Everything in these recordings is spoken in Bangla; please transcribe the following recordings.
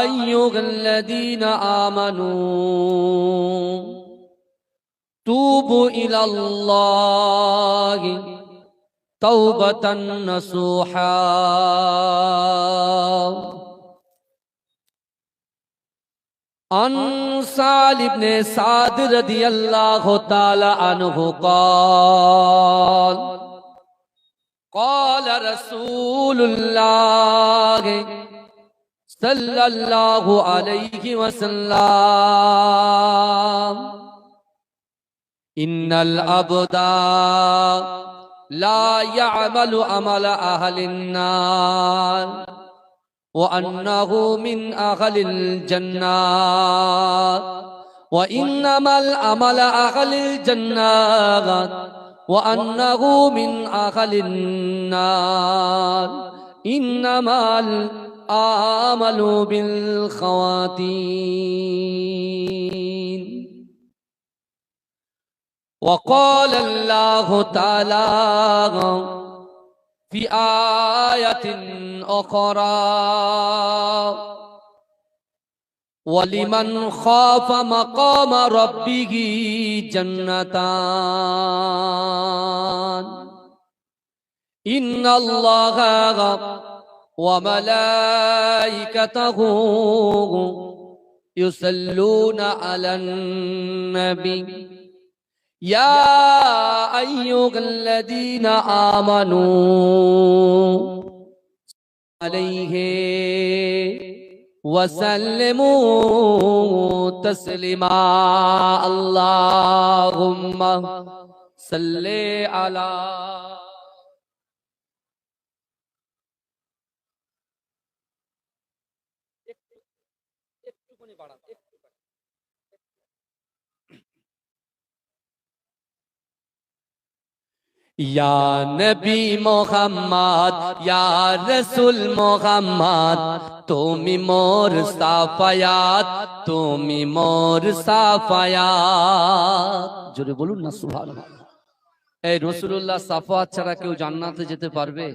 আইয়ুহাল্লাযীনা আমানু তুবু ইলাল্লাহি তাওবাতান নাসুহা। عن سالم بن سعد رضي الله تعالى عنه قال قال رسول الله صلى الله عليه وسلم إن العبد لا يعمل عمل أهل النار وأنه من أهل الجنة وإنما العمل أهل الجنة وأنه من أهل النار إنما العمل بالخواتيم. وقال الله تعالى في آية أخرى ولمن خاف مقام ربه جنتان إن الله وملائكته يصلون على النبي يا أيها الذين آمنوا عليه وسلموا تسليما اللهم صل على या नबी मोहम्मद या रसूल मोहम्मद तुमी मोर साफायात तुमी मोर साफायात जोरे बोलুন না সুবহানাল্লাহ। এই রাসূলুল্লাহ সাফায়াত ছাড়া কেউ জান্নাতে যেতে পারবে?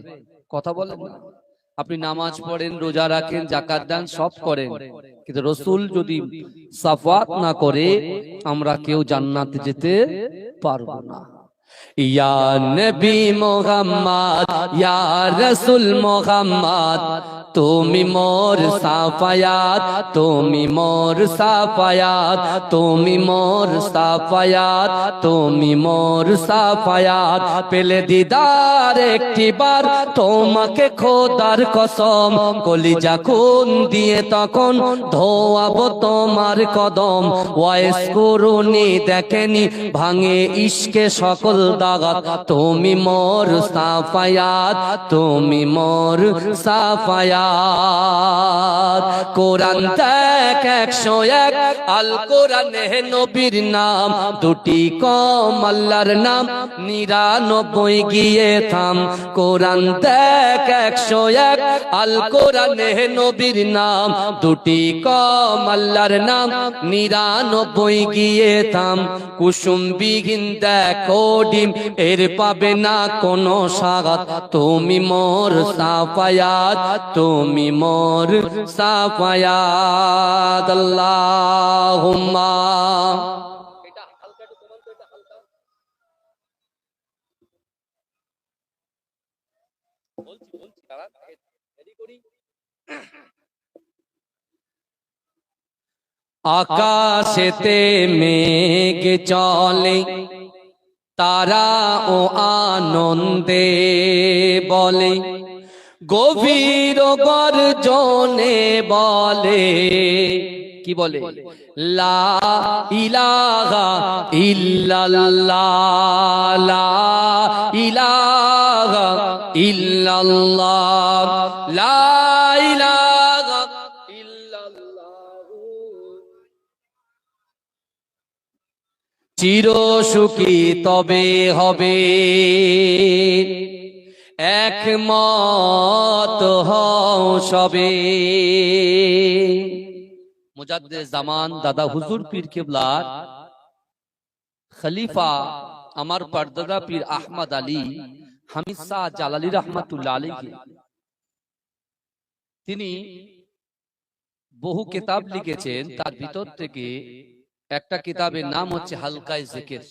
কথা বলেন না। আপনি নামাজ পড়েন, রোজা রাখেন, যাকাত দেন, সব করেন, কিন্তু রাসূল যদি সাফায়াত না করে আমরা কেউ জান্নাতে যেতে পারবো না। या नबी मोहम्मद या रसूल मोहम्मद तुमी मोर साफायात तुमी मोर साफायात तुमी मोर साफायात तुमी मोर साफायात पेले दीदार एकटी बार तोमाके खोदार कसम कलिजा खून दिए तखन धोआबो तोमार कदम ওয়াইস করুনি দেখেনি ভাঙে ইশকে সকল দাগাত তুমি মোর সাফায়াত তুমি মোর সাফায়াত। কোরআন দেখ 101 আল কোরআনে নবীর নাম দুটি কম আল্লাহর নাম 99 গিয়ে থাম। কোরআন দেখ 101 আল কোরআনে নবীর নাম দুটি কম আল্লাহর নাম 99 গিয়ে থাম। কুসুম বিহীন দেখো ডিম এর পাবে না কোনো স্বাগত তুমি মোর সাফায়াত তুমি মোর সাফায়াত আল্লাহুম্মা। এটা হালকা একটু কমান তো, এটা হালকা বলছি দাঁড়া রেডি করি। আকাশেতে মেঘ চলে তারা ও আনন্দে বলে গভীর গর্জনে বলে কি বলে লা ইলাহা ইল্লাল্লাহ লা ইলাহা ইল্লাল্লাহ লা ইলাহা ইল্লাল্লাহ। চির সুখী তবে হবে একমত হও সবে। মুজাদ্দিদ জামান দাদা হুজুর পীর কিবলার খলিফা আমার পরদাদা পীর আহমদ আলী হামিদ শাহ জালালী রহমাতুল্লাহ আলাইহি তিনি বহু কিতাব লিখেছেন, তার ভিতর থেকে একটা কিতাবের নাম হচ্ছে হালকায়ে জিকির।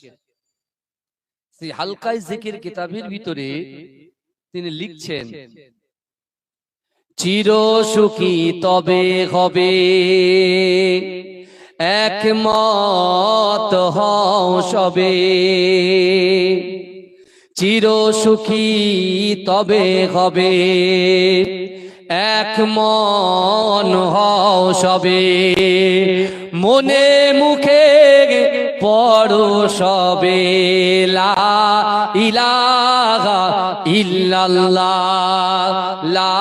সেই হালকায়ে জিকির কিতাবের ভিতরে তিনি লিখছেন, চির সুখী তবে হবে একমত হও সবে, চির সুখী তবে হবে এক মন হও সবে, মনে মুখে পড়ো সবে লা ইলাহা ইল্লাল্লাহ, লা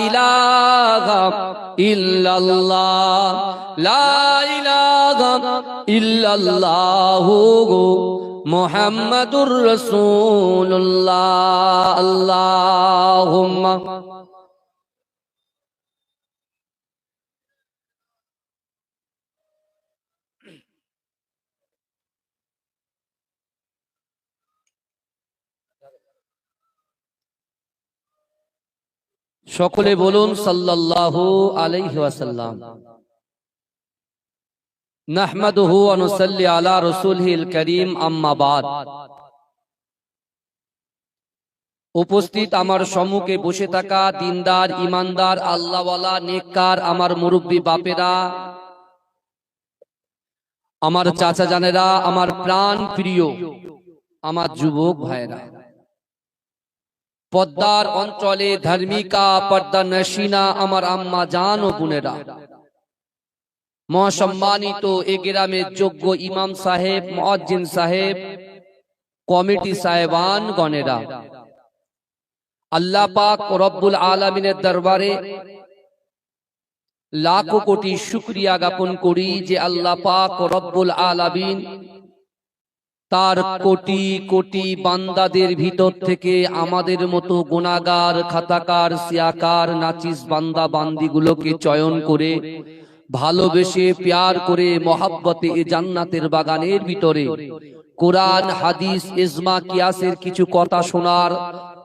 ইলাহা ইল্লাল্লাহ, লা ইলাহা ইল্লাল্লাহু মুহাম্মাদুর রাসূলুল্লাহ। আল্লাহুম্মা সকলে বলুন সাল্লাল্লাহু আলাইহি ওয়াসাল্লাম। নাহমাদুহু ওয়া নুসাল্লি আলা রাসূলিল কারীম, আম্মা বাদ। উপস্থিত আমার সম্মুখে বসে থাকা দিনদার, ইমানদার, আল্লাহওয়ালা, নেককার আমার মুরব্বী বাপেরা, আমার চাচা জানেরা, আমার প্রাণ প্রিয় আমার যুবক ভাইরা, পদ্মার অঞ্চলে ধার্মিকা পর্দা নশিনা আমার আম্মা জান ও বোনেরা, মহাসম্মানিত এ গ্রামের যোগ্য ইমাম সাহেব, মুয়াজ্জিন সাহেব, কমিটি সাহেবান গণেরা, আল্লাহ পাক রব্বুল আলামিনের দরবারে লাখো কোটি শুকরিয়া জ্ঞাপন করি যে আল্লাহ পাক রব্বুল আলামিন তার কোটি কোটি বান্দাদের ভিতর থেকে আমাদের মতো গুনাহগার, খাতাকার, সিয়াকার, নাচিস বান্দা বান্দিগুলোকে চয়ন করে ভালোবেসে প্যার করে মহাব্বতে এ জান্নাতের বাগানের ভিতরে কোরআন, হাদিস, ইজমা, কিয়াসের কিছু কথা শোনার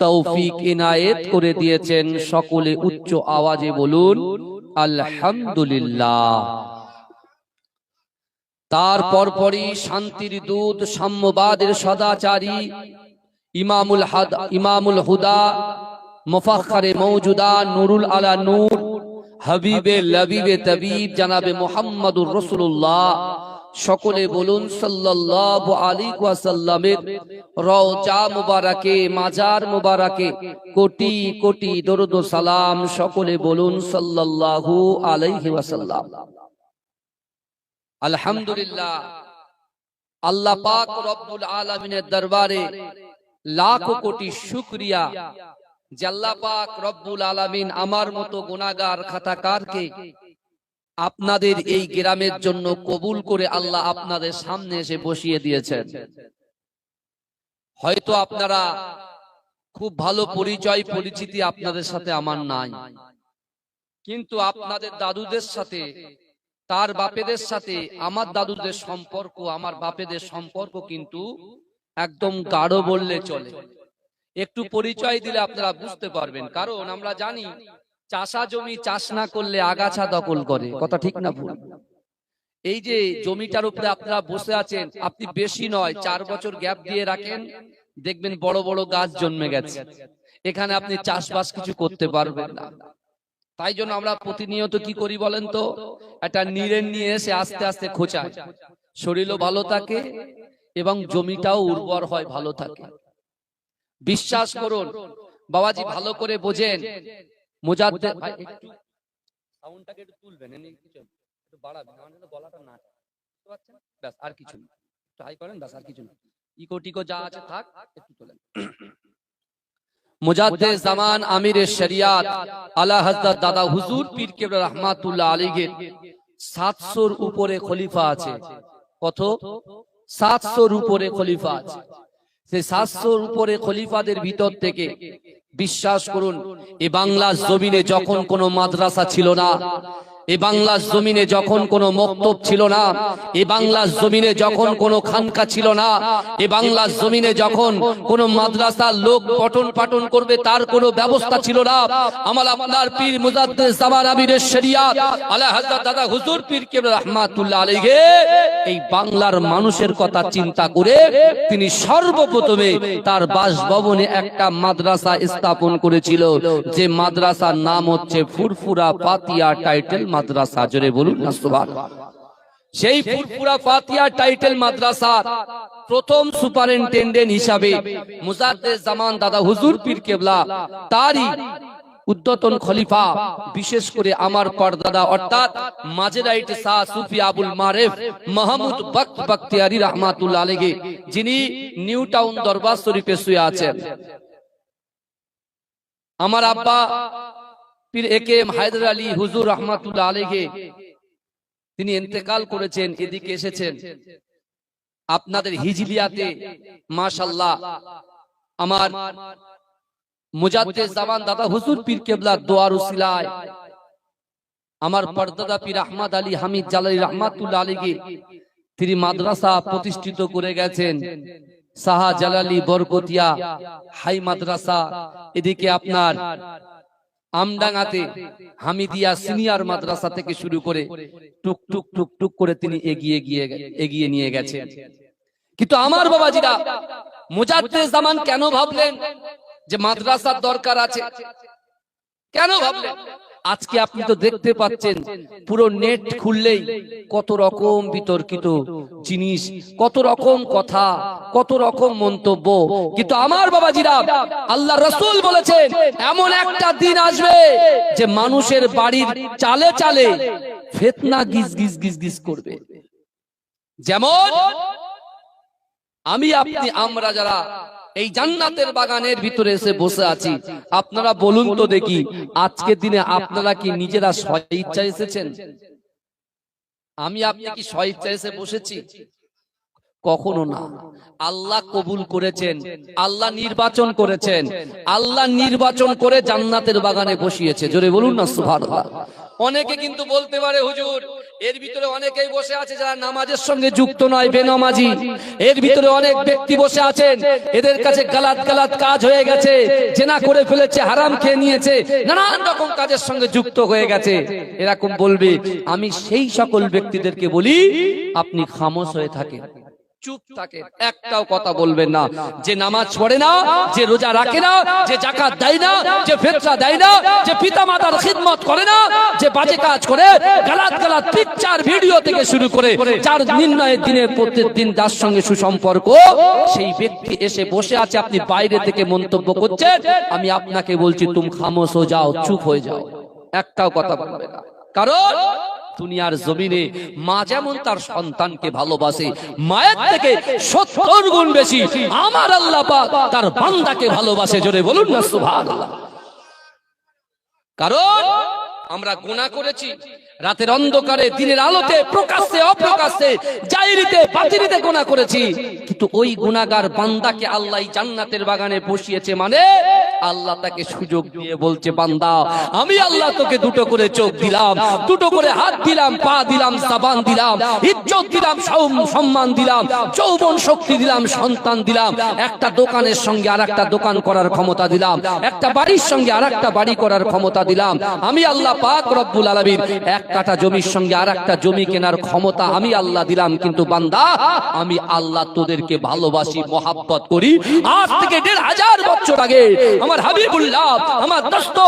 তৌফিক ইনায়েত করে দিয়েছেন। সকলে উচ্চ আওয়াজে বলুন আলহামদুলিল্লাহ। তারপর পরই শান্তির দূত, সাম্যবাদের সদাচারী, ইমামুল হুদা, মুফাখখারে মওজুদা, নুরুল আলা নূর, হাবিবে লবিবে তবিব জনাবে মুহাম্মদুর রাসূলুল্লাহ, সকলে বলুন সাল্লাল্লাহু আলাইহি ওয়াসাল্লামের রওজা মুবারাকে, মাজার মুবারাকে কোটি কোটি দরুদ ও সালাম। সকলে বলুন সাল্লাল্লাহু আলাইহি ওয়াসাল্লাম। আলহামদুলিল্লাহ, আল্লাহ পাক রব্বুল আলামিনের দরবারে লাখো কোটি শুকরিয়া যে আল্লাহ পাক রব্বুল আলামিন আমার মতো গুনাহগার, খাতাকারকে আপনাদের এই গ্রামের জন্য কবুল করে আল্লাহ আপনাদের সামনে এসে বসিয়ে দিয়েছেন। হয়তো আপনারা খুব ভালো পরিচয় পরিচিতি আপনাদের সাথে আমার নাই, কিন্তু আপনাদের দাদুদের সাথে, তার বাপেদের সাথে আমার দাদুদের সম্পর্ক, আমার বাপেদের সম্পর্ক কিন্তু একদম গাঢ় বললে চলে। একটু পরিচয় দিলে আপনারা বুঝতে পারবেন। কারণ আমরা জানি চাষা জমি চাষ না করলে আগাছা দখল করে, কথা ঠিক না ভুল? এই যে জমিটার উপরে আপনারা বসে আছেন, আপনি বেশি নয় 4 বছর গ্যাপ দিয়ে রাখেন, দেখবেন বড় বড় গাছ জন্মে গেছে। এখানে আপনি চাষবাস কিছু করতে পারবেন না। তাই জন্য আমরা প্রতিনিয়ত কি করি বলেন তো, একটা নিড়েন নিয়ে এসে আস্তে আস্তে খোঁচায়, শরীরও ভালো থাকে এবং জমিটাও উর্বর হয়, ভালো থাকে। বিশ্বাস করুন বাবাজি, ভালো করে বোঝেন। মুজাদ্দেদ ভাই একটু সাউন্ডটাকে একটু তুলবেন, একটু বাড়াবেন, আমাদের গলাটা না বুঝতে পারছেন? ব্যাস, আর কিছু না, একটু হাই করেন, ব্যাস, আর কিছু না। ইকো টিকো যা আছে থাক, একটু তোলেন। মুজাদ্দেদ জামান আমির শরিয়াত আলা হযরত দাদা হুজুর পীর কেবলা রাহমাতুল্লাহ আলাইহির 700-র উপরে খলিফা আছে। কত? 700-র উপরে খলিফা আছে। সেই 700-র উপরে খলিফাদের ভিতর থেকে বিশ্বাস করুন, এই বাংলার জমিনে যখন কোনো মাদ্রাসা ছিল না, এই বাংলার জমিনে যখন কোনো মক্তব ছিল না, এই বাংলার জমিনে যখন কোনো খানকা ছিল না, এই বাংলার জমিনে যখন কোনো মাদ্রাসার লোক পঠন পাঠন করবে তার কোনো ব্যবস্থা ছিল না, আমার আপনার পীর মুজাদ্দিদ জামান আমিরের শরিয়াত আলা হযরত দাদা হুজুর পীর কেবলা রাহমাতুল্লাহ আলাইহি এই বাংলার মানুষের কথা চিন্তা করে তিনি সর্বপ্রথমে তার বাসভবনে একটা মাদ্রাসা স্থাপন করেছিল, যে মাদ্রাসার নাম হচ্ছে ফুরফুরা ফাতিয়া টাইটেল মাদ্রাসা। জোরে বলুন না সুবহানাল্লাহ। সেই ফুরফুরা ফাতিয়া টাইটেল মাদ্রাসার প্রথম সুপারিনটেন্ডেন্ট হিসাবে মুজাদ্দিদ জামান দাদা হুজুর পীর কেবলা, তারই উদ্যতন খলিফা, বিশেষ করে আমার পরদাদা অর্থাৎ মাজেরাইট শাহ সুফি আবুল মারেফ মাহমুদ বক্ত বখতিয়ারি রাহমাতুল্লাহ আলাইহি, যিনি নিউ টাউন দরবার শরীফে শুয়ে আছেন। আমার আব্বা পীর একেএম হায়দার আলী হুজুর রাহমাতুল্লাহ আলাইহি তিনি ইন্তেকাল করেছেন, এদিকে এসেছেন। আপনাদের হিজলিয়াতে মাশাআল্লাহ আমার মুজাদ্দিদ জামান দাদা হুজুর পীর কেবলার দোয়ার উসিলায় আমার পরদাদা পীর আহমদ আলী হামিদ জালালী রাহমাতুল্লাহ আলাইহি তিনি মাদ্রাসা প্রতিষ্ঠিত করে গেছেন। শাহ জালালী বরকতিয়া হাই মাদ্রাসা, এদিকে আপনার আমডাঙ্গাতে হামিদিয়া সিনিয়র মাদ্রাসা থেকে শুরু করে টুক টুক টুক টুক করে তিনি এগিয়ে নিয়ে গেছেন। কিন্তু আমার বাবাজিরা মুজাদ্দিদ জামান কেন ভাবলেন যে মাদ্রাসার দরকার আছে? কেন ভাবলেন? আজকে আপনি তো দেখতে পাচ্ছেন পুরো নেট খুললেই কত রকম বিতর্কিত জিনিস, কত রকম কথা, কত রকম মন্তব্য। কিন্তু আমার বাবাজিরা আল্লাহ রাসূল বলেছেন এমন একটা দিন আসবে যে মানুষের বাড়ির চালে চালে ফিতনা গিজ গিজ গিজ গিজ করবে। যেমন আমি আপনি আমরা যারা এই জান্নাতের বাগানের ভিতরে এসে বসে আছি, আপনারা বলুন তো দেখি আজকের দিনে আপনারা কি নিজেরা স্বইচ্ছায় এসেছেন? আমি আপনি কি স্বইচ্ছায় এসে বসেছি? কখনো না। আল্লাহ কবুল করেছেন, আল্লাহ নির্বাচন করেছেন, আল্লাহ নির্বাচন করে জান্নাতের বাগানে বসিয়েছে। জোরে বলুন না সুবহানাল্লাহ। অনেকে কিন্তু বলতে পারে হুজুর এর ভিতরে অনেকেই বসে আছে যারা নামাজের সঙ্গে যুক্ত নয়, বেনামাজি। এর ভিতরে অনেক ব্যক্তি বসে আছেন এদের কাছে গালাত গালাত কাজ হয়ে গেছে, জেনা করে ফেলেছে, হারাম খেয়ে নিয়েছে, নানান রকম কাজের সঙ্গে যুক্ত হয়ে গেছে। এরকম বলবে। আমি সেই সকল ব্যক্তিদেরকে বলি আপনি খামোশ হয়ে থাকেন, চুপ থাকেন, একটাও কথা বলবেন না। যে নামাজ পড়ে না, যে রোজা রাখে না, যে যাকাত দেয় না, যে ফিতরা দেয় না, যে পিতামাতার খিদমত করে না, যে বাজে কাজ করে, গালাত গালাত পিকচার ভিডিও থেকে শুরু করে যার নির্ণয়ের দিনে প্রত্যেকদিন যার সঙ্গে সুসম্পর্ক, সেই ব্যক্তি এসে বসে আছে, আপনি বাইরে থেকে মন্তব্য করছেন। আমি আপনাকে বলছি তুমি খামোশ হয়ে যাও, চুপ হয়ে যাও, একটাও কথা বলবে না। কারণ দুনিয়ার জমিনে মা যেমন তার সন্তানকে ভালোবাসে, মায়ের থেকে 70 গুণ বেশি আমার আল্লাহ পাক তার বান্দাকে ভালোবাসে। জোরে বলুন না সুবহানাল্লাহ। কারণ আমরা গুনাহ করেছি রাতের অন্ধকারে, দিনের আলোতে, প্রকাশ্যে অপ্রকাশ্যে, জাহিরিতে বাতিনিতে গুনাহ করেছি। কিন্তু ওই গুনাহগার বান্দাকে আল্লাহ জান্নাতের বাগানে বসিয়েছে, মানে আল্লাহ তাকে সুযোগ দিয়ে বলছে বান্দা আমি আল্লাহ তোকে দুটো করে চোখ দিলাম, দুটো করে হাত দিলাম, পা দিলাম, জবান দিলাম, ইজ্জত দিলাম, সম্মান দিলাম, যৌবন শক্তি দিলাম, সন্তান দিলাম, একটা দোকানের সঙ্গে আরেকটা দোকান করার ক্ষমতা দিলাম, একটা বাড়ির সঙ্গে আরেকটা বাড়ি করার ক্ষমতা দিলাম। আমি আল্লাহ পাক রব্বুল আলামিন এক কাঠা জমির সঙ্গে আরেকটা জমি কেনার ক্ষমতা আমি আল্লাহ দিলাম। কিন্তু বান্দা আমি আল্লাহ তোদেরকে ভালোবাসি, মহাব্বত করি। আজ থেকে 1500 বছর আগে আমার হাবিবুল্লাহ, আমার দোস্ত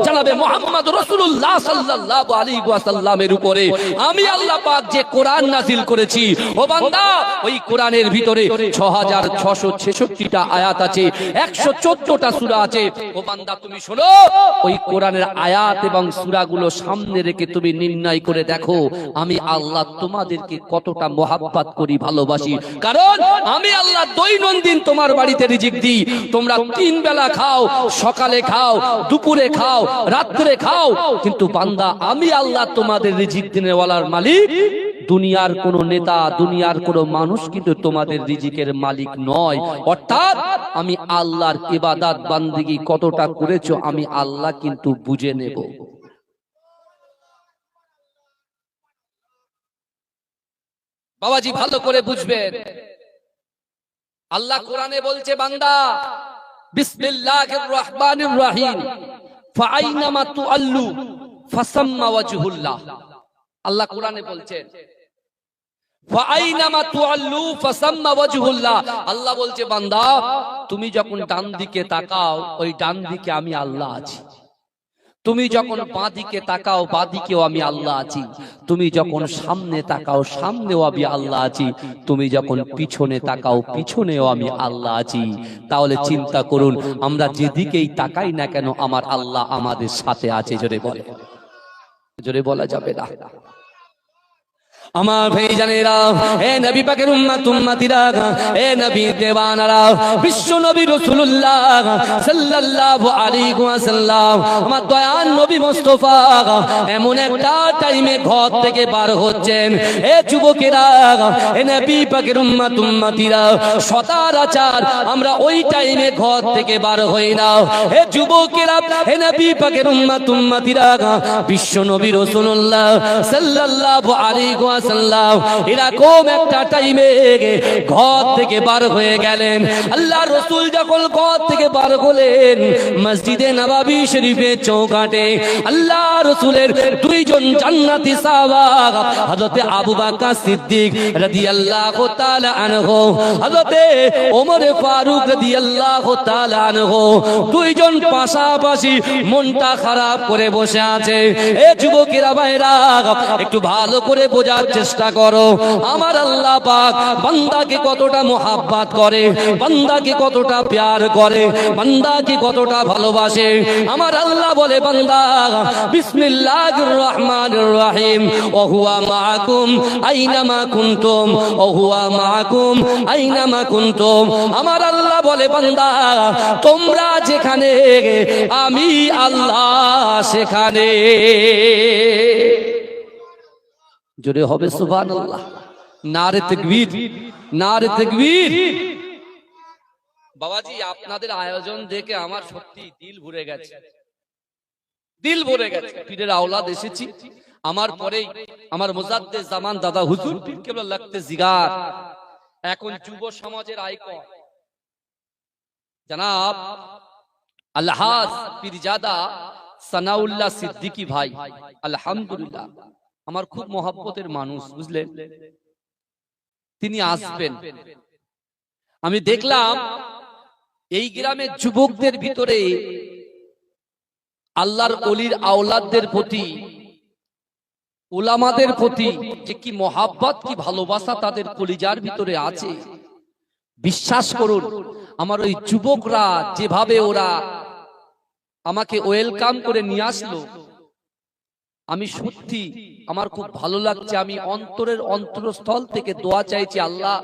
জনাবে মুহাম্মদ রাসূলুল্লাহ সাল্লাল্লাহু আলাইহি ওয়াসাল্লামের উপরে আমি আল্লাহ পাক যে কোরআন নাযিল করেছি, ও বান্দা ওই কোরআনের ভিতরে 6666টা আয়াত আছে, 114টা সূরা আছে। ও বান্দা তুমি শোনো, ওই কোরআনের আয়াত এবং সূরাগুলো সামনে রেখে তুমি নির্ণয় করে দেখো আমি আল্লাহ তোমাদেরকে কতটা মহাব্বত করি, ভালোবাসি। কারণ আমি আল্লাহ দৈনন্দিন তোমার বাড়িতে রিজিক দিই, তোমরা 3 বেলা খাও, সকালে খাও, দুপুরে খাও, রাত্রে খাও। কিন্তু বান্দা আমি আল্লাহ তোমাদের রিজিক দিনেওয়ালার মালিক, দুনিয়ার কোন নেতা, দুনিয়ার কোন মানুষ কিন্তু তোমাদের রিজিকের মালিক নয়। অর্থাৎ আমি আল্লাহর ইবাদত বান্দিগি কতটা করেছো আমি আল্লাহ কিন্তু বুঝে নেব। বাবাজি ভালো করে বুঝবেন, আল্লাহ কোরআনে বলছে বান্দা বিসমিল্লাহির রহমানির রহিম ফাআইনামা তুআল্লু ফাসাম্মা ওয়াজহুল্লাহ। আল্লাহ কোরআনে বলছেন ফাআইনামা তুআল্লু ফাসাম্মা ওয়াজহুল্লাহ। আল্লাহ বলছে বান্দা তুমি যখন ডান দিকে তাকাও ওই ডান দিকে আমি আল্লাহ আছি, তুমি যখন বাঁ দিকে তাকাও বাঁ দিকেও আমি আল্লাহ আছি, তুমি যখন সামনে তাকাও সামনেও আমি আল্লাহ আছি, তুমি যখন পিছনে তাকাও পিছনেও আমি আল্লাহ আছি। তাহলে চিন্তা করুন আমরা যেদিকেই তাকাই না কেন আমার আল্লাহ আমাদের সাথে আছে। জোরে বলা যাবে না। আমার ভাইজানেরা, হে নবী পাকের উম্মত উম্মতিরা, হে নবী দেওয়ানারা, বিশ্ব নবী রাসূলুল্লাহ সাল্লাল্লাহু আলাইহি ওয়াসাল্লাম আমার দয়াল নবী মুস্তাফা এমন একটা টাইমে ঘর থেকে বার হচ্ছেন। হে যুবকেরা, হে নবী পাকের উম্মত উম্মতিরা, সচরাচর আমরা ওই টাইমে ঘর থেকে বার হই না। হে যুবকেরা, হে নবী পাকের উম্মত উম্মতিরা, বিশ্ব নবী রাসূলুল্লাহ সাল্লাল্লাহু আলাইহি ওয়াসাল্লাম এরকম একটা টাইমে ঘর থেকে বার হয়ে গেলেন। আল্লাহ রাসূল যখন ঘর থেকে বার হলেন মসজিদে নববী শরীফের চৌকাঠে আল্লাহ রাসূলের দুইজন জান্নাতি সাহাবা হযরত আবু বকর সিদ্দিক রাদিয়াল্লাহু তাআলা আনহু, হযরত ওমর ফারুক রাদিয়াল্লাহু তাআলা আনহু, দুইজন পাশাপাশি মনটা খারাপ করে বসে আছে। এ যুবকেরা ভাইরা একটু ভালো করে বোঝার চেষ্টা করো, আমার আল্লাহ পাক বান্দাকে কতটা মোহাব্বত করে, বান্দাকে কতটা প্যার করে, বান্দাকে কতটা ভালোবাসে। আমার আল্লাহ বলে বান্দা বিসমিল্লাহির রহমানির রহিম ওয়া হুয়া মাআকুম আইনামা কুনতুম ওয়া হুয়া মাআকুম আইনামা কুনতুম। আমার আল্লাহ বলে বান্দা তোমরা যেখানে আমি আল্লাহ সেখানে। জোরে হবে সুবহানাল্লাহ, নারে তাকবীর, নারে তাকবীর। বাবাজি আপনাদের আয়োজন দেখে আমার সত্যি দিল ভরে গেছে, দিল ভরে গেছে। পীরের আওলাদ এসেছি, আমার পরেই আমার মুজাদ্দেদ জামান দাদা হুজুর পীর কেবলা লাগতে জিগার, এখন যুব সমাজের আইকন জনাব আলহাজ পীরজাদা সানাউল্লাহ সিদ্দিকী ভাই, আলহামদুলিল্লাহ আমার খুব মহব্বতের মানুষ, বুঝলেন। তিনি আসবেন। আমি দেখলাম এই গ্রামের যুবকদের ভিতরে আল্লাহর ওলির আওলাদদের প্রতি, উলামাদের প্রতি যে কি মহাব্বত কি ভালোবাসা তাদের কলিজার ভিতরে আছে। বিশ্বাস করুন আমার ওই যুবকরা যেভাবে ওরা আমাকে ওয়েলকাম করে নিয়ে আসলো, আমি সত্যি আমার খুব ভালো লাগছে। আমি অন্তরের অন্তরস্থল থেকে দোয়া চাইছি আল্লাহ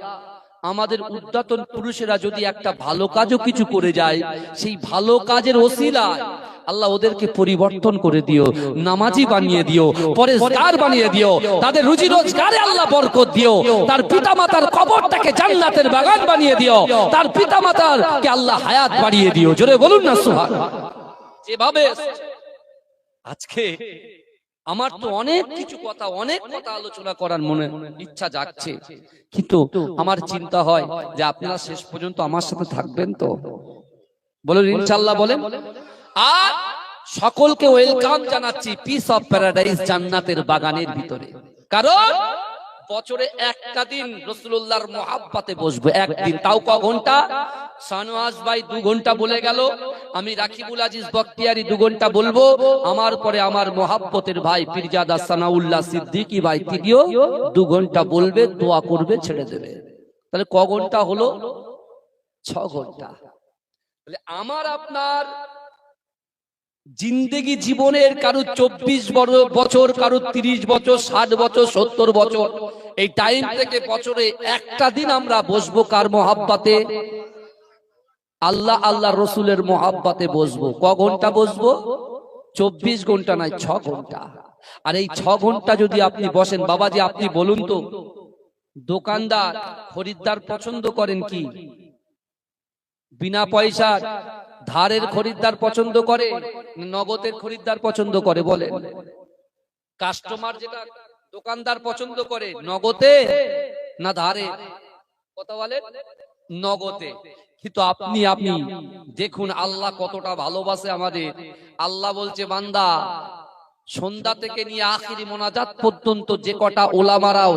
আমাদের উদ্যাতন পুরুষেরা যদি একটা ভালো কাজও কিছু করে যায় সেই ভালো কাজের ওসিলায় আল্লাহ ওদেরকে পরিবর্তন করে দিও, নামাজি বানিয়ে দিও, পরেজগার বানিয়ে দিও, তাদের রুজি রোজগারে আল্লাহ বরকত দিও, তার পিতামাতার কবরটাকে জান্নাতের বাগান বানিয়ে দিও, তার পিতামাতার কে আল্লাহ হায়াত বাড়িয়ে দিও। জোরে বলুন না সুবহানাল্লাহ। যেভাবে আজকে আমার তো অনেক কিছু কথা, অনেক কথা আলোচনা করার মনে ইচ্ছা জাগছে, কিন্তু আমার চিন্তা হয় যে আপনারা শেষ পর্যন্ত আমার সাথে থাকবেন তো, বলুন ইনশাআল্লাহ বলেন। আর সকলকে ওয়েলকাম জানাচ্ছি পিস অফ প্যারাডাইস জান্নাতের বাগানের ভিতরে। কারণ বছরে একটা দিন রাসূলুল্লাহর মুহাব্বতে বসবো, একদিন, তাও ক ঘন্টা? শাহনওয়াজ ভাই 2 ঘন্টা বলে গেল, আমি রাকিবুল আজিজ বখতিয়ারি 2 ঘন্টা বলবো, আমার পরে আমার মুহাব্বতের ভাই পীরজাদা সানাউল্লাহ সিদ্দিকী ভাই তিনিও 2 ঘন্টা বলবে, দোয়া করবে, ছেড়ে দেবে। তাহলে ক ঘন্টা হলো? 6 ঘন্টা। তাহলে আমার আপনার জিন্দেগি জীবনের কারো 24 বছর, কারো 30 বছর, 60 বছর, 70 বছর, এই টাইম থেকে বছরে একটা দিন আমরা বসবো কার মোহাব্বতে? আল্লাহ আল্লাহ রসুলের মোহাব্বতে বসবো। ক ঘন্টা বসবো? 24 ঘন্টা নয়, 6 ঘন্টা। আর এই 6 ঘন্টা যদি আপনি বসেন, বাবাজি আপনি বলুন তো, দোকানদার খরিদ্দার পছন্দ করেন কি? বিনা পয়সার ধারের খরিদ্দার পছন্দ করে, নগদের খরিদ্দার পছন্দ করে? বলেন। কাস্টমার যেটা দোকানদার পছন্দ করে, নগদে না ধারে? কথা বলেন। নগদে। কিন্তু আপনি দেখুন আল্লাহ কতটা ভালোবাসে আমাদের। আল্লাহ বলছে, বান্দা সন্ধ্যা থেকে নিয়ে আখিরি মোনাজাত পর্যন্ত যে কটা ওলামারাও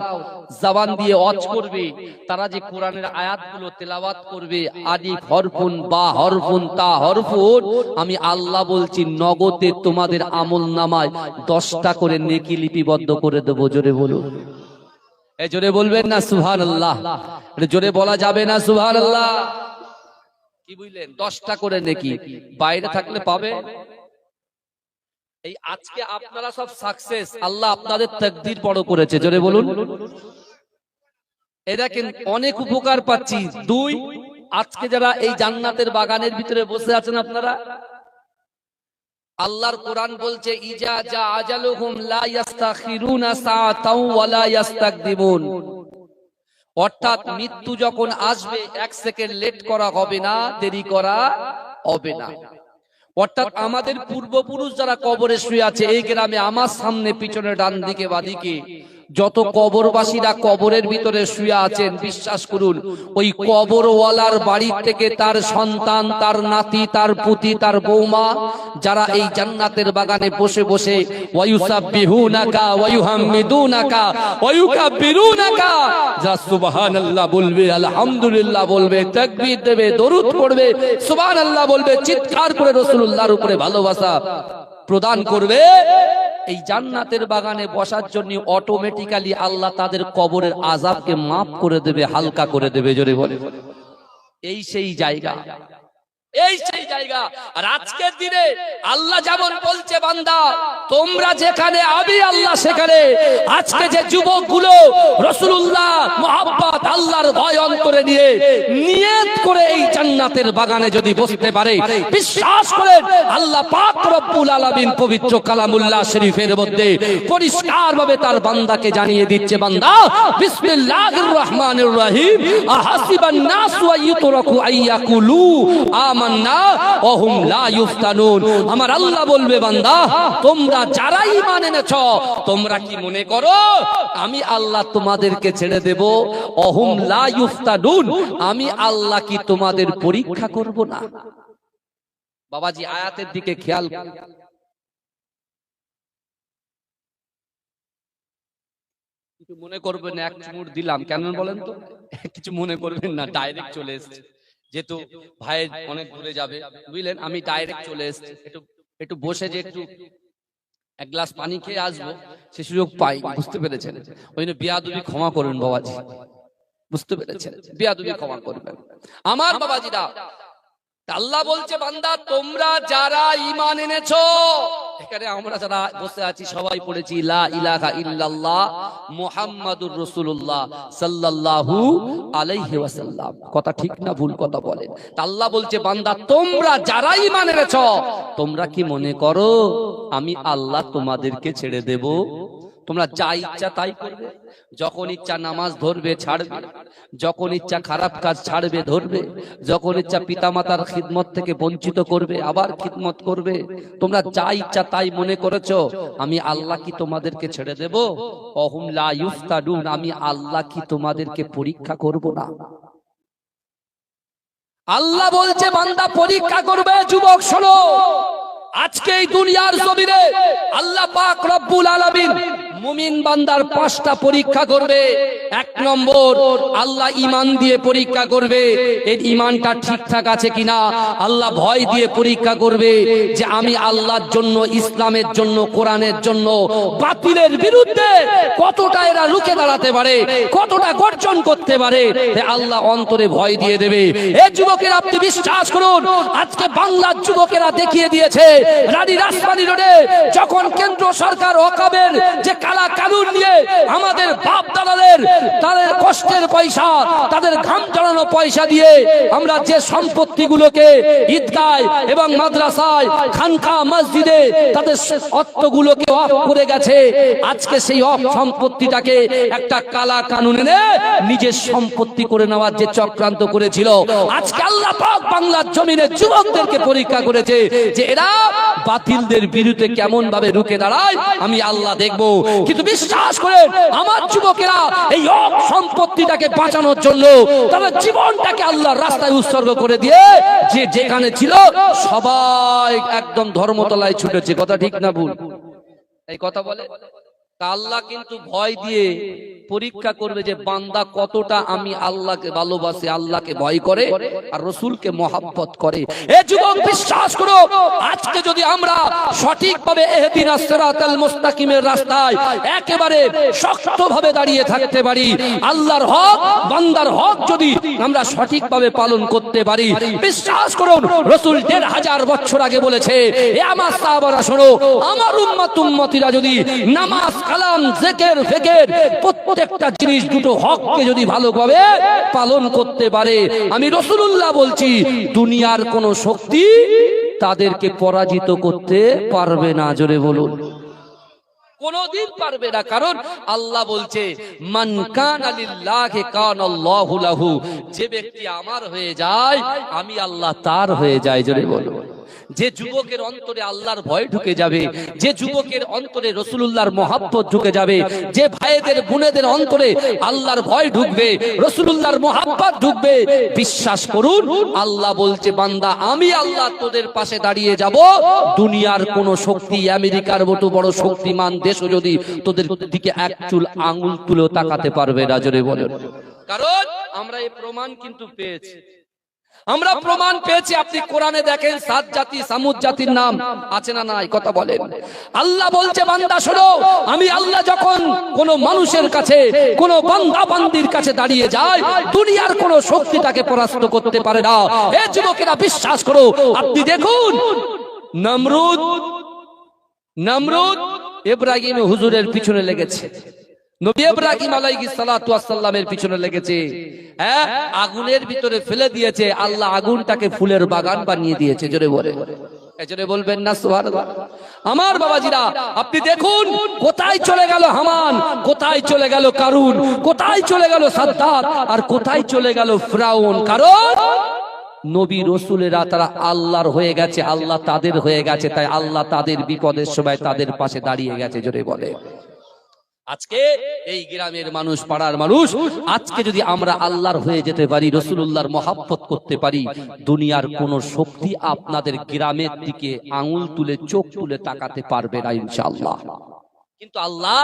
জবান দিয়ে ওয়াজ করবে, তারা যে কোরআনের আয়াতগুলো তেলাওয়াত করবে, আলিফ হরফুন, বা হরফুন, তা হরফুন, আমি আল্লাহ বলছি নগদে তোমাদের আমলনামায় 10টা করে নেকি লিপিবদ্ধ করে দেবো। জোরে বলুন। এই জোরে বলবেন না সুবহানাল্লাহ? জোরে বলা যাবে না সুবহানাল্লাহ? কি বুঝলেন? 10টা করে নেকি। বাইরে থাকলে পাবে। এই আজকে আপনারা সব সাকসেস, আল্লাহ আপনাদের তাকদীর বড় করেছে। জোরে বলুন। এরা কিন্তু অনেক উপকার পাচ্ছি। 2, আজকে যারা এই জান্নাতের বাগানের ভিতরে বসে আছেন আপনারা, আল্লাহর কোরআন বলছে, ইজা জা আজালুহুম লা ইস্তাখিরুনা সাআতাও ওয়া লা ইস্তাকদিমুন। অর্থাৎ মৃত্যু যখন আসবে 1 সেকেন্ড লেট করা হবে না, দেরি করা হবে না। অর্থাৎ আমাদের পূর্বপুরুষ যারা কবরে শুয়ে আছে এই গ্রামে, আমার সামনে পিছনে ডান দিকে বাদিকে যত কবরবাসীরা কবরের ভিতরে শুয়ে আছেন, বিশ্বাস করুন ওই কবরওয়ালার বাড়ি থেকে তার সন্তান, তার নাতি, তার পুতি, তার বৌমা, যারা এই জান্নাতের বাগানে বসে বসে ওয়ায়ুসাব্বিহুনাকা ওয়ায়ুহাম্মিদুনাকা ওয়ায়ুকাব্বিরুনাকা, যা সুবহানাল্লাহ বলবে, আলহামদুলিল্লাহ বলবে, তাকবীর দেবে, দরুদ পড়বে, সুবহানাল্লাহ বলবে, চিৎকার করে রাসূলুল্লাহর উপরে ভালোবাসা প্রদান করবে, এই জান্নাতের বাগানে বসার জন্য অটোমেটিক্যালি আল্লাহ তাদের কবরের আযাবকে মাফ করে দেবে, হালকা করে দেবে। জোরে বলে। এই সেই জায়গা, এই সেই জায়গা। আর আজকের দিনে আল্লাহ যেমন বলছে, বান্দা তোমরা যেখানে, আমি আল্লাহ সেখানে। আজকে যে যুবকগুলো রাসূলুল্লাহ মুহাব্বত, আল্লাহর ভয় অন্তরে নিয়ে নিয়ত করে এই জান্নাতের বাগানে যদি বসতে পারে, বিশ্বাস করেন আল্লাহ পাক রব্বুল আলামিন পবিত্র কালামুল্লাহ শরীফের মধ্যে পরিষ্কারভাবে তার বান্দাকে জানিয়ে দিচ্ছে, বান্দা বিসমিল্লাহির রহমানির রহিম, আহাসিবান নাসু আইয়ুতরাকু আইয়াকুলু আমান্না ওয়া হুম লা ইফতানুন। আমার আল্লাহ বলবে, বান্দা তোমরা যারা ঈমান এনেছো, তোমরা কি মনে করো আমি আল্লাহ তোমাদেরকে ছেড়ে দেব? ওয়া হুম লা ইফতানুন, আমি আল্লাহ কি তোমাদের পরীক্ষা করব না? বাবাজি আয়াতের দিকে খেয়াল, কিছু মনে করবেন না, এক চুমুর দিলাম, কেন বলেন তো? কিছু মনে করবেন না, ডাইরেক্ট চলে এসেছে, যেহেতু ভাই অনেক দূরে যাবে, বুঝলেন, আমি ডাইরেক্ট চলে এসেছি। একটু বসে যে একটু 1 গ্লাস পানি খেয়ে আসবো, সে সুযোগ পাই, বুঝতে পেরেছেন? ওই জন্য বিয়াদবি ক্ষমা করবেন বাবাজি, বুঝতে পেরেছেন? বিয়াদবি ক্ষমা করবেন আমার বাবাজিরা। আল্লাহ বলছে, বান্দা তোমরা যারা ঈমান এনেছো, এখানে আমরা যারা বসে আছি সবাই পড়েছি লা ইলাহা ইল্লাল্লাহ মুহাম্মাদুর রাসূলুল্লাহ সাল্লাল্লাহু আলাইহি ওয়াসাল্লাম। কথা ঠিক না ভুল কথা বলেন? আল্লাহ বলছে, বান্দা তোমরা যারা ঈমান এনেছো, তোমরা কি মনে করো আমি আল্লাহ তোমাদেরকে ছেড়ে দেব? তোমরা যা ইচ্ছা তাই করবে, যখন ইচ্ছা নামাজ ধরবে ছাড়বে, যখন ইচ্ছা খারাপ কাজ ছাড়বে ধরবে, যখন ইচ্ছা পিতামাতার খিদমত থেকে বঞ্চিত করবে আবার খিদমত করবে, তোমরা যা ইচ্ছা তাই মনে করেছো, আমি আল্লাহ কি তোমাদেরকে ছেড়ে দেব? ওহুম লা ইফতানুন, আমি আল্লাহ কি তোমাদেরকে পরীক্ষা করব না? আল্লাহ বলছে, বান্দা পরীক্ষা করবে। যুবক শোনো, আজকে এই দুনিয়ার জমিনে আল্লাহ পাক রব্বুল আলামিন মুমিন বান্দার 5টা পরীক্ষা করবে। 1 নম্বর, আল্লাহ ঈমান দিয়ে পরীক্ষা করবে, এর ঈমানটা ঠিকঠাক আছে কিনা। আল্লাহ ভয় দিয়ে পরীক্ষা করবে, যে আমি আল্লাহর জন্য, ইসলামের জন্য, কোরআনের জন্য, বাতিলের বিরুদ্ধে কতটা এরা রুখে দাঁড়াতে পারে, কতটা গর্জন করতে পারে, আল্লাহ অন্তরে ভয় দিয়ে দেবে। এই যুবকেরা আপনি বিশ্বাস করুন, আজকে বাংলার যুবকেরা দেখিয়ে দিয়েছে, রানী রাজবাড়ী রোডে যখন কেন্দ্র সরকার ওয়াকফের যে কালা কালা কানুন নিয়ে আমাদের বাপ দাদাদের তাদের কষ্টের পয়সা, তাদের ঘাম ঝরানো পয়সা দিয়ে আমরা যে সম্পত্তিগুলোকে ঈদগায় এবং মাদ্রাসায়, খানকা, মসজিদে তাদের অর্থগুলোকে অফ করে গেছে, আজকে সেই অফ সম্পত্তিটাকে একটা কালা কানুন এনে নিজের সম্পত্তি করে নেওয়ার যে চক্রান্ত করেছিল, আজকে আল্লাহ পাক বাংলার জমিনে যুবকদেরকে পরীক্ষা করেছে যে এরা বাতিলদের বিরুদ্ধে কেমন ভাবে রুখে দাঁড়ায় আমি আল্লাহ দেখবো। কিন্তু বিশ্বাস করেন আমার যুবকেরা এই অফ সম্পত্তিটাকে বাঁচানোর জন্য তাদের জীবনটাকে আল্লাহর রাস্তায় উৎসর্গ করে দিয়ে যে যেখানে ছিল সবাই একদম ধর্মতলায় ছুটেছে। কথা ঠিক না ভুল? এই কথা বলে আল্লাহ কিন্তু ভয় দিয়ে পরীক্ষা করবে যে বান্দা কতটা আমি আল্লাহকে ভালোবাসে, আল্লাহকে ভয় করে আর রসুলকে মহাব্বত করে। এ যুবক বিশ্বাস করো, আজকে যদি আমরা সঠিকভাবে ইহদিনাস সিরাতাল মুস্তাকিমের রাস্তায় একেবারে শক্তভাবে দাঁড়িয়ে থাকতে পারি, আল্লাহর হক বান্দার হক যদি আমরা সঠিকভাবে পালন করতে পারি, বিশ্বাস করুন রসুল ১৫০০ বছর আগে বলেছে, এ আমার সাহাবারা শোনো, আমার উম্মতিরা যদি নামাজ, কালাম, জিকির, ফিকির প্রত্যেকটা জিনিস দুটো হককে যদি ভালোভাবে পালন করতে পারে, আমি রাসূলুল্লাহ বলছি দুনিয়ার কোন শক্তি তাদেরকে পরাজিত করতে পারবে না। জোরে বলুন, কোনদিন পারবে না। কারণ আল্লাহ বলছে মান কানা লিল্লাহি কানাল্লাহু লাহু, যে ব্যক্তি আমার হয়ে যায় আমি আল্লাহ তার হয়ে যাই। জোরে বলুন, যে যুবকের অন্তরে আল্লাহর ভয় ঢুকে যাবে, যে যুবকের অন্তরে রাসূলুল্লাহর মহব্বত ঢুকে যাবে, যে ভাইদের বোনেদের অন্তরে আল্লাহর ভয় ঢুকবে, রাসূলুল্লাহর মহব্বত ঢুকবে, বিশ্বাস করুন আল্লাহ বলছে বান্দা আমি আল্লাহ তোদের পাশে দাঁড়িয়ে যাব। দুনিয়ার কোন শক্তি, আমেরিকার মতো বড় শক্তিমান দেশও যদি তোদের দিকে এক চুল আঙুল তুলেও তাকাতে পারবে না। জোরে বলেন, কারণ আমরা এই প্রমাণ কিন্তু পেয়েছি। আমরা প্রমাণ পেয়েছি। আপনি কোরআনে দেখেন ৭ জাতি, সামুদ জাতির নাম আছে না নাই? কথা বলেন। আল্লাহ বলছে বান্দা শোনো, আমি আল্লাহ যখন কোন মানুষের কাছে, কোন বান্দা বান্দির কাছে দাঁড়িয়ে যায়, দুনিয়ার কোন শক্তি তাকে পরাস্ত করতে পারে না। এ যুবকেরা বিশ্বাস করো, আপনি দেখুন নমরুদ ইব্রাহিম হুজুরের পিছনে লেগেছে, নবী ইব্রাহিম আলাইহিস সালাতু ওয়াস সালামের পিছনে লেগেছে, আগুনের ভিতরে ফেলে দিয়েছে, আল্লাহ আগুনটাকে ফুলের বাগান বানিয়ে দিয়েছে। জোরে বলে, এজন্য বলবেন না সুবহানাল্লাহ। আমার বাবাজিরা আপনি দেখুন কোথায় চলে গেল হামান, কোথায় চলে গেল কারুন, কোথায় চলে গেল সাদ্দাত, আর কোথায় চলে গেল ফিরাউন। কারণ নবী রসুলেরা তারা আল্লাহর হয়ে গেছে, আল্লাহ তাদের হয়ে গেছে, তাই আল্লাহ তাদের বিপদের সময় তাদের পাশে দাঁড়িয়ে গেছে। জোরে বলে, আজকে এই গ্রামের মানুষ, পাড়ার মানুষ, আজকে যদি আমরা আল্লাহর হয়ে যেতে পারি, রাসূলুল্লাহর মহব্বত করতে পারি, দুনিয়ার কোন শক্তি আপনাদের গ্রামের দিকে আঙুল তুলে, চোখ তুলে তাকাতে পারবে না ইনশাআল্লাহ। কিন্তু আল্লাহ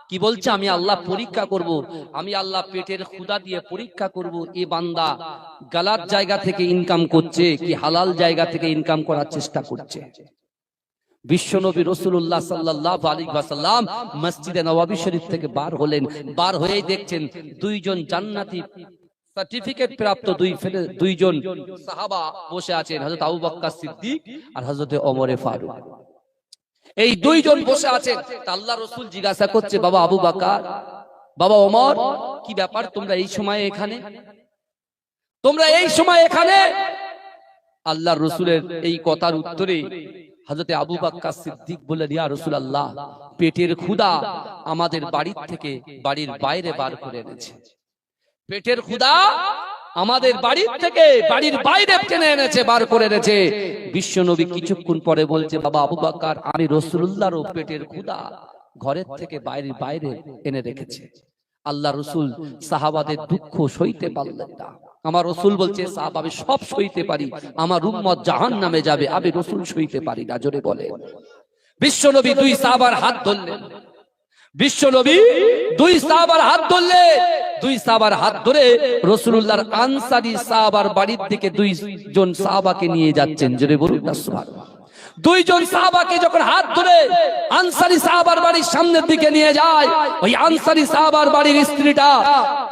কি বলছে? আমি আল্লাহ পরীক্ষা করব, আমি আল্লাহ পেটের ক্ষুধা দিয়ে পরীক্ষা করব, এ বান্দা গালাত জায়গা থেকে ইনকাম করছে কি হালাল জায়গা থেকে ইনকাম করার চেষ্টা করছে। বিশ্বনবী রাসূলুল্লাহ সাল্লাল্লাহু আলাইহি ওয়াসাল্লাম মসজিদে নববী শরীফ থেকে বার হলেন, বার হয়েই দেখছেন দুইজন জান্নাতি সার্টিফিকেট প্রাপ্ত দুইজন সাহাবা বসে আছেন, হযরত আবু বকর সিদ্দিক আর হযরত ওমর ফারুক। এই দুইজন বসে আছেন। আল্লাহ রাসূল জিজ্ঞাসা করছে, বাবা আবু বকর, বাবা ওমর, কি ব্যাপার তোমরা এই সময়ে এখানে? তোমরা এই সময় এখানে? আল্লাহর রাসূলের এই কথার উত্তরে হযরত আবু বকর সিদ্দিক বললেন, ইয়া রাসূলুল্লাহ, পেটের ক্ষুধা আমাদের বাড়ির থেকে বাড়ির বাইরে বার করে এনেছে। পেটের ক্ষুধা আমাদের বাড়ির থেকে বাড়ির বাইরে টেনে এনেছে, বার করে এনেছে। বিশ্বনবী কিছুক্ষণ পরে বলছে, বাবা আবু বকর, আমি রাসূলুল্লাহরও পেটের ক্ষুধা ঘরের থেকে বাইরে এনে রেখেছে। আল্লাহ রাসূল সাহাবাদের দুঃখ সইতে পারলেন না। আমার রাসূল বলছে, সাহাবা আমি সব সইতে পারি, আমার উম্মত জাহান্নামে যাবে, আমি রাসূল সইতে পারি না। জোরে বলে। বিশ্বনবী দুই সাহাবার হাত ধরলেন, বিশ্বনবী দুই সাহাবার হাত ধরলেন, দুই সাহাবার হাত ধরে রাসূলুল্লাহর আনসারী সাহাবার বাড়ির দিকে দুইজন সাহাবাকে নিয়ে যাচ্ছেন। জোরে বলুন না সুবহানাল্লাহ। দুইজন সাহাবাকে যখন হাত ধরে আনসারী সাহাবার বাড়ির সামনের দিকে নিয়ে যায়, ওই আনসারী সাহাবার বাড়ির স্ত্রীটা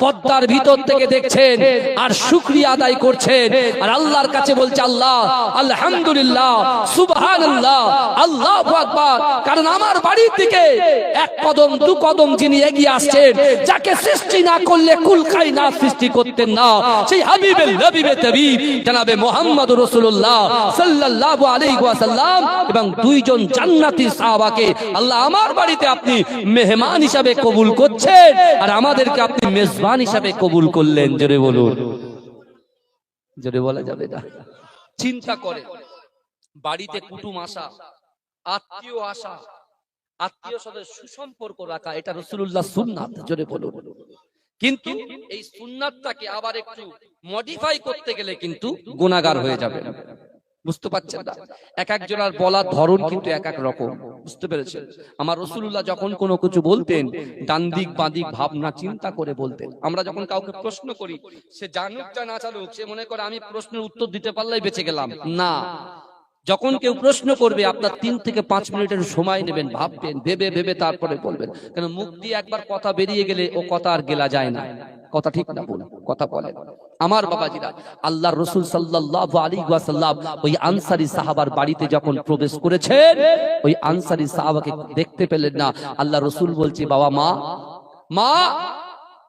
পর্দার ভিতর থেকে দেখছেন আর শুকরিয়া আদায় করছেন আর আল্লাহর কাছে বলছে আল্লাহ আলহামদুলিল্লাহ সুবহানাল্লাহ আল্লাহু আকবার। কারণ আমার বাড়ির দিকে এক কদম দু কদম যিনি এগিয়ে আসছেন, যাকে সৃষ্টি না করলে কুল কায়নাত সৃষ্টি করতেন না, সেই হাবিবে নবীবে তাবিব জনাবে মুহাম্মদুর রাসূলুল্লাহ সাল্লাল্লাহু আলাইহি ওয়াসাল্লাম এবং দুইজন জান্নাতি সাহাবাকে আল্লাহ আমার বাড়িতে আপনি মেহমান হিসাবে কবুল করছেন আর আমাদেরকে আপনি মেজবান হিসাবে কবুল করলেন। জোরে বলুন, জোরে বলা যাবে না। চিন্তা করে বাড়িতে কুটুম আসা, আত্মীয় আসা, আত্মীয় সাথে সুসম্পর্ক রাখা, এটা রাসূলুল্লাহ সুন্নাত। জোরে বলুন। কিন্তু এই সুন্নাতটাকে আবার একটু মডিফাই করতে গেলে কিন্তু গুনাহগার হয়ে যাবে। বুঝতে পারছেন না? এক একজনের বলার ধরন কিন্তু এক এক রকম। বুঝতে পেরেছেন? আমার রাসূলুল্লাহ যখন কোনো কিছু বলতেন ডান দিক বাঁ দিক ভাবনা চিন্তা করে বলতেন। আমরা যখন কাউকে প্রশ্ন করি, সে জানুক বা না জানুক, সে মনে করে আমি প্রশ্নের উত্তর দিতে পারলেই বেঁচে গেলাম। না, যখন কেউ প্রশ্ন করবে আপনার 3 থেকে 5 মিনিটের সময় নেবেন, ভাববেন, ভেবে ভেবে তারপরে বলবেন। কারণ মুখ দিয়ে একবার কথা বেরিয়ে গেলে ও কথা আর গেলা যায় না। কথা ঠিক না বলুন, কথা বলেন। আমার বাবাজিরা, আল্লাহর রাসূল সাল্লাল্লাহু আলাইহি ওয়াসাল্লাম ওই আনসারী সাহাবার বাড়িতে যখন প্রবেশ করেছেন, ওই আনসারী সাহাবাকে দেখতে পেলেন না। আল্লাহর রাসূল বলছে, বাবা মা, মা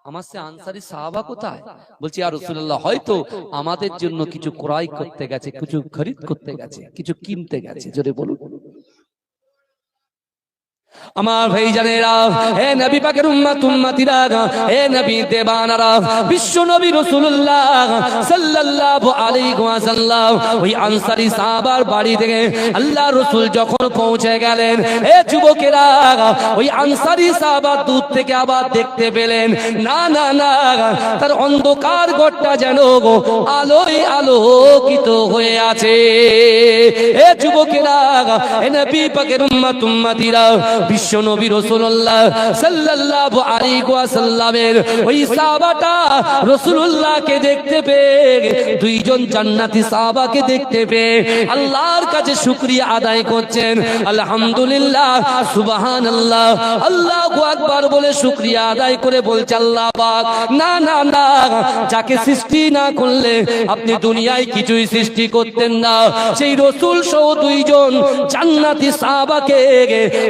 আমার সে আনসারী সাহাবা কোথায়? বলছি ইয়া রাসূলুল্লাহ, হয়তো আমাদের জন্য কিছু ক্রয় করতে গেছে, কিছু খরিদ করতে গেছে, কিছু কিনতে গেছে। জোরে বলুন। আমার ভাইজানেরা, হে নবী পাকের উম্মত উম্মতিরা, হে নবী দেবানারা, বিশ্ব নবী রাসূলুল্লাহ সাল্লাল্লাহু আলাইহি ওয়াসাল্লাম ওই আনসারী সাহাবার বাড়ি থেকে আল্লাহ রাসূল যখন পৌঁছে গেলেন, হে যুবকেরা, ওই আনসারী সাহাবা দূর থেকে আবার দেখতে পেলেন না না না, তার অন্ধকার ঘরটা যেন আলোয় আলোকিত হয়ে আছে। হে যুবকেরা, হে নবী পাকের উম্মত উম্মতিরা, বিশ্ব নবী রাসূলুল্লাহ সাল্লাল্লাহু আলাইহি ওয়াসাল্লামের ওই সাহাবাটা রাসূলুল্লাহকে দেখতে পেয়ে, দুইজন জান্নাতি সাহাবাকে দেখতে পেয়ে আল্লাহর কাছে শুকরিয়া আদায় করছেন। আলহামদুলিল্লাহ সুবহানাল্লাহ আল্লাহু আকবার বলে শুকরিয়া আদায় করে বলছে, আল্লাহ পাক, না না না, যাকে সৃষ্টি না করলে আপনি দুনিয়ায় কিছুই সৃষ্টি করতেন না, সেই রাসূল সহ দুইজন জান্নাতি সাহাবাকে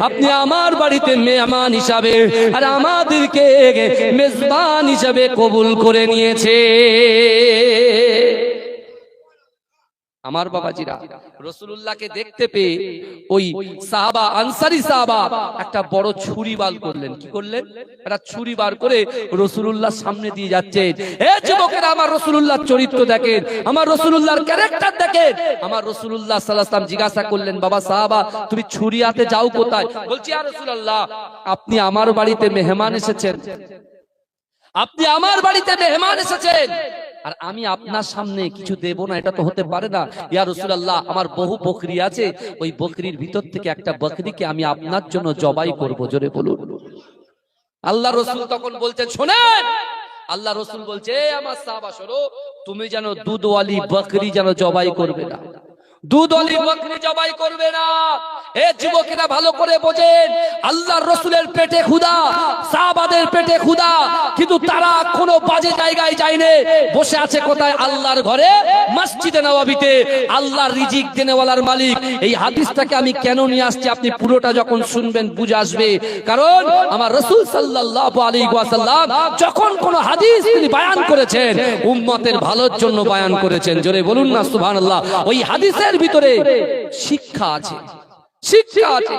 আপনি আমার বাড়িতে মেহমান হিসাবে আর আমাদেরকে মেজবান হিসাবে কবুল করে নিয়েছে। আমার বাবাজিরা, রাসূলুল্লাহকে দেখতে পেয়ে ওই সাহাবা, আনসারী সাহাবা একটা বড় ছুরি বার করলেন। কি করলেন? একটা ছুরি বার করে রাসূলুল্লাহর সামনে দিয়ে যাচ্ছেন। হে যুবকেরা, আমার রাসূলুল্লাহর চরিত্র দেখেন, আমার রাসূলুল্লাহর ক্যারেক্টার দেখেন। আমার রাসূলুল্লাহ সাল্লাল্লাহু আলাইহি ওয়াসাল্লাম জিজ্ঞাসা করলেন, বাবা সাহাবা, তুমি ছুরি হাতে যাও কোথায়? বলছি, ইয়া রাসূলুল্লাহ, আপনি আমার বাড়িতে মেহমান এসেছেন, আপনি আমার বাড়িতে মেহমান এসেছেন, আর আমি আপনার সামনে কিছু দেব না, এটা তো হতে পারে না। ইয়া রাসূলুল্লাহ, আমার বহু বকরি আছে, ওই বকরির ভিতর থেকে একটা বকরিকে আমি আপনার জন্য জবাই করব। জোরে বলুন। আল্লাহ রাসূল তখন বলছেন, শোনেন, আল্লাহ রাসূল বলছে, আমার সাহাবা শোনো, তুমি যেন দুধওয়ালি বকরি যেন জবাই করবে না, দুধওয়ালি বকরি জবাই করবে না। এ যুবকেরা ভালো করে বোঝেন, আল্লাহর রাসূলের পেটে ক্ষুধা, সাহাবাদের পেটে ক্ষুধা, কিন্তু তারা কোনো বাজে জায়গায় যায়নি, বসে আছে কোথায়? আল্লাহর ঘরে, মসজিদে নববীতে। আল্লাহর রিজিক দেনেওয়ালার মালিক। এই হাদিসটাকে আমি কেন নিয়ে আসছি, আপনি পুরোটা যখন শুনবেন বুঝে আসবে। কারণ আমার রাসূল সাল্লাল্লাহু আলাইহি ওয়াসাল্লাম যখন কোন হাদিস তিনি বয়ান করেছেন, উম্মতের ভালোর জন্য বয়ান করেছেন। জোরে বলুন না সুবহানাল্লাহ। ওই হাদিসের ভিতরে শিক্ষা আছে, শিক্ষা আছে।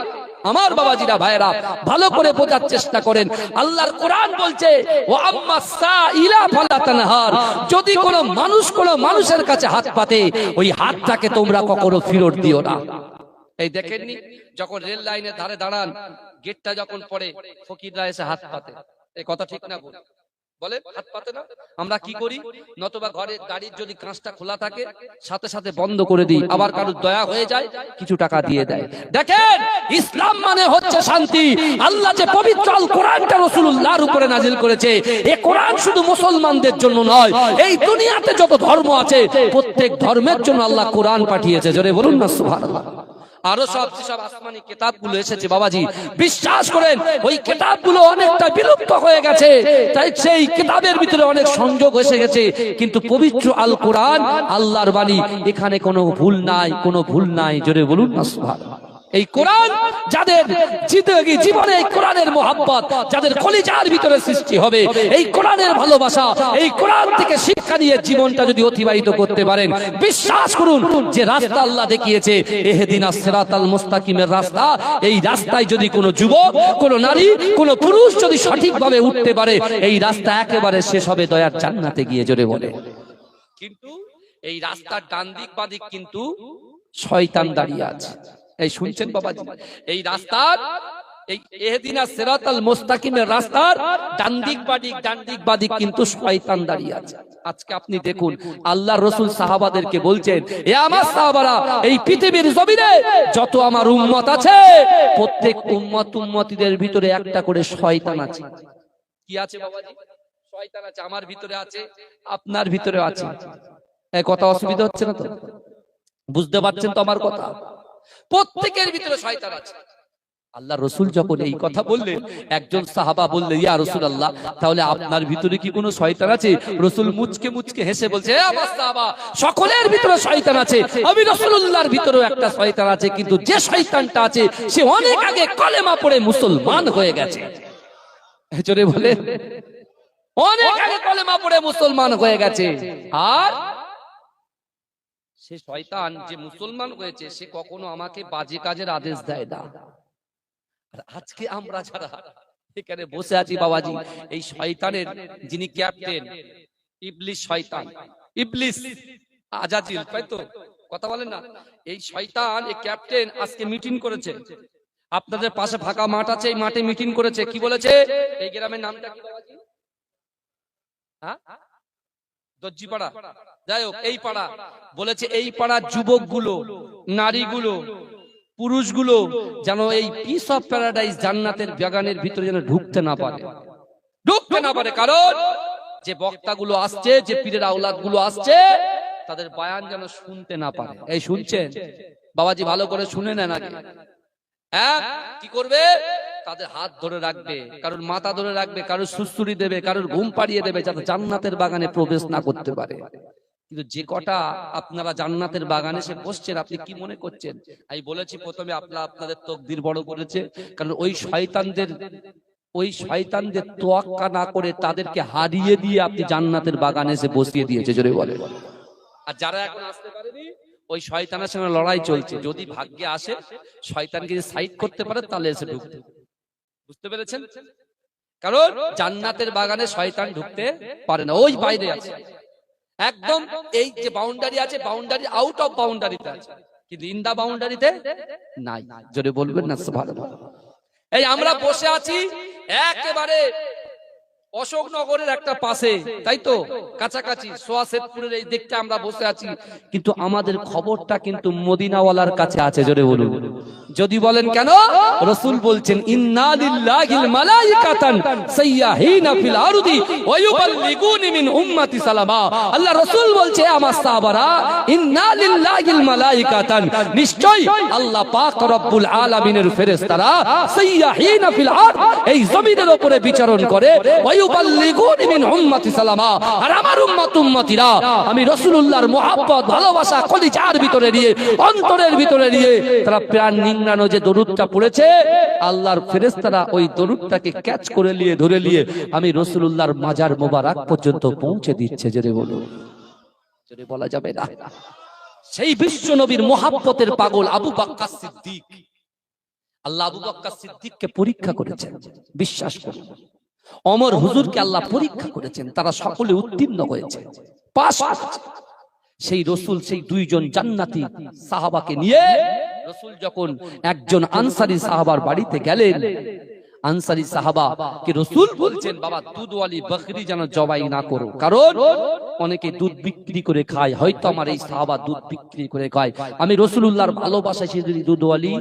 আমার বাবাজিরা, ভাইরা, ভালো করে বোঝার চেষ্টা করেন। আল্লাহর কোরআন বলছে, ওয়া আম্মাস সাইলা ফালা তানহার, যদি কোনো মানুষ কোনো মানুষের কাছে হাত পাতে, ওই হাতটাকে তোমরা কখনো ফেরত দিও না। এই দেখেননি, যখন রেল লাইনের ধারে দাঁড়ান, গেটটা যখন পড়ে, ফকিররা এসে হাত পাতে। এই কথা ঠিক না বল? বলে হাত পাতে না? আমরা কি করি? নতুবা ঘরে গাড়ির যদি কাঁচটা খোলা থাকে, সাথে সাথে বন্ধ করে দিই। আবার কারোর দয়া হয়ে যায়, কিছু টাকা দিয়ে দেয়। দেখেন, ইসলাম মানে হচ্ছে শান্তি। আল্লাহ যে পবিত্র আল কোরআনটা রাসূলুল্লাহর উপরে নাজিল করেছে, এই কোরআন শুধু মুসলমানদের জন্য নয়, এই দুনিয়াতে যত ধর্ম আছে প্রত্যেক ধর্মের জন্য আল্লাহ কোরআন পাঠিয়েছে। জোরে বলুন না সুবহানাল্লাহ। আরো সব আসমানি কিতাবগুলো এসেছে বাবাজি, বিশ্বাস করেন ওই কিতাবগুলো অনেকটা বিলুপ্ত হয়ে গেছে, তাই সেই কিতাবের ভিতরে অনেক সংযোগ এসে গেছে, কিন্তু পবিত্র আল কোরআন আল্লাহর বাণী, এখানে কোনো ভুল নাই, কোনো ভুল নাই। জোরে বলুন না সুবহানাল্লাহ। এই কোরআন যাদের জীবনে এই কোরআনের মোহাব্বত, যাদের কলিজার ভিতরে সৃষ্টি হবে এই কোরআনের ভালোবাসা, এই কোরআন থেকে শিক্ষা নিয়ে জীবনটা যদি অতিবাহিত করতে পারেন, বিশ্বাস করুন যে রাস্তা আল্লাহ দেখিয়েছে, ইহদিনাস সিরাতাল মুস্তাকিমের রাস্তা, এই রাস্তায় যদি কোনো যুবক, কোনো নারী, কোনো পুরুষ যদি সঠিকভাবে উঠতে পারে, এই রাস্তা একেবারে শেষ হবে দয়ার জান্নাতে গিয়ে। জোরে বলে। কিন্তু এই রাস্তার ডান দিক বাঁ দিক কিন্তু শয়তান দাঁড়িয়ে আছে। এই শুনছেন বাবাজি, এই রাস্তার, এই ইহদিনাস সিরাতাল মুস্তাকিমের রাস্তার ডান দিক বাঁ দিক কিন্তু শয়তান দাঁড়িয়ে আছে। আজকে আপনি দেখুন আল্লাহর রাসূল সাহাবাদেরকে বলছেন, এ আমার সাহাবারা, এই পৃথিবীর জমিনে যত আমার উম্মত আছে, প্রত্যেক উম্মতিদের ভিতরে একটা করে শয়তান আছে। কি আছে বাবাজি? শয়তান আছে। আমার ভিতরে আছে, আপনার ভিতরে আছে। এই কথা অসুবিধা হচ্ছে না তো? বুঝতে পারছেন তো আমার কথা? প্রত্যেকের ভিতরে শয়তান আছে। আল্লাহ রাসূল যখন এই কথা বললেন, একজন সাহাবা বললেন, ইয়া রাসূলুল্লাহ, তাহলে আপনার ভিতরে কি কোনো শয়তান আছে? রাসূল মুচকে মুচকে হেসে বলছে, হে আমার সাহাবা, সকলের ভিতরে শয়তান আছে। আমি রাসূলুল্লাহর ভিতরেও একটা শয়তান আছে, কিন্তু যে শয়তানটা আছে সে অনেক আগে কলেমা পড়ে মুসলমান হয়ে গেছে। জোরে বলে, অনেক আগে কলেমা পড়ে মুসলমান হয়ে গেছে। আর সে শয়তান যে মুসলমান হয়েছে, সে কখনো আমাকে বাজে কাজের আদেশ দেয় না। আর আজকে আমরা যারা এখানে বসে আছি বাবাজি, এই শয়তানের যিনি ক্যাপ্টেন, ইবলিস শয়তান, ইবলিস আজাজিল, তাই তো কথা বলেন না? এই শয়তান, এই ক্যাপ্টেন আজকে মিটিং করেছে। আপনাদের পাশে ফাঁকা মাঠ আছে, এই মাঠে মিটিং করেছে। কি বলেছে? এই গ্রামের নামটা কি বাবাজি? হ্যাঁ, দর্জিপাড়া। যাই হোক, এই পাড়া বলেছে, এই পাড়ার যুবকগুলো, নারীগুলো, পুরুষগুলো যেন এই পিস অফ প্যারাডাইস জান্নাতের বাগানের ভিতরে যেন ঢুকতে না পারে, ঢুকতে না পারে। কারণ যে বক্তাগুলো আসছে, যে পীরের আওলাদগুলো আসছে, তাদের বয়ান যেন শুনতে না পারে। এই শুনছেন বাবাজি? ভালো করে শুনে নেন আগে। হ্যাঁ, কি করবে? তাদের হাত ধরে রাখবে, কারোর মাথা ধরে রাখবে, কারোর সুসুরি দেবে, কারোর ঘুম পাড়িয়ে দেবে, যাতে জান্নাতের বাগানে প্রবেশ না করতে পারে। কিন্তু যে কটা আপনারা জান্নাতের বাগানে এসে বসছেন, আপনি কি মনে করছেন? আমি বলেছি প্রথমে, আপনাদের তকদির বড় করেছে, কারণ ওই শয়তানদের তোয়াক্কা না করে তাদেরকে হারিয়ে দিয়ে আপনি জান্নাতের বাগানে এসে বসিয়ে দিয়েছে। জোরে বলে। আর যারা এখন আসতে পারেনি, ওই শয়তানের সঙ্গে লড়াই চলছে। যদি ভাগ্যে আসে, শয়তানকে সাইড করতে পারে, তাহলে এসে ঢুকতে। বুঝতে পেরেছেন? কারণ জান্নাতের বাগানে শয়তান ঢুকতে পারে না, ওই বাইরে আছে একদম। এই যে বাউন্ডারি আছে, বাউন্ডারি আউট অফ বাউন্ডারিতে আছে, কিন্তু ইন দা বাউন্ডারিতে নাই। জোরে বলবেন না সুবহানাল্লাহ। এই আমরা বসে আছি একেবারে অশোকনগরের একটা পাশে, তাই তো, কাছাকাছি সোয়াশেদপুরের এই দিকটা আমরা বসে আছি, কিন্তু আমাদের খবরটা কিন্তু মদিনাওয়ালার কাছে আছে। জোরে বলুন। যদি বলেন কেন? রাসূল বলছেন, ইন্না লিল্লাহিল মালাইকাতান সাইয়াহিনা ফিল আরদি ওয়া ইউবাল্লিগুনি মিন উম্মতি সালামা। আল্লাহ রাসূল বলছে, আমার সাহাবারা, ইন্না লিল্লাহিল মালাইকাতান, নিশ্চয়ই আল্লাহ পাক রব্বুল আলামিনের ফেরেশতারা সাইয়াহিনা ফিল আরদ, এই জমিনের উপরে বিচরণ করে, ওয়া ইউবাল্লিগুনি মিন উম্মতি সালামা। আর আমার উম্মতিরা আমি রাসূলুল্লাহর মুহাব্বত, ভালোবাসা কলিজার ভিতরে নিয়ে, অন্তরের ভিতরে নিয়ে, তারা প্রাণ নিংড়ানো যে দরুদটা পড়েছে, আল্লাহর ফেরেশতারা ওই দরুদটাকে ক্যাচ করে নিয়ে, ধরে নিয়ে আমি রাসূলুল্লাহর মাজার মোবারক পর্যন্ত পৌঁছে দিচ্ছে। জোরে বলুন। জোরে বলা যাবে না? সেই বিশ্ব নবীর মুহাব্বতের পাগল আবু বকর সিদ্দিক, আল্লাহ আবু বকর সিদ্দিককে পরীক্ষা করেছেন। বিশ্বাস করুন, ওমর হুজুরকে আল্লাহ পরীক্ষা করেছেন, তারা সকলে উত্তীর্ণ হয়েছে, পাস করেছে। সেই রাসূল সেই দুইজন জান্নাতি সাহাবাকে নিয়ে রাসূল যখন একজন আনসারী সাহাবার বাড়িতে গেলেন, আনসারী সাহাবা কে রাসূল বলছেন, বাবা দুধওয়ালি বকরি যেন জবাই না করো, কারণ অনেকে দুধ বিক্রি করে খায়, হয়তো আমার এই সাহাবা দুধ বিক্রি করে খায়, আমি রাসূলুল্লাহর ভালোবাসায় সে যদি দুধওয়ালি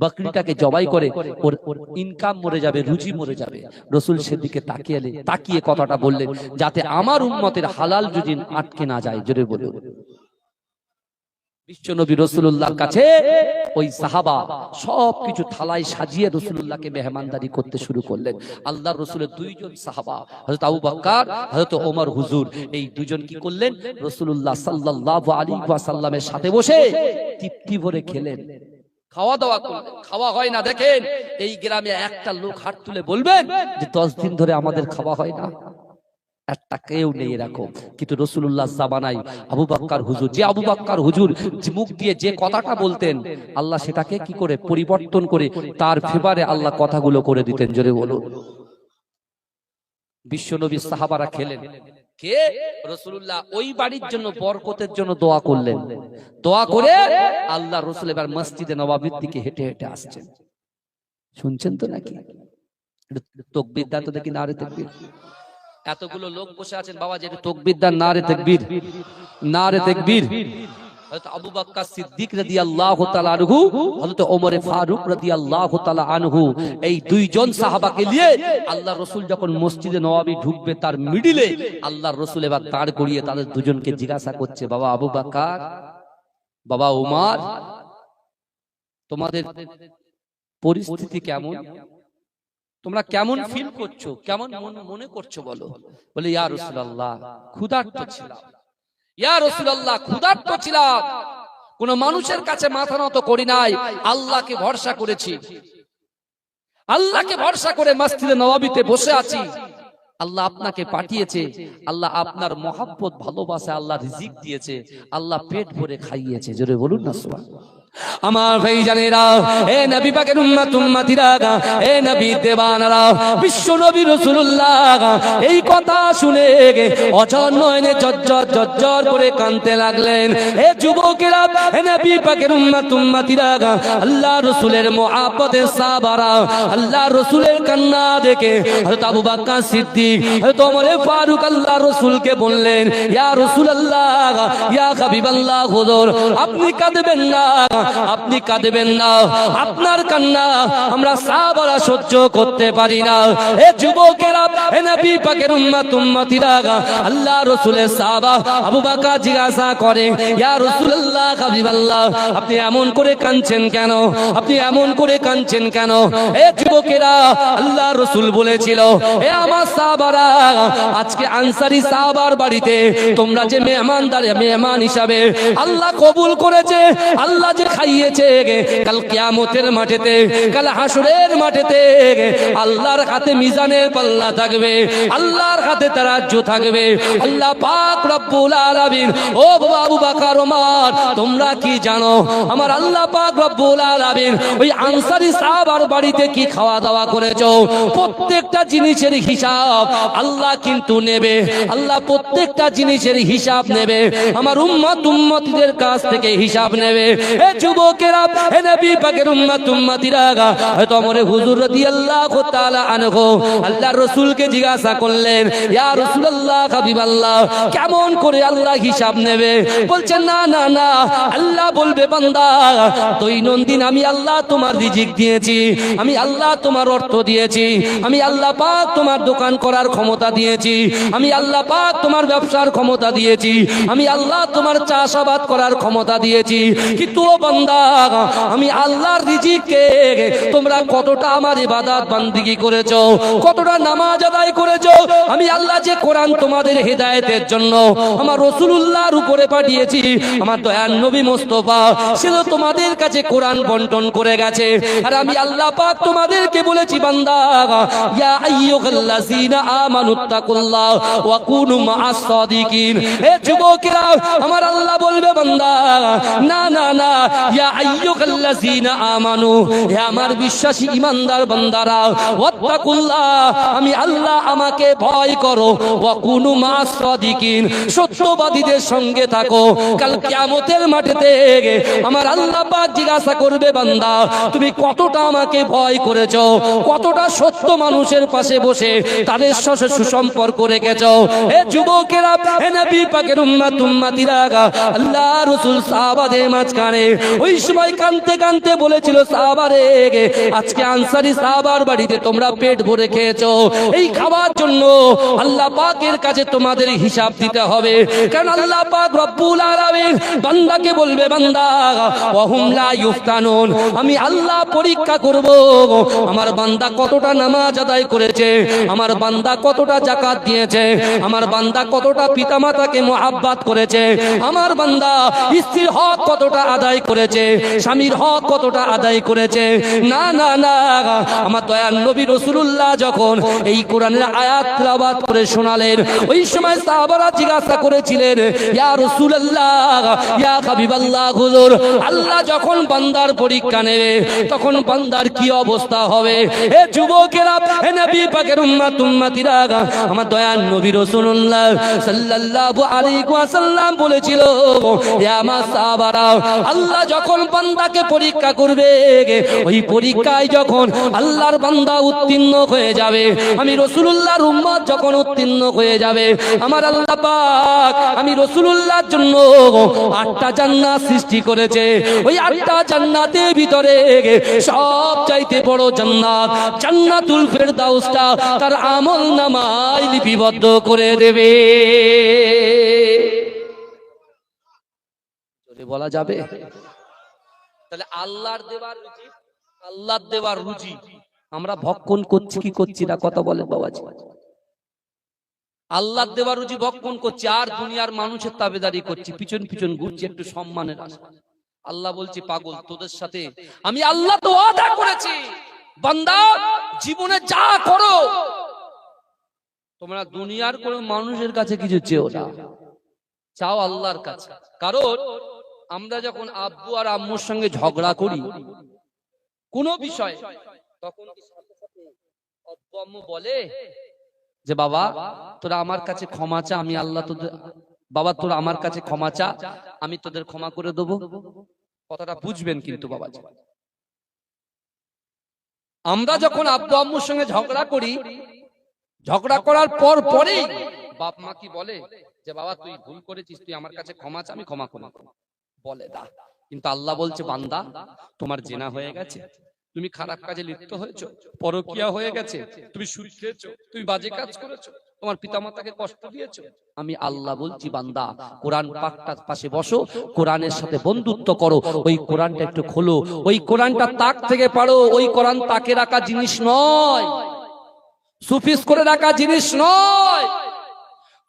বকরিটাকে জবাই করে, ওর ইনকাম মরে যাবে, রুজি মরে যাবে। রাসূল সেদিকে তাকিয়ে কথাটা বললেন, যাতে আমার উম্মতের হালাল রুজি আটকে না যায়। জোরে বলুন। বিশ্বনবী রাসূলুল্লাহর কাছে ওই সাহাবা সবকিছু থালায় সাজিয়ে রাসূলুল্লাহকে মেহমানদারি করতে শুরু করলেন। আল্লাহর রাসূলের দুইজন সাহাবা হযরত আবু বকর হযরত ওমর হুজুর, এই দুজন কি করলেন, রাসূলুল্লাহ সাল্লাল্লাহু আলাইহি ওয়াসাল্লামের সাথে বসে তৃপ্তি ভরে খেলেন, খাওয়া দাওয়া করলেন। খাওয়া হয় না, দেখেন এই গ্রামে একটা লোক হাত তুলে বলবেন যে 10 দিন ধরে আমাদের খাওয়া হয় না, একটা কেউ নেই এরকম। কিন্তু রাসূলুল্লাহ জামানায় আবু বকর হুজুর, যে আবু বকর হুজুর মুখ দিয়ে যে কথাটা বলতেন, আল্লাহ সেটাকে কি করে পরিবর্তন করে তার ফেভারে আল্লাহ কথাগুলো করে দিতেন। জোরে বলুন। বিশ্বনবী সাহাবারা খেলেন, কে রাসূলুল্লাহ ওই বাড়ির জন্য বরকতের জন্য দোয়া করলেন। দোয়া করে আল্লাহ রাসূল এবার মসজিদে নববীর দিকে হেঁটে হেঁটে আসছেন। শুনছেন তো নাকি? তাকবীর দাও তো দেখি, নারে তাকবীর। এতগুলো লোক বসে আছেন, বাবা যে তাকবীর দান, নারে তাকবীর, নারে তাকবীর। হযরত আবু বকর সিদ্দিক রাদিয়াল্লাহু তাআলা আনহু, হযরত ওমর ফারুক রাদিয়াল্লাহু তাআলা আনহু, এই দুইজন সাহাবাকে নিয়ে আল্লাহর রাসূল যখন মসজিদে নববী ঢুকবে তার মিডিলে আল্লাহর রাসূল এবার দাঁড় করিয়ে তাদের দুজনকে জিজ্ঞাসা করছে, বাবা আবু বকর, বাবা ওমর, তোমাদের পরিস্থিতি কেমন? তোমরা কেমন ফিল করছো, কেমন মনে করছো বলো? বলে, ইয়া রাসূলুল্লাহ ক্ষুধার্ত ছিলাম, ইয়া রাসূলুল্লাহ ক্ষুধার্ত ছিলাম, কোন মানুষের কাছে মাথা নত করি নাই, আল্লাহকে ভরসা করেছি, আল্লাহকে ভরসা করে মসজিদে নববীতে বসে আছি। আল্লাহ আপনাকে পাঠিয়েছে, আল্লাহ আপনার মহব্বত ভালোবাসা আল্লাহ রিজিক দিয়েছে, আল্লাহ পেট ভরে খাইয়েছে। জোরে বলুন না সুবহানাল্লাহ। আমার ভাইজানেরা, এ নবী পাকের উম্মত উম্মতিরা, এ নবী দেওয়ানারা, বিশ্ব নবী রাসূলুল্লাহ এই কথা শুনে অঝর নয়নে জজ্জর করে কাঁদতে লাগলেন। এ যুবকেরা, এ নবী পাকের উম্মত উম্মতিরা, আল্লাহ রাসূলের মুহাব্বতের সাহাবারা আল্লাহ রাসূলের কান্না দেখে হযরত আবু বকর সিদ্দিক, হযরত ওমর ফারুক আল্লাহ রাসূলকে বললেন, ইয়া রাসূলুল্লাহ, ইয়া হাবিবাল্লাহ, হুজুর আপনি কাঁদবেন না, আপনি কাঁদবেন না, আপনার কান্না আমরা সাহাবারা সহ্য করতে পারি না। এ যুবকেরা, এ নবী পাকের উম্মত উম্মতিরা, আল্লাহ রাসূলের সাহাবা আবু বকর জিজ্ঞাসা করে, ইয়া রাসূলুল্লাহ, হাবিবাল্লাহ আপনি এমন করে কাঁদছেন কেন, আপনি এমন করে কাঁদছেন কেন? এ যুবকেরা, আল্লাহ রাসূল বলেছিল, এ আমার সাহাবারা, আজকে আনসারী সাহাবার বাড়িতে তোমরা যে মেহমান হিসাবে আল্লাহ কবুল করেছে, আল্লাহ যে খাইয়েছে, কাল কিয়ামতের মাঠেতে, কাল হাসরের মাঠেতে আল্লাহর হাতে মিজানের পাল্লা থাকবে, আল্লাহর হাতে তারাজ্জু থাকবে। আল্লাহ পাক রব্বুল আলামিন, ও বাবা আবু বকর ওমর, তোমরা কি জানো আমার আল্লাহ পাক রব্বুল আলামিন ওই আনসারী সাহাবার বাড়িতে কি খাওয়া দাওয়া করেছো, প্রত্যেকটা জিনিসের হিসাব আল্লাহ কিন্তু নেবে, আল্লাহ প্রত্যেকটা জিনিসের হিসাব নেবে, আমার উম্মত উম্মতিদের কাছ থেকে হিসাব নেবে। এ যুবকেরা, হে নবী পাকের উম্মত উম্মতিরা, হযরত ওমর হুজুর রাদিয়াল্লাহু তাআলা আনহু আল্লাহর রাসূলকে জিজ্ঞাসা করলেন, ইয়া রাসূলুল্লাহ, হাবিবাল্লাহ কেমন করে আল্লাহ হিসাব নেবে? বলছেন, না না না, আল্লাহ বলবে, বান্দা দৈনন্দিন আমি আল্লাহ তোমার রিজিক দিয়েছি, আমি আল্লাহ তোমার অর্থ দিয়েছি, আমি আল্লাহ পাক তোমার দোকান করার ক্ষমতা দিয়েছি, আমি আল্লাহ পাক তোমার ব্যবসার ক্ষমতা দিয়েছি, আমি আল্লাহ তোমার চাষাবাদ করার ক্ষমতা দিয়েছি, কিন্তু ও বান্দা আমি আল্লাহর রিজিককে তোমরা কতটা আমার ইবাদত বান্দিগি করেছো, কতটা নামাজ আদায় করেছো? আমি আল্লাহ যে কোরআন তোমাদের হেদায়েতের জন্য আমার রাসূলুল্লাহর উপরে পাঠিয়েছি, আমার দয়ার নবী মুস্তাফা সে তো তোমাদের কাছে কোরআন বন্টন করে গেছে, আর আমি আল্লাহ পাক তোমাদেরকে বলেছি, বান্দা ইয়া আইয়ুহাল্লাযীনা আমানুত্তাকুল্লাহ ওয়া কুনু মা'আস সাদিকিন। হে যুবকেরা, আমার আল্লাহ বলবে, বান্দা না না না, ইয়া আইয়ুহাল্লাযীনা আমানু, হে আমার বিশ্বাসী ঈমানদার বান্দারা, ওয়াত্তাকুল্লাহ আমি আল্লাহ আমাকে ভয় করো, ওয়া কুনু মা'আস সাদিকিন সত্যবাদীদের সঙ্গে থাকো। কাল কিয়ামতের মাঠেতে আমার আল্লাহ পাক জিজ্ঞাসা করবে, বান্দা তুমি কতটা আমাকে ভয় করেছো, কতটা সত্য মানুষের পাশে বসে তাদের সাথে সুসম্পর্ক রেখেছো। হে যুবকেরা, হে নবী পাকের উম্মত উম্মতিরা, আল্লাহ রাসূল সাহাবাদের মাঝখানে ওই সময় কাঁদতে কাঁদতে বলেছিল, সাহাবারে আজকে আনসারী সাহাবার বাড়িতে তোমরা পেট ভরে খেয়েছো, এই খাওয়ার জন্য আল্লাহ পাকের কাছে তোমাদের হিসাব দিতে হবে। কারণ আল্লাহ পাক রব্বুল আলামিন বান্দাকে বলবে, বান্দা ওয়াহুম লা ইফতানুন, আমি আল্লাহ পরীক্ষা করব আমার বান্দা কতটা নামাজ আদায় করেছে, আমার বান্দা কতটা যাকাত দিয়েছে, আমার বান্দা কতটা পিতামাতাকে মুহাব্বত করেছে, আমার বান্দা স্ত্রীর হক কতটা আদায় করেছে, স্বামীর হক কতটা আদায় করেছে। না না না, আমার দয়াল নবী রাসূলুল্লাহ যখন এই কোরআনের আয়াত তেলাওয়াত করে শোনালেন, ওই সময় সাহাবারা জিজ্ঞাসা করেছিলেন, ইয়া রাসূলুল্লাহ, ইয়া হাবিবাল্লাহ, হুজুর আল্লাহ যখন বান্দার পরীক্ষা নেবে তখন বান্দার কি অবস্থা হবে? হে যুবকেরা, হে নবী পাকের উম্মত উম্মতিরা, আমার দয়াল নবী রাসূলুল্লাহ সাল্লাল্লাহু আলাইহি ওয়াসাল্লাম বলেছিল, হে আমার সাহাবারা, আল্লাহ যখন বান্দাকে পরীক্ষা করবে, ওই পরীক্ষায় যখন আল্লাহর বান্দা উত্তীর্ণ হয়ে যাবে, আমি রাসূলুল্লাহর উম্মত যখন উত্তীর্ণ হয়ে যাবে, আমার আল্লাহ পাক আমি রাসূলুল্লাহর জন্য 8টা জান্নাত সৃষ্টি করেছে। ওই 8টা জান্নাতের ভিতরে সব চাইতে বড় জান্নাত জান্নাতুল ফেরদাউসটা তার আমল নামায় লিপিবদ্ধ করে দেবে। জোরে বলা যাবে? তাহলে আল্লাহর দেওয়ার রুজি আমরা ভক্ষণ করছি কি করছি না? কথা বলে বাবাজি। আল্লাহর দেওয়া রুজি ভক্ষণ করছি আর দুনিয়ার মানুষের তাবেদারি করছি, পিছন পিছন ঘুরছি একটু সম্মানের আশা। আল্লাহ বলছি, পাগল, তোদের সাথে আমি আল্লাহ তো ওয়াদা করেছি, বান্দা জীবনে যা করো তোমরা দুনিয়ার কোন মানুষের কাছে কিছু চেও না, চাও আল্লাহর কাছে। কারণ আমরা যখন আব্বু আর আম্মুর সঙ্গে ঝগড়া করি কোন বিষয়, তখন আব্বু আম্মু বলে যে বাবা তোরা আমার কাছে ক্ষমা চা, আমি আল্লাহ তোদের, বাবা তোরা আমার কাছে ক্ষমা চা, আমি তোদের ক্ষমা করে দেবো। কথাটা বুঝবেন কিন্তু বাবা, আমরা যখন আব্বু আম্মুর সঙ্গে ঝগড়া করি, ঝগড়া করার পরেই বাপ মা কি বলে যে বাবা তুই ভুল করেছিস, তুই আমার কাছে ক্ষমা চা, আমি ক্ষমা করে বলে দা। কিন্তু আল্লাহ বলছে, বান্দা তোমার জেনা হয়ে গেছে, তুমি খারাপ কাজে লিপ্ত হয়েছো, পরকিয়া হয়ে গেছে, তুমি সুদ খেয়েছো, তুমি বাজে কাজ করেছো, তোমার পিতামাতাকে কষ্ট দিয়েছো, আমি আল্লাহ বলছি বান্দা কোরআন পাকটার পাশে বসো, কোরআনের সাথে বন্ধুত্ব করো, ওই কোরআনটা একটু খোলো, ওই কোরআনটা তাক থেকে পারো। ওই কোরআন তাকে রাখা জিনিস নয়, সুফিস করে রাখা জিনিস নয়।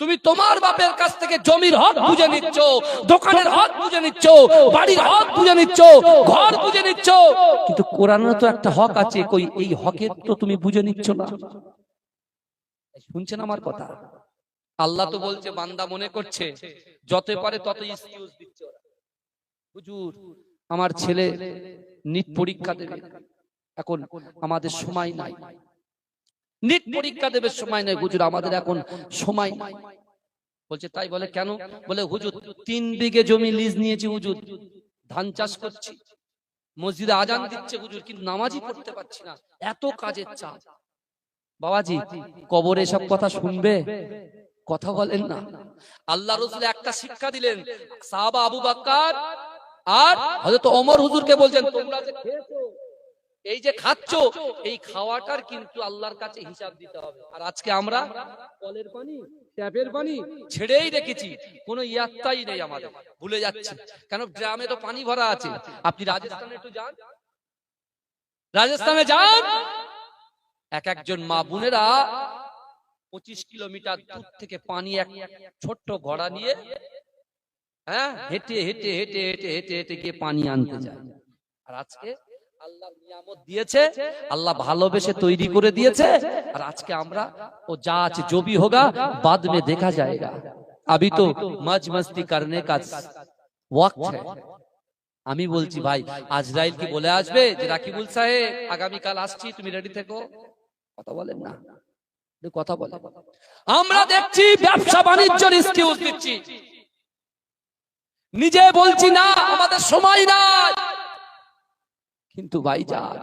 তুমি তোমার বাপের কাছ থেকে জমির হক বুঝে নিচ্ছ, দোকানের হক বুঝে নিচ্ছ, বাড়ির হক বুঝে নিচ্ছ, ঘর বুঝে নিচ্ছ, কিন্তু কোরআনের তো একটা হক আছে, কই এই হকের তো তুমি বুঝে নিচ্ছ না। শুনছেন আমার কথা? আল্লাহ তো বলছে, বান্দা মনে করছে যত পারে তত এক্সকিউজ দিচ্ছে। হুজুর আমার ছেলে নিট পরীক্ষা দেবে, এখন আমাদের সময় নাই, নিট পরীক্ষা দেবে সময় নাই, হুজুর আমাদের এখন সময় নাই। বলছে তাই? বলে কেন? বলে হুজুর 3 বিঘে জমি লিজ নিয়েছি হুজুর, ধান চাষ করছি, মসজিদে আজান দিচ্ছে হুজুর, কিন্তু নামাজই পড়তে পারছি না, এত কাজের চাপ। বাবাজি কবরে সব কথা শুনবে? কথা বলেন না। আল্লাহ রাসূল একটা শিক্ষা দিলেন, সাহাবা আবু বকর আর হযরত ওমর হুজুরকে বলছেন, তোমরা যে খেয়েছো, এই যে খাচ্ছ, এই খাওয়াটার কিন্তু আল্লাহর কাছে হিসাব দিতে হবে। আর আজকে আমরা কলের পানি, ট্যাপের পানি ছেড়েই রেখেছি, কোনো ইয়াত্তাই নেই আমাদের, ভুলে যাচ্ছি। কেন? গ্রামে তো পানি ভরা আছে। আপনি রাজস্থানে একটু যান, রাজস্থানে যান, একজন মা বোনেরা 25 কিলোমিটার দূর থেকে পানি এক ছোট্ট ঘোড়া নিয়ে হেঁটে হেঁটে হেঁটে হেঁটে হেঁটে হেঁটে গিয়ে পানি আনতে যায়। আর আজকে আল্লাহ নিয়ামত দিয়েছে, আল্লাহ ভালোবেসে তৈরি করে দিয়েছে, আর আজকে আমরা ও যা আছে जो भी होगा बाद में देखा जाएगा, अभी तो मौज मस्ती करने का वक्त है। আমি বলছি ভাই, আজরাইল কি বলে আসবে যে রাকিবুল সাহেব আগামী কাল আসছি, তুমি রেডি থেকো? কথা বলেন না, কথা বলে। আমরা দেখছি ব্যবসা বাণিজ্যের এক্সকিউজ দিচ্ছি, নিজে বলছি না আমাদের সময় নাই। কিন্তু ভাইজান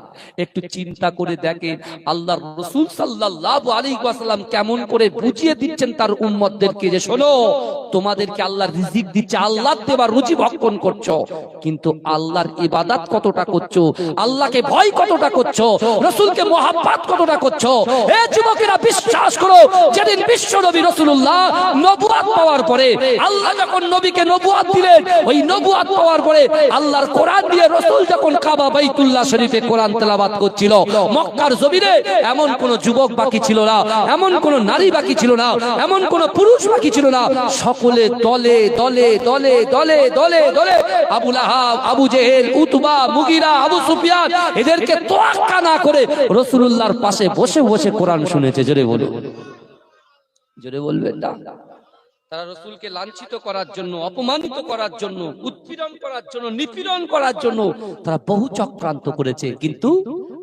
একটু চিন্তা করে দেখেন, আল্লাহর রাসূল সাল্লাল্লাহু আলাইহি ওয়াসাল্লাম কেমন করে বুঝিয়ে দিচ্ছেন তার উম্মতদেরকে যে শোনো তোমাদেরকে আল্লাহ রিজিক দিচ্ছে, আল্লাহ দেবার রুচি ভক্ষণ করছো, কিন্তু আল্লাহর ইবাদত কতটা করছো, আল্লাহকে ভয় কতটা করছো, রাসূলকে মহব্বত কতটা করছো? এ যুবকেরা বিশ্বাস করো, যেদিন বিশ্ব নবী রাসূলুল্লাহ নবুয়ত পাওয়ার পরে, আল্লাহ যখন নবীকে নবুয়ত দিলেন, ওই নবুয়ত পাওয়ার পরে আল্লাহর কোরআন দিয়ে রাসূল যখন কাবা বাইতুল্লাহ শরীফে কোরআন তেলাওয়াত করছিল, মক্কার জমিনে এমন কোন যুবক বাকি ছিল না, এমন কোন নারী বাকি ছিল না, এমন কোন পুরুষ বাকি ছিল না, সকলে দলে দলে দলে দলে দলে দলে আবু লাহাব, আবু জেহেল, উতবা, মুগিরা, আবু সুফিয়ান এদেরকে তোয়াক্কা না করে রাসূলুল্লাহর পাশে বসে বসে কোরআন শুনেছে। জোরে বলো, জোরে বলবেন না? তারা রাসূলকে লাঞ্ছিত করার জন্য, অপমানিত করার জন্য, উৎপীড়ন করার জন্য, নিপীড়ন করার জন্য তারা বহু চক্রান্ত করেছে। কিন্তু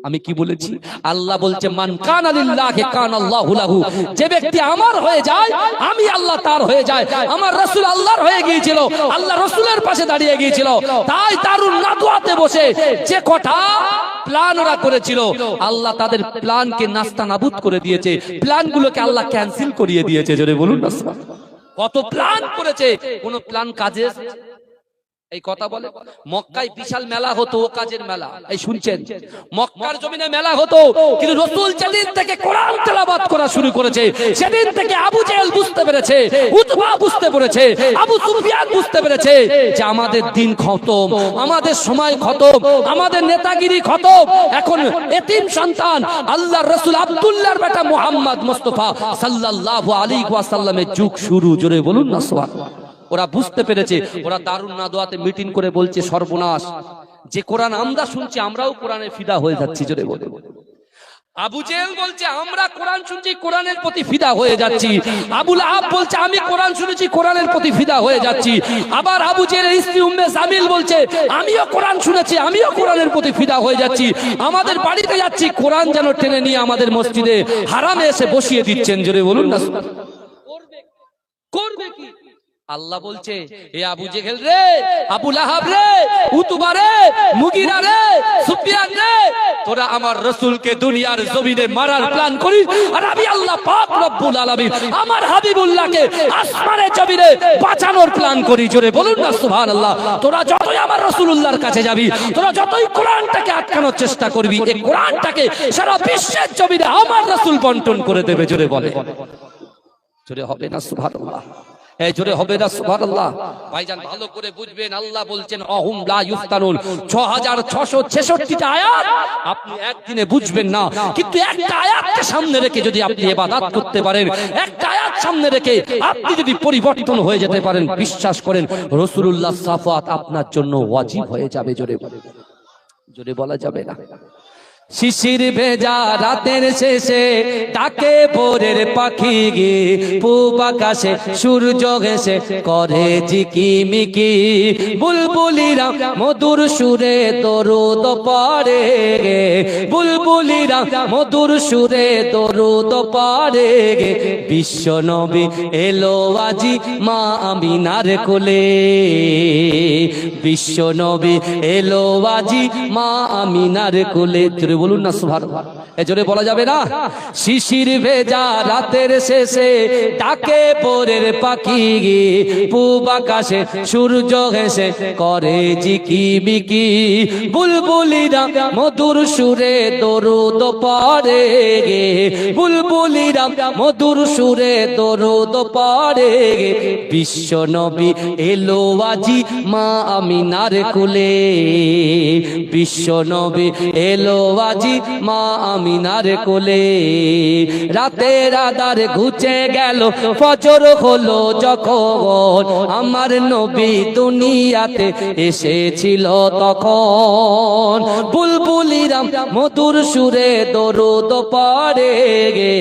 আমি কি বলেছি? আল্লাহ বলছে মান কানা লিল্লাহি কানাল্লাহু লাহু, যে ব্যক্তি আমার হয়ে যায় আমি আল্লাহ তার হয়ে যায়। আমার রাসূল আল্লাহর হয়ে গিয়েছিল, আল্লাহ রাসূলের পাশে দাঁড়িয়ে গিয়েছিল, তাই দারুন নাদওয়াতে বসে যে কটা প্ল্যান ওরা করেছিল, আল্লাহ তাদের প্ল্যানকে নাস্তানাবুদ করে দিয়েছে, প্ল্যানগুলোকে আল্লাহ ক্যান্সেল করিয়ে দিয়েছে। জোরে বলুন না। কত প্ল্যান করেছে, কোন প্ল্যান কাজে এই কথা বলে? মক্কায় বিশাল মেলা হতো, ও কাজের মেলা, এই শুনছেন? মক্কার জমিনে মেলা হতো, কিন্তু রাসূল যেদিন থেকে কোরআন তেলাওয়াত করা শুরু করেছে, সেদিন থেকে আবু জেহেল বুঝতে পেরেছে, উতবা বুঝতে পেরেছে, আবু সুফিয়ান বুঝতে পেরেছে যে আমাদের দিন খতম, আমাদের সময় খতম, আমাদের নেতাগিরি খতম। এখন এতিম সন্তান আল্লাহর রাসূল আব্দুল্লাহর বেটা মুহাম্মদ মুস্তাফা সাল্লাল্লাহু আলাইহি ওয়াসাল্লামের যুগ শুরু। জোরে বলুন না সুবহানাল্লাহ। ওরা বুঝতে পেরেছে, ওরা দারুন নাদওয়াতে মিটিং করে বলছে সর্বনাশ, যে কোরআন আমরা শুনছি আমরাও কোরআনে ফিদা হয়ে যাচ্ছি। জোরে বলে আবু জেহেল বলছে আমরা কোরআন শুনছি, কোরআনের প্রতি ফিদা হয়ে যাচ্ছি। আবু লাহাব বলছে আমি কোরআন শুনেছি, কোরআনের প্রতি ফিদা হয়ে যাচ্ছি। আবার আবু জেহেলের স্ত্রী উম্মে জামিল বলছে আমিও কোরআন শুনেছি, আমিও কোরআনের প্রতি ফিদা হয়ে যাচ্ছি। আমাদের বাড়িতে যাচ্ছি, কোরআন যেন টেনে নিয়ে আমাদের মসজিদে হারামে এসে বসিয়ে দিচ্ছেন। জোরে বলুন না। করবে কি? আল্লাহ বলছে এ আবু জেহেল রে, আবু লাহাব রে, উতবা রে, মুগিরা রে, সুফিয়ান রে, তোরা আমার রাসূলকে দুনিয়ার জমিনে মারার প্ল্যান করিস, আর আমি আল্লাহ পাক রব্বুল আলামিন আমার হাবিবুল্লাহকে আসমানের জমিনে বাঁচানোর প্ল্যান করি। জোরে বলুন না সুবহানাল্লাহ। তোরা যতই আমার রাসূলুল্লাহর কাছে যাবি, তোরা যতই কোরআনটাকে আটকানোর চেষ্টা করবি, এই কোরআনটাকে সারা বিশ্বের জমিনে আমার রাসূল বন্টন করে দেবে। জোরে বলে, জোরে হবে না সুবহানাল্লাহ? এই জোরে হবে না সুবহানাল্লাহ? ভাইজান ভালো করে বুঝবেন, আল্লাহ বলছেন অহুম লা ইফতানুন, 6666টা আয়াত আপনি একদিনে বুঝবেন না, কিন্তু একটা আয়াতকে সামনে রেখে যদি আপনি ইবাদত করতে পারেন, একটা আয়াত সামনে রেখে আপনি যদি পরিবর্তন হয়ে যেতে পারেন, বিশ্বাস করেন রাসূলুল্লাহ সাফাত আপনার জন্য ওয়াজিব হয়ে যাবে। জোরে বলে, জোরে বলা যাবে না? শিশির ভেজা রাতের শেষে ডাকে ভোরের পাখি গে, পূব আকাশে সূর্য ঘেঁষে করে ঝিকিমিকি, বুলবুলিরা মধুর সুরে দরুদ পড়ে গে, বুলবুলিরা মধুর সুরে দরুদ পড়ে গে। বিশ্ব নবী এলো আজি মা আমিনার কোলে, বিশ্ব নবী এলো আজি মা আমিনার কোলে। বলুন না সুবহানাল্লাহ? এই জোরে বলা যাবে না? শিশির ভেজা রাতের শেষে ডাকে ভোরের পাখি গে, পূব আকাশে সূর্য ঘেঁষে করে ঝিকিমিকি, বুলবুলিরা মধুর সুরে দরুদ পড়ে গে, বুলবুলিরা মধুর সুরে দরুদ পড়ে গে। বিশ্ব নবী এলো আজি মা আমিনার কোলে, বিশ্ব নবী এলো আজি মা আমিনার কোলে। রাতের আধার ঘুচে গেল, ফজর হলো যখন, আমার নবী দুনিয়াতে এসেছিল তখন, বুলবুলিরা মধুর সুরে দরুদ পড়ে গে,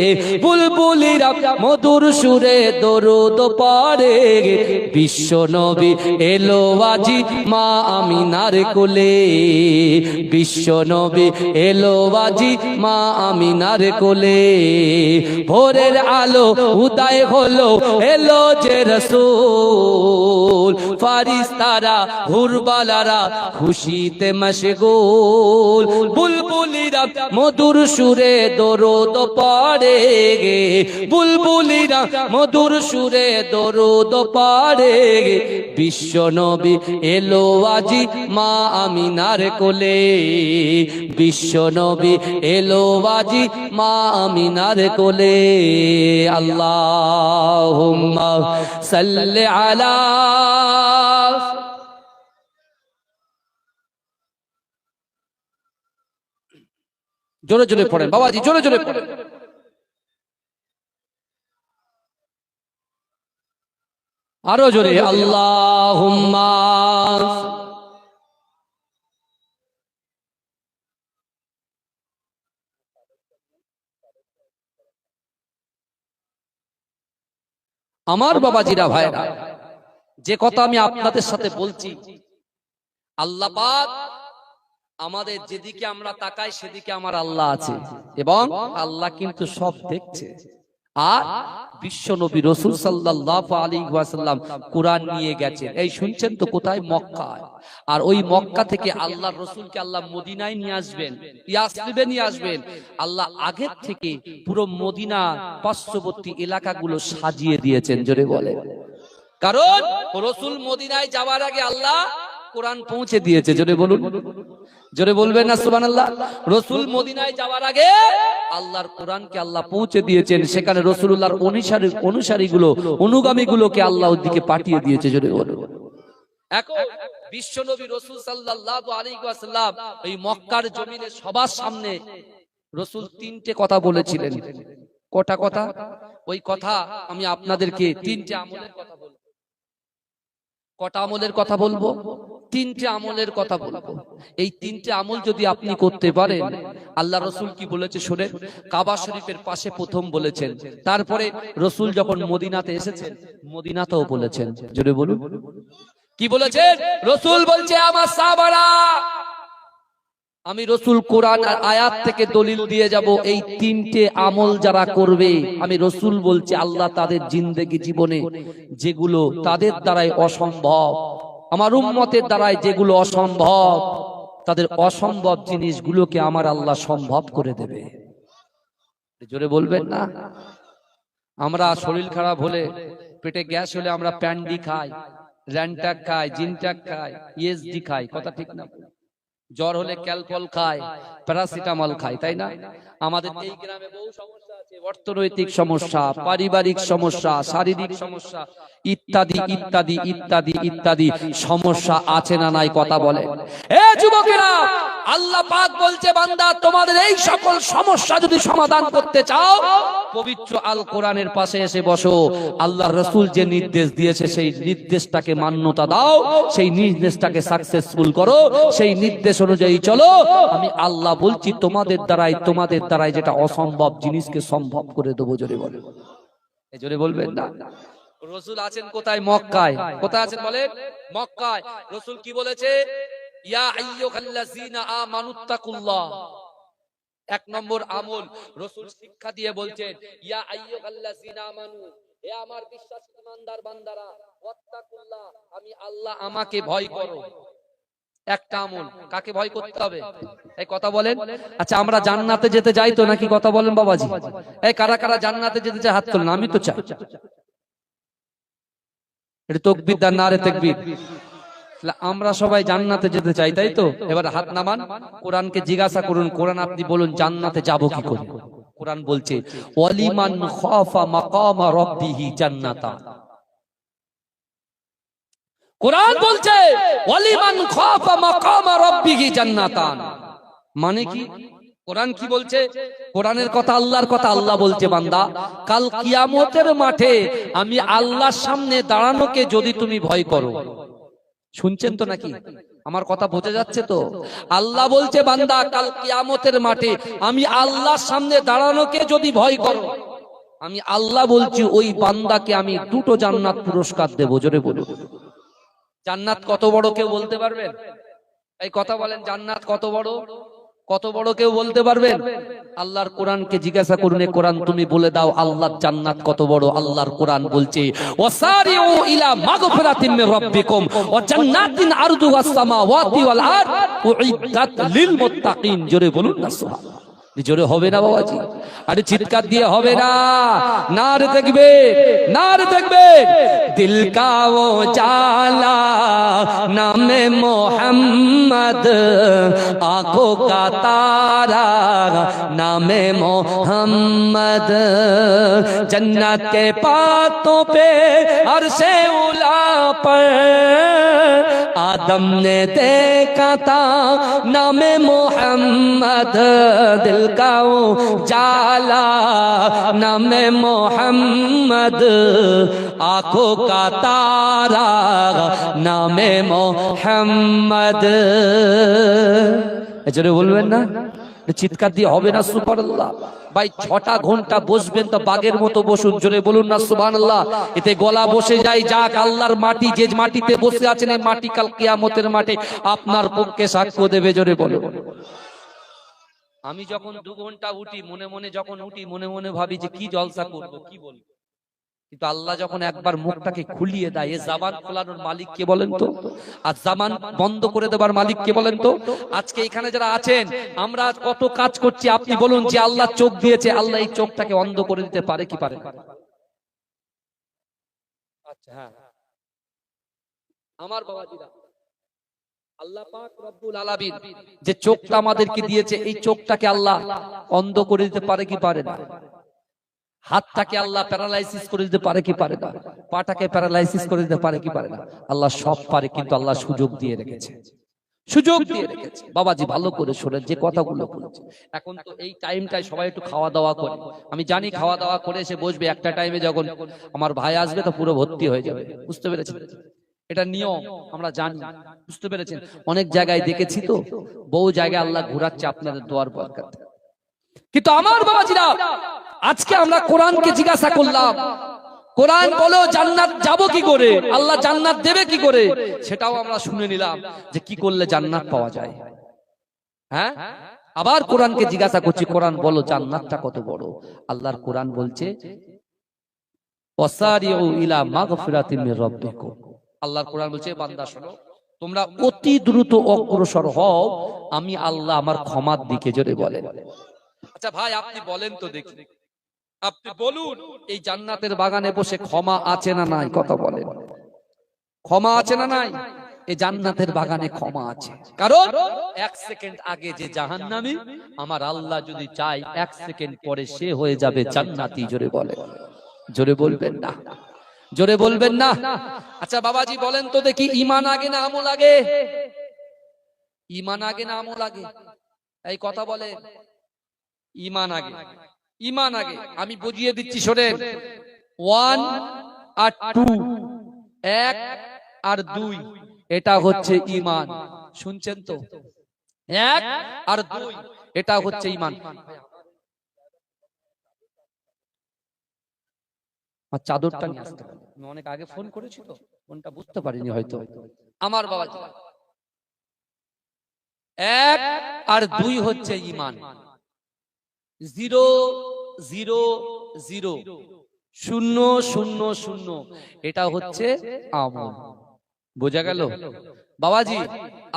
বুলবুলিরা মধুর সুরে দরুদ পড়ে গে। বিশ্ব নবী এলো আজি মা আমিনার কোলে, বিশ্ব নবী এলো আজি মা আমিনার কোলে। ভোরের আলো উদয় হলো, এলো যে রাসূল, ফারিস্তারা হুরবালারা খুশিতে মশগুল, বুলবুলিরা মধুর সুরে দরুদ পড়ে, বুলবুলিরা মধুর সুরে দরুদ পড়ে। বিশ্ব নবী এলো আজি মা আমিনার কোলে, বিশ্ব নবী এলো আজি মা আমিনার কোলে। আল্লাহুম্মা সাল্লি আলা, জোরে জোরে পড়েন বাবাজি, জোরে জোরে পড়েন। আরো জোরে, আল্লাহুম্মা। আমার বাবাজিরা ভাইরা, যে কথা আমি আপনাদের সাথে বলছি, আল্লাহ পাক আমাদের যেদিকে আমরা তাকাই সেদিকে আমার আল্লাহ আছে, এবং আল্লাহ কিন্তু সব দেখছে। আর বিশ্ব নবী রাসূল সাল্লাল্লাহু আলাইহি ওয়াসাল্লাম কুরআন নিয়ে গেছেন, এই শুনছেন তো, কোথায়? মক্কায়। আর ওই মক্কা থেকে আল্লাহর রাসূলকে আল্লাহ মদিনায় নিয়ে আসবেন, ইয়াসরিবে নিয়ে আসবেন। আল্লাহ আগের থেকে পুরো মদিনা পার্শ্ববর্তী এলাকাগুলো সাজিয়ে দিয়েছেন, জোরে বলে। কারণ রাসূল মদিনায় যাওয়ার আগে আল্লাহ কোরআন পৌঁছে দিয়েছে, জোরে বলুন, জোরে বলবেন না সুবহানাল্লাহ। রাসূল মদিনায় যাওয়ার আগে আল্লাহর কোরআনকে আল্লাহ পৌঁছে দিয়েছেন, সেখানে রাসূলুল্লাহর অনুসারীগুলো, অনুগামীগুলোকে আল্লাহ ওদিকে পাঠিয়ে দিয়েছে, জোরে বলুন। এখন বিশ্বনবী রাসূল সাল্লাল্লাহু আলাইহি ওয়াসাল্লাম এই মক্কার জমিনে সবার সামনে রাসূল তিনটে কথা বলেছিলেন। কটা কথা? ওই কথা আমি আপনাদেরকে তিনটে আমলের কথা বলবো। কটা আমলের কথা বলবো? তিনটে আমলের কথা বলবো। এই তিনটে আমল যদি আপনি করতে পারেন, আল্লাহ রাসূল কি বলেছে শোনেন। কাবা শরীফের পাশে প্রথম বলেছেন, তারপরে রাসূল যখন মদিনাতে এসেছেন মদিনাতেও বলেছেন, জোরে বলুন। কি বলেছেন? রাসূল বলছে, আমার সাহাবারা, আমি রাসূল কোরআন আর আয়াত থেকে দলিল দিয়ে যাব, এই তিনটে আমল যারা করবে, আমি রাসূল বলছি আল্লাহ তাদের জিন্দেগি জীবনে যেগুলো তাদের দ্বারাই অসম্ভব, আমার উম্মতের দ্বারাই যেগুলো অসম্ভব, তাদের অসম্ভব জিনিসগুলোকে আমার আল্লাহ সম্ভব করে দেবে। জোরে বলবেন না? আমরা শরীর খারাপ হলে, পেটে গ্যাস হলে আমরা প্যান্ডি খাই, র্যান্টাক খাই, জিনটাক খাই, ইএসডি খাই, কথা ঠিক না? জ্বর হলে ক্যালপল খায়, প্যারাসিটামল খায়, তাই না? আমাদের এই গ্রামে বহু সমস্যা আছে, অর্থনৈতিক সমস্যা, পারিবারিক সমস্যা, শারীরিক সমস্যা, ইত্যাদি ইত্যাদি ইত্যাদি ইত্যাদি সমস্যা আছে না নাই? কথা বলে। এ যুবকেরা, আল্লাহ পাক বলছে, বান্দা তোমাদের এই সকল সমস্যা যদি সমাধান করতে চাও, পবিত্র আল কোরআনের পাশে এসে বসো। আল্লাহর রাসূল যে নির্দেশ দিয়েছে সেই নির্দেশটাকে মান্যতা দাও, সেই নির্দেশটাকে সাকসেসফুল করো, সেই নির্দেশ অনুযায়ী চলো। আমি আল্লাহ বলছি তোমাদের দ্বারাই যেটা অসম্ভব জিনিসকে সম্ভব করে দেবো, জোরে বলে। এই জোরে বলবেন না? রাসূল আছেন কোথায়? মক্কায়। কোথায় আছেন বলেন? মক্কায়। রাসূল কি বলেছে? ইয়া আইয়ুহাল্লাযীনা আমানুত্তাকুল্লাহ। এক নম্বর আমল রাসূল শিক্ষা দিয়ে বলছেন, ইয়া আইয়ুহাল্লাযীনা আমানু, হে আমার বিশ্বাসী ইমানদার বান্দারা, ওয়াত্তাকুল্লাহ, আমি আল্লাহ, আমাকে ভয় করো। একটা আমল। কাকে ভয় করতে হবে? এই কথা বলেন। আচ্ছা, আমরা জান্নাতে যেতে যাই তো নাকি? কথা বলেন বাবাজি। এই কারা কারা জান্নাতে যেতে চায় হাত তোলেন। আমি তো চাই। এটা তাকবীর দান, নারে তাকবীর। আমরা সবাই জান্নাতে যেতে চাই, তাই তো? এবার হাত নামান, কোরআনকে জিজ্ঞাসা করুন, কোরআন আপনি বলুন জান্নাতে যাব কি করে? কোরআন বলছে, ওয়ালিমান খাফা মাকামা রাব্বিহি জান্নাতান। কোরআন বলছে, ওয়ালিমান খাফা মাকামা রাব্বিহি জান্নাতান। মানে কি? কোরআন কি বলছে? কোরআনের কথা, আল্লাহর কথা। আল্লাহ বলছে, বান্দা, কাল কিয়ামতের মাঠে আমি আল্লাহর সামনে দাঁড়ানোকে যদি তুমি ভয় করো, শুনছেন তো নাকি? আমার কথা বোঝা যাচ্ছে তো? আল্লাহ বলছে, বান্দা, কাল কিয়ামতের মাঠে আমি আল্লাহর সামনে দাঁড়ানোকে যদি ভয় করো, আমি আল্লাহ বলছি ওই বান্দাকে আমি 2টো জান্নাত পুরস্কার দেবো, জোরে বলুন। জান্নাত কত বড় কেউ বলতে পারবেন? এই কথা বলেন, জান্নাত কত বড়? কত বড় কেউ বলতে পারবেন? আল্লাহর কোরআনকে জিজ্ঞাসা করুন, কোরআন তুমি বলে দাও আল্লাহর জান্নাত কত বড়? আল্লাহর কোরআন বলছে ওয়াসারিউ ইলা মাগফিরাতিন মির রাব্বিকুম ওয়া জান্নাতিন আরদুহাস সামাওয়াতি ওয়াল আরদ উইদ্দাত লিল মুত্তাকিন। জোরে বলুন না সুবহানাল্লাহ। জোরে হবে না বাবাজি? আরে চিৎকার দিয়ে হবে না? নারে দেখবে, নারে দেখবে। দিল কা ও জালা নামে মোহাম্মদ, आंखों का तारा नामे मोहम्मद, जन्नत के पातों पे अर्शे उला पर आदम ने देखा था नामे मोहम्मद, दिल का उजाला नामे मोहम्मद, आंखों का तारा नामे मोहम्मद। এজন্য বলবেন না, চিৎকার দিয়ে হবে না সুবহানাল্লাহ? ভাই 6টা ঘন্টা বসবেন তো বাগের মতো বসুন, জোরে বলুন না সুবহানাল্লাহ। এতে গলা বসে যায়, যাক আল্লাহর মাটি, যে মাটিতে বসে আছেন এই মাটি কাল কিয়ামতের মাঠে আপনার পক্ষে সাক্ষ্য দেবে, জোরে বলুন। আমি যখন 2 ঘন্টা উঠি মনে মনে, যখন উঠি মনে মনে ভাবি যে কি জলসা করব, কি বলবো, কিন্তু আল্লাহ যখন একবার মুখটাকে খুলিয়ে দেয়, এই জবান খোলানোর মালিক কে বলেন তো? আর জবান বন্ধ করে দেবার মালিক কে বলেন তো? আজকে এখানে যারা আছেন আমরা কত কাজ করছি, আপনি বলুন যে আল্লাহ চোখ দিয়েছে, আল্লাহ এই চোখটাকে অন্ধ করে দিতে পারে কি পারে? আচ্ছা হ্যাঁ, আমার বাবাজিরা, আল্লাহ পাক রব্বুল আলামিন যে চোখটা আমাদেরকে দিয়েছে, এই চোখটাকে আল্লাহ অন্ধ করে দিতে পারে কি পারে না? হাতটাকে আল্লাহ প্যারালাইসিস করে দিতে পারে কি পারে না? পাটাকে প্যারালাইসিস করে দিতে পারে কি পারে না? আল্লাহ সব পারে, কিন্তু আল্লাহ সুযোগ দিয়ে রেখেছে, সুযোগ দিয়ে রেখেছে। বাবাজি ভালো করে শোনেন যে কথাগুলো বলছি। এখন তো এই টাইমটায় সবাই একটু খাওয়া দাওয়া করে, আমি জানি খাওয়া দাওয়া করে এসে বসবে, একটা টাইমে যখন আমার ভাই আসবে তো পুরো ভর্তি হয়ে যাবে, বুঝতে পেরেছেন? এটা নিয়ম, আমরা জানি, বুঝতে পেরেছেন? অনেক জায়গায় দেখেছি তো, বহু জায়গায় আল্লাহ ঘুরাচ্ছে আপনাদের দোয়ার বরকতে। কিন্তু আমার বাবাজিরা, আজকে আমরা কোরআনকে জিজ্ঞাসা করলাম, কোরআন বলো জান্নাত যাব কি করে, আল্লাহ জান্নাত দেবে কি করে, সেটাও আমরা শুনে নিলাম যে কি করলে জান্নাত পাওয়া যায়। হ্যাঁ, আবার কোরআনকে জিজ্ঞাসা করছি, কোরআন বলো জান্নাতটা কত বড়? আল্লাহর কোরআন বলছে ওয়াসারিউ ইলা মাগফিরাতিন মির রাব্বিকুম। আল্লাহর কোরআন বলছে বান্দা শোনো, তোমরা অতি দ্রুত অগ্রসর হও আমি আল্লাহ আমার ক্ষমার দিকে, জোরে বলেন। আচ্ছা ভাই আপনি বলেন তো দেখি, আপনি বলুন এই জান্নাতের বাগানে বসে ক্ষমা আছে না নাই? কথা বলেন, ক্ষমা আছে না নাই? এই জান্নাতের বাগানে ক্ষমা আছে, কারণ 1 সেকেন্ড আগে যে জাহান্নামী, আমার আল্লাহ যদি চায় 1 সেকেন্ড পরে সে হয়ে যাবে জান্নাতি, জোরে বলেন। জোরে বলবেন না, জোরে বলবেন না। আচ্ছা বাবাজি বলেন তো দেখি, ঈমান আগে না আমল আগে? ঈমান আগে না আমল আগে? এই কথা বলে। ঈমান আগে, ঈমান আগে। আমি বুঝিয়ে দিচ্ছি শোনেন, 1 আর 2, 1 আর 2, এটা হচ্ছে ঈমান। শুনছেন তো? 1 আর 2 এটা হচ্ছে ঈমান। আর চাদরটা নিয়ে আসতে হবে, আমি অনেক আগে ফোন করেছি তো ফোনটা বুঝতে পারিনি হয়তো। আমার বাবা 1 আর 2 হচ্ছে ঈমান। 0 0 0 0 0 0 এটা হচ্ছে আমল। বোঝা গেল বাবাজি?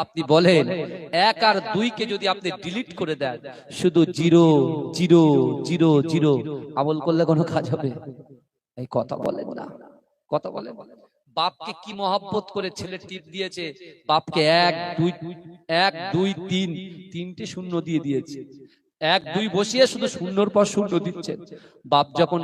আপনি বলেন 1 আর 2 কে যদি আপনি ডিলিট করে দেন, শুধু 0 0 0 0 আমল করলে কোনো কাজ হবে? এই কথা বলেন না, কথা বলেন। বাপকে কি মহব্বত করে ছেলে টিপ দিয়েছে, বাপকে 1 2 1 2 3 তিনটে শূন্য দিয়ে দিয়েছে, 1 2 বসিয়ে শুধু শূন্যর পর শূন্য দিচ্ছে। বাপ যখন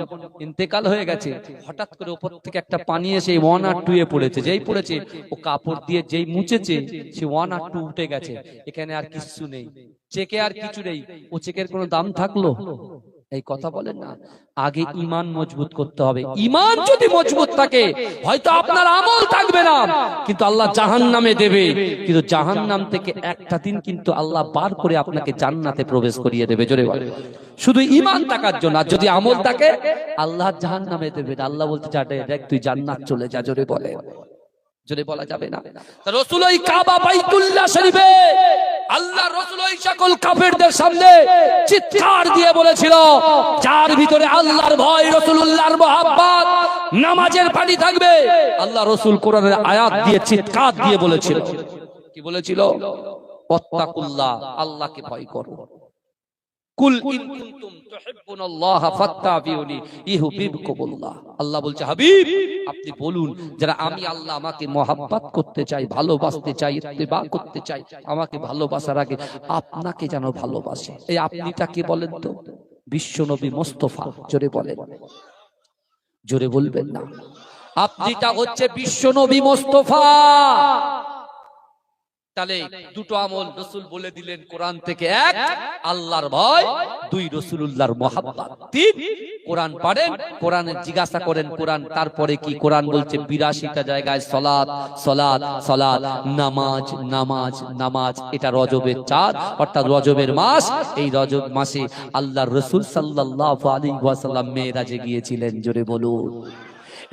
ইন্তেকাল হয়ে গেছে, হঠাৎ করে উপর থেকে একটা পানি এসে 1 আর 2 এ পড়েছে, যেই পড়েছে ও কাপড় দিয়ে যেই মুছেছে, সে 1 আর 2 উঠে গেছে, এখানে আর কিছু নেই, চেকে আর কিছু নেই। ও চেকের কোনো দাম থাকলো? এই কথা বলেন না। আগে ঈমান মজবুত করতে হবে। ঈমান যদি মজবুত থাকে, হয়তো আপনার আমল থাকবে না, কিন্তু আল্লাহ জাহান্নামে দেবে, কিন্তু জাহান্নাম থেকে একটা দিন কিন্তু আল্লাহ বার করে আপনাকে জান্নাতে প্রবেশ করিয়ে দেবে। জোরে বলেন, শুধু ঈমান থাকার জন্য। আর যদি আমল থাকে, আল্লাহ জাহান্নামে দেবে। আল্লাহ বলতে চাটে দেখ তুই জান্নাত চলে যা। জোরে বলে, জোরে বলা যাবে না। রাসূল ওই কাবা বাইতুল্লাহ শরীফে আল্লাহ রাসূল ওই সকল কাফেরদের সামনে চিৎকার দিয়ে বলেছিল, যার ভিতরে আল্লাহর ভয়, রাসূলুল্লাহর মহব্বত, নামাজের পানি থাকবে। আল্লাহ রাসূল কোরআনের আয়াত দিয়ে চিৎকার দিয়ে বলেছিল, কি বলেছিল? ওয়াত্তাকুল্লাহ, আল্লাহকে ভয় করো। কুল ইন কুনতুম তুহিব্বুনাল্লাহ ফাত্তাবিউনি ইউহিব্বুকুমুল্লাহ। আল্লাহ বলছে, হাবিব আপনি বলুন, যারা আমি আল্লাহ আমাকে মহব্বত করতে চাই, ভালোবাসতে চাই, ইত্তেবা করতে চাই, আমাকে ভালোবাসার আগে আপনাকে যেন ভালোবাসে। এই আপনিটা কি বলেন তো? বিশ্বনবী মুস্তাফা। জোরে বলেন, জোরে বলবেন না। আপনিটা হচ্ছে বিশ্বনবী মুস্তাফা। তাহলে দুটো আমল রাসূল বলে দিলেন কোরআন থেকে, এক আল্লাহর ভয়, দুই রাসূলুল্লাহর মহব্বত, তিন কোরআন পড়েন, কোরআনে জিজ্ঞাসা করেন কোরআন তারপরে কি? কোরআন বলছে ৮২টা জায়গায় সালাত সালাত সালাত, নামাজ নামাজ নামাজ। এটা রজবের চাঁদ অর্থাৎ রজবের মাস। এই রজব মাসে আল্লাহর রাসূল সাল্লাল্লাহু আলাইহি ওয়াসাল্লাম মেরাজে গিয়েছিলেন। জোরে বলুন।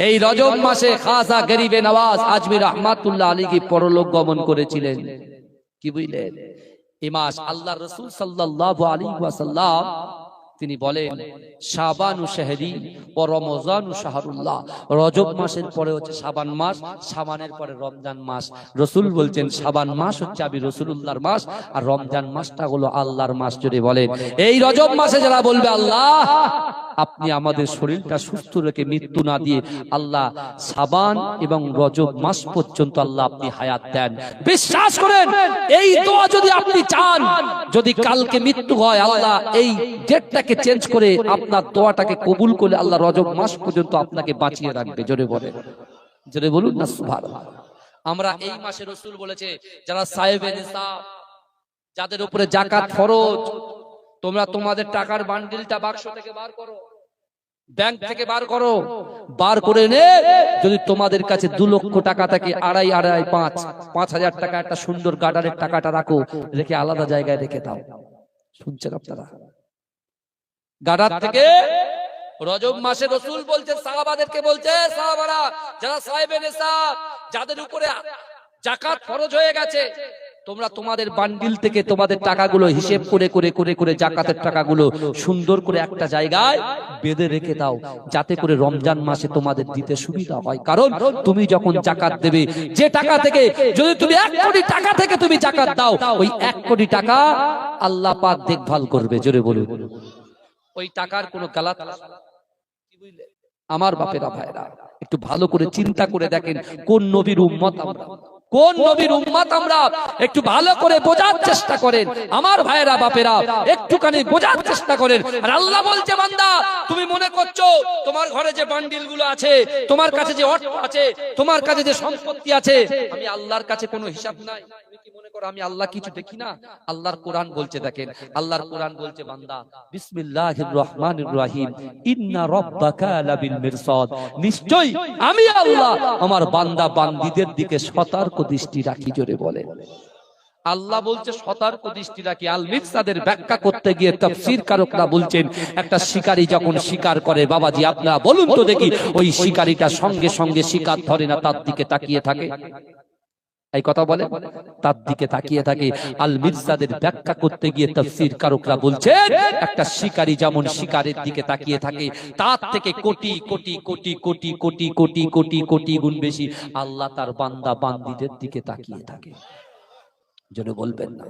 এই রজব মাসে খাজা গরিবে নওয়াজ আজমি রহমাতুল্লাহ আলাইহি পরলোক গমন করেছিলেন। কি বুঝলেন? এই মাস আল্লাহর রাসূল সাল্লাল্লাহু আলাইহি ওয়াসাল্লাম তিনি বলেন, শাবানু শাহরি ও রমজানু শাহরুল্লাহ। রজব মাসের পরে হচ্ছে শাবান মাস, শাবানের পরে রমজান মাস। রাসূল বলছেন শাবান মাস হচ্ছে আমি রাসূলুল্লাহর মাস, আর রমজান মাসটা হলো আল্লাহর মাস। যদি বলেন এই রজব মাসে যারা বলবে আল্লাহ আপনি আমাদের শরীরটা সুস্থ রেখে মৃত্যু না দিয়ে আল্লাহ শাবান এবং রজব মাস পর্যন্ত আল্লাহ আপনি হায়াত দেন, বিশ্বাস করেন এই দোয়া যদি আপনি চান, যদি কালকে মৃত্যু হয় আল্লাহ এই ডেটটাকে চেঞ্জ করে আপনার দোয়াটাকে কবুল করে আল্লাহ রজব মাস পর্যন্ত আপনাকে বাঁচিয়ে রাখবে। জোরে বলেন, জোরে বলুন না সুবহানাল্লাহ। আমরা এই মাসে রাসূল বলেছে যারা সাহেবে নিসাব, যাদের উপরে যাকাত ফরজ, তোমরা তোমাদের টাকার বান্ডিলটা বাক্স থেকে বার করো, ব্যাংক থেকে বার করো, বার করে নে। যদি তোমাদের কাছে 2 লক্ষ টাকা থাকে, 2.5, 5,000 টাকা একটা সুন্দর গার্ডারের টাকাটা রাখো, রেখে আলাদা জায়গায় রেখে দাও। শুনছেন আপনারা? গার্ডার থেকে রজব মাসে রাসূল বলছে সাহাবাদেরকে, বলছে সাহাবারা যারা সাহেবে নিসাব, যাদের উপরে যাকাত ফরজ হয়ে গেছে, তোমরা তোমাদের বান্ডিল থেকে তোমাদের টাকাগুলো হিসেব করে করে করে করে যাকাতের টাকাগুলো সুন্দর করে একটা জায়গায় বেঁধে রেখে দাও, যাতে করে রমজান মাসে তোমাদের দিতে সুবিধা হয়। কারণ তুমি যখন যাকাত দেবে, যে টাকা থেকে যদি তুমি 1 কোটি টাকা থেকে তুমি যাকাত দাও, ওই 1 কোটি টাকা আল্লাহ পাক দেখভাল করবে। জোরে বলুন। ওই টাকার কোনো গালাত, কি বুঝলে আমার বাপেরা ভাইরা, একটু ভালো করে চিন্তা করে দেখেন কোন নবীর উম্মত আমরা, কোন নবীর উম্মত আমরা, একটু ভালো করে বোঝার চেষ্টা করেন আমার ভাইয়েরা বাপেরা, একটুখানি বোঝার চেষ্টা করেন। আর আল্লাহ বলছে বান্দা তুমি মনে করছো তোমার ঘরে যে বান্ডিল গুলো আছে, তোমার কাছে যে অর্থ আছে, তোমার কাছে যে সম্পত্তি আছে, আমি আল্লাহর কাছে কোনো হিসাব নাই, তুমি কি মনে করো আমি আল্লাহ কিছু দেখি না? আল্লাহর কোরআন বলছে, দেখেন আল্লাহর কোরআন বলছে বান্দা বিসমিল্লাহির রহমানির রহিম ইন্না রাব্বাকা লাবিল মিরসাদ, নিশ্চয়ই আমি আল্লাহ আমার বান্দা বান্দীদের দিকে সতর্ক দৃষ্টি রাখি। জোরে বলে আল্লাহ বলছে সতর্ক দৃষ্টি রাখি। আল মিরসাদের ব্যাখ্যা করতে গিয়ে তাফসীর কারকরা বলছেন একটা শিকারী যখন শিকার করে, বাবাজি আপনারা বলুন তো দেখি, ওই শিকারীটা সঙ্গে সঙ্গে শিকার ধরে না, তার দিকে তাকিয়ে থাকে? এই কথা বলে তার দিকে তাকিয়ে থাকে। আল মিরসাদের ব্যাখ্যা করতে গিয়ে তাফসীর কারকরা বলছেন একটা শিকারী যেমন শিকারের দিকে তাকিয়ে থাকে, তার থেকে কোটি কোটি কোটি কোটি কোটি কোটি কোটি কোটি গুণ বেশি আল্লাহ তার বান্দা বান্দীদের দিকে তাকিয়ে থাকে। জন্য বলবেন না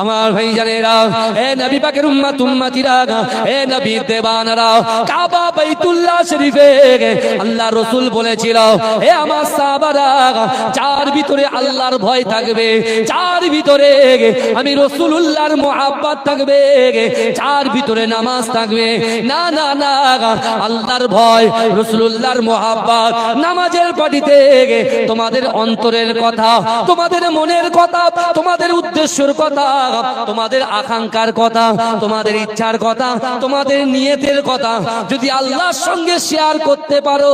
আমার ভাইজানেরা, এ নবী পাকের উম্মত উম্মতিরা, এ নবী দেওয়ানারা, কাবা বাইতুল্লাহ শরীফে আল্লাহ রাসূল বলেছিল এ আমার সাহাবারা, যার ভিতরে আল্লাহর ভয় থাকবে, যার ভিতরে আমি রাসূলুল্লাহর মুহাব্বত থাকবে, যার ভিতরে নামাজ থাকবে, না না না, আল্লাহর ভয়, রাসূলুল্লাহর মুহাব্বত, নামাজের পাটিতে তোমাদের অন্তরের কথা, তোমাদের মনের কথা, তোমাদের উদ্দেশ্যের কথা, তোমাদের আকাঙ্ক্ষার কথা, তোমাদের ইচ্ছার কথা, তোমাদের নিয়তের কথা যদি আল্লাহর সঙ্গে শেয়ার করতে পারো,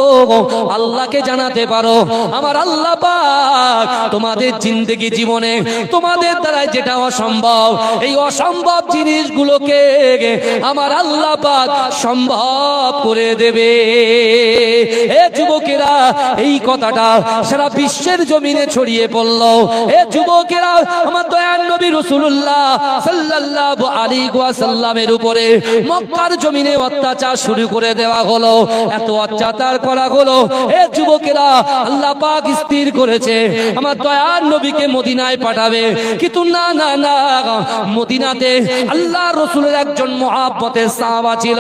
আল্লাহকে জানাতে পারো, আমার আল্লাহ পাক তোমাদের জিন্দেগি জীবনে তোমাদের দ্বারা যেটা অসম্ভব, এই অসম্ভব জিনিসগুলোকে আমার আল্লাহ পাক সম্ভব করে দেবে। এ যুবকেরা, এই কথাটা সারা বিশ্বের জমিনে ছড়িয়ে পড়ল। এ যুবকেরা, আমার দয়ার নবী রাসূলুল্লাহ সাল্লাল্লাহু আলাইহি ওয়াসাল্লামের উপরে মক্কার জমিনে অত্যাচার শুরু করে দেওয়া হলো। এত অত্যাচার করা হলো, এ যুবকেরা আল্লাহ পাক স্থির করেছে আমার দয়ার নবীকে মদিনায় পাঠাবে। কিন্তু না না না, মদিনাতে আল্লাহ রাসূলের একজন মুহাব্বতের সাহাবা ছিল,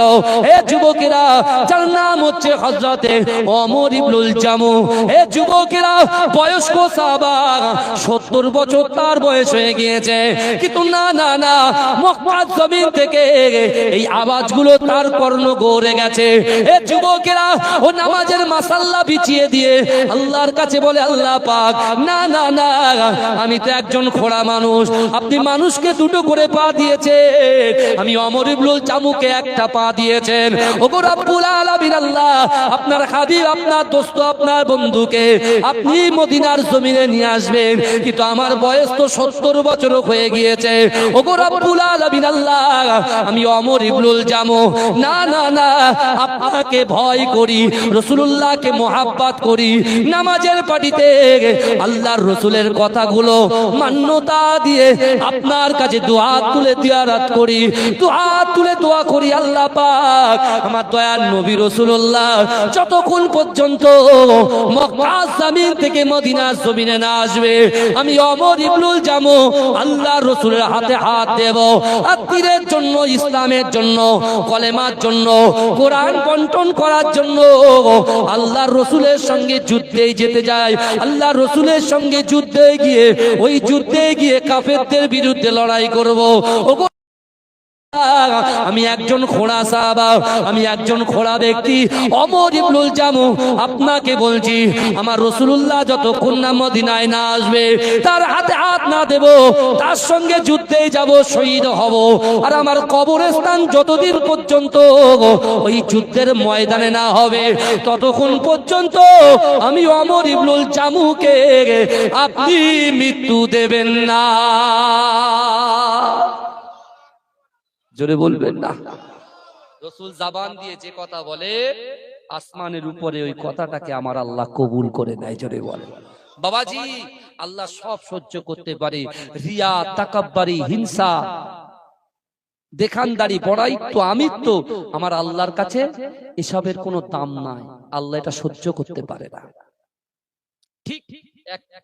এ যুবকেরা, যার নাম হচ্ছে হযরতে ওমর ইবনুল জামু। এ যুবকেরা, বয়স্ক সাহাবা, 70 বছর তার বয়স হয়ে গিয়েছে। কিন্তু না না না, মক্কার জমিন থেকে এই আওয়াজগুলো তার কর্ণ গড়ে গেছে। এ যুবকেরা, ও নামাজের মাসাল্লা বিছিয়ে দিয়ে আল্লাহর কাছে বলে, আল্লাহ পাক, না না না, আমি তো একজন খোড়া মানুষ, আপনি মানুষকে দুটো করে পা দিয়েছে, আমি ওমর ইবনুল জামুকে একটা পা দিয়েছেন। ওগো রব্বুল আলামিন আল্লাহ, আপনার খাদিম, আপনার দোস্ত, আপনার বন্ধুকে আপনি মদিনার জমিনে নিয়ে আসবেন, কিন্তু আমার বয়স তো 70 বছর হয়ে গিয়েছে। ওগো রব্বুল আলামিন আল্লাহ, আমি ওমর ইবনুল জামু, না না না, আপনাকে ভয় করি, রাসূলুল্লাহকে মহব্বত করি, নামাজের পাটিতে আল্লাহর রাসূলের কথাগুলো মান্যতা দিয়ে আপনার কাছে দোয়া তুলে জিয়ারত করি, দোয়া তুলে দোয়া করি। আল্লাহ পাক, আমার দয়ার নবী রাসূলুল্লাহ যতক্ষণ পর্যন্ত মক্কা জমিন থেকে মদিনার জমিনে না আসবে, আমি ওমর ইবনুল জামু আল্লাহর রাসূলের হাতে হাত দেব, আর দ্বীনের জন্য, ইসলামের জন্য, কলেমার জন্য, কোরআন বন্টন করার জন্য আল্লাহর রাসূলের সঙ্গে যুদ্ধে যেতে যাই। আল্লাহর রাসূলের সঙ্গে যুদ্ধে গিয়ে, ওই যুদ্ধে গিয়ে কাফেরদের বিরুদ্ধে লড়াই করব। আমি একজন খোড়া সাহাবা, আমি একজন খোড়া ব্যক্তি, ওমর ইবনুল জামু, আপনাকে বলছি, আমার রাসূলুল্লাহ যতক্ষণ না মদিনায় না আসবে, তার হাতে হাত না দেব, তার সঙ্গে যুদ্ধে যাব, শহীদ হব। আর আমার কবরস্থান যতদিন পর্যন্ত ওই যুদ্ধের ময়দানে না হবে, ততক্ষণ পর্যন্ত আমি ওমর ইবনুল জামুকে আপনি মৃত্যু দেবেন না। জোরে বলবেন না। রাসূল জবান দিয়ে যে কথা বলে, আসমানের উপরে ওই কথাটাকে আমার আল্লাহ কবুল করে নেয়। জোরে বলে বাবাজি, আল্লাহ সব সহ্য করতে পারে। রিয়া, তাকাব্বুরি, হিংসা, দেখানদারি, বড়াইত্ব, আমিত্ব, আমার আল্লাহর কাছে এসবের কোনো দাম নাই। আল্লাহ এটা সহ্য করতে পারে না। ঠিক একটা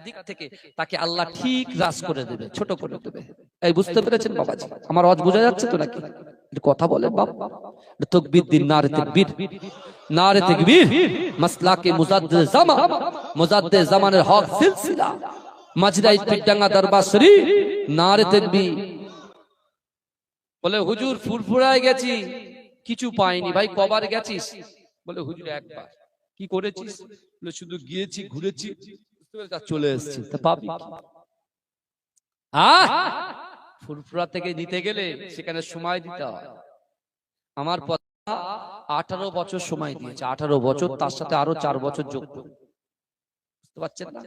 দিক থেকে তাকে আল্লাহ ঠিক রাজ করে দেবে, ছোট করে দেবে। এই বুঝতে পেরেছেন বাবাজি? আমার আওয়াজ বোঝা যাচ্ছে তো নাকি? কথা বলেন বাবা। তাকবীর দিন, নারে তাকবীর, নারে তাকবীর, মাসলাকে মুজাদ্দিদ জামান, মুজাদ্দিদ জামানের হক সিলসিলা, মাজরাই পিডাঙ্গা দরবার শরীফ, নারে তাকবীর। বলে হুজুর ফুরফুরায় গেছি, কিছু পাইনি। ভাই কবার গেছিস? বলে হুজুর একবার। কি করেছিস? বলে শুধু গিয়েছি, ঘুরেছি, চলে এসেছি। তা পাবি ফুরফুরা থেকে নিতে গেলে সেখানে সময় দিতে হয়। আমার 18 বছর সময় দিয়েছে, 18 বছর, তার সাথে আরো 4 বছর যোগ করে। বুঝতে পারছেন না?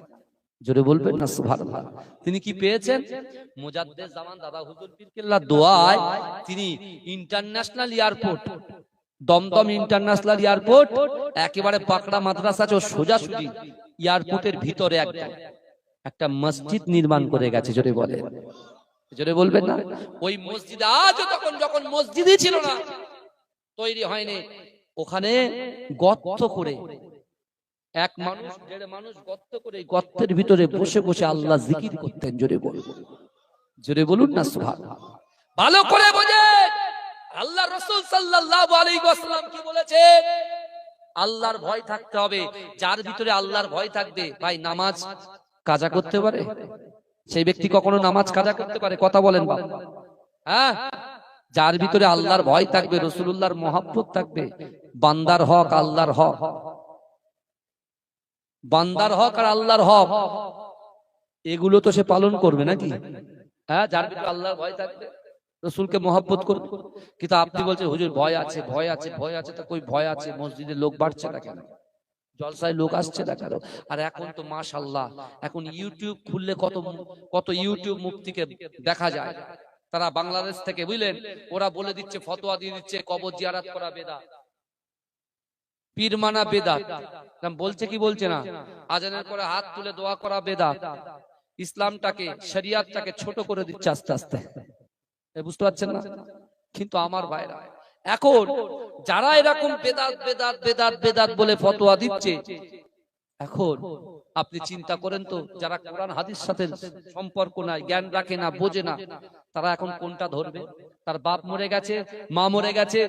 জোরে বলবেন না সুবহানাল্লাহ। তিনি কি পেয়েছেন? মুজাদ্দিদ জামান দাদা হুজুর পীর কেল্লার দোয়ায় তিনি international airport, Dum Dum international airport, একেবারে পাকড়া মাদ্রাসা সোজাসুজি এয়ারপোর্টের ভিতরে একটা মসজিদ নির্মাণ করে গেছে। জোরে বলে, জোরে বলবেন না। ওই মসজিদ আজও, তখন যখন মসজিদই ছিল না, তৈরি হয়নি, ওখানে গর্ত করে এক মানুষ, 1.5 মানুষ গর্ত করে, গর্তের ভিতরে বসে বসে আল্লাহ জিকির করতেন। জোরে বলুন, জোরে বলুন না সুবহানাল্লাহ। ভালো করে বোঝেন, আল্লাহ রাসূল সাল্লাল্লাহু আলাইহি ওয়াসাল্লাম কি বলেছেন? আল্লাহর ভয় থাকতে হবে। যার ভিতরে আল্লাহর ভয় থাকবে, ভাই নামাজ কাজা করতে পারে? সেই ব্যক্তি কখনো নামাজ কাজা করতে পারে? কথা বলেন বাবা। হ্যাঁ, যার ভিতরে আল্লাহর ভয় থাকবে, রাসূলুল্লাহর মহব্বত থাকবে, বান্দার হক, আল্লাহর হক, বান্দার হক আর আল্লাহর হক, এগুলো তো সে পালন করবে নাকি? হ্যাঁ, যার ভিতরে আল্লাহর ভয় থাকবে, রাসূলকে মহব্বত করবে। কিন্তু আপনি বলছেন হুজুর ভয় আছে, ভয় আছে, ভয় আছে। তো কই ভয় আছে? মসজিদে লোক বাড়ছে না কেন? জলসায় লোক আসছে না কেন? আর এখন তো মাশাআল্লাহ, এখন ইউটিউব খুললে কত ইউটিউব মুফতিকে দেখা যায়। তারা বাংলাদেশ থেকে, বুঝলেন, ওরা বলে দিচ্ছে, ফতোয়া দিয়ে দিচ্ছে, কবর জিয়ারত করা বেদাত, পীর মানা বেদাত। বলছে কি বলছে না? আজানের পরে হাত তুলে দোয়া করা বেদাত। ইসলামটাকে শরিয়াতটাকে ছোট করে দিচ্ছে আস্তে আস্তে। বুঝতে পারছেন না? কিন্তু আমার ভাইরা, এখন যারা এরকম বেদাত বেদাত বেদাত বেদাত বলে ফতোয়া দিচ্ছে, এখন আপনি চিন্তা করেন তো, যারা কোরআন হাদিস সাথে সম্পর্ক নাই, জ্ঞান রাখে না, বোঝে না, তারা এখন কোনটা ধরবে? তার বাপ মরে গেছে, মা মরে গেছে,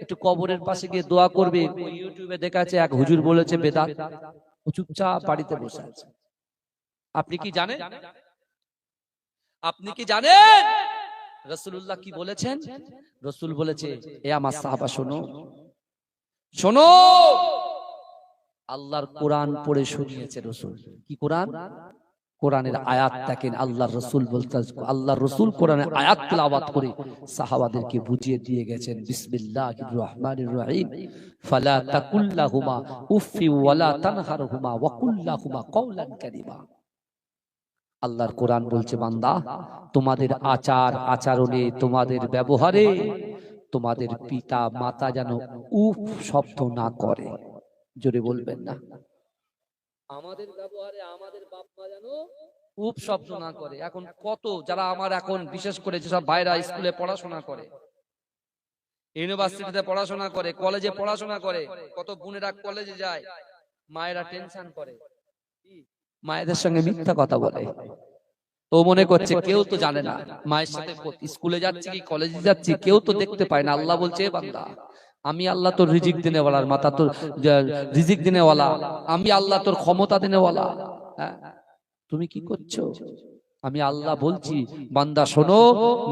একটু কবরের পাশে গিয়ে দোয়া করবে। ইউটিউবে দেখাচ্ছে এক হুজুর বলেছে বেদাত, ও চুপচাপ বাড়িতে বসে আছে। আপনি কি জানেন? আপনি কি জানেন রাসূলুল্লাহ কি বলেছেন? রাসূল বলেছে, এ আমার সাহাবা শোনো, শোনো, আল্লাহর কোরআন পড়ে শুনিয়েছে রাসূল। কি কোরআন? কোরআনের আয়াত দেখেন, আল্লাহর রাসূল বলতে, আল্লাহর রাসূল কোরআনের আয়াত তেলাওয়াত করে সাহাবাদেরকে বুঝিয়ে দিয়ে গেছেন, বিসমিল্লাহির রহমানির রহিম, ফালা তাকুল্লাহুমা উফি ওয়ালা তানহারহুমা ওয়া কুল্লাহুমা কওলান কারীমা। আল্লাহর কোরআন বলছে, বান্দা, তোমাদের আচার আচরণে, তোমাদের ব্যবহারে তোমাদের পিতা মাতা যেন উফ শব্দ না করে। জোরে বলবেন না? আমাদের ব্যবহারে আমাদের বাপ মা যেন উফ শব্দ না করে। এখন কত যারা আমার এখন বিশেষ করে যেসব ভাইরা স্কুলে পড়াশোনা করে, ইউনিভার্সিটিতে পড়াশোনা করে, কলেজে পড়াশোনা করে, কত বোনেরা কলেজে যায়, মায়েরা টেনশন করে, মায়েদের সঙ্গে মিথ্যা কথা বলে। ও মনে করছে কেউ তো জানে না, মায়ের সাথে স্কুলে যাচ্ছি কি কলেজে যাচ্ছি কেউ তো দেখতে পায় না। আল্লাহ বলছে, বান্দা, আমি আল্লাহ তোর রিজিক দিনেওয়ালার মাতা, তোর রিজিক দিনেওয়ালা, আমি আল্লাহ তোর ক্ষমতা দিনেওয়ালা। তুমি কি করছো? আমি আল্লাহ বলছি, বান্দা শোনো,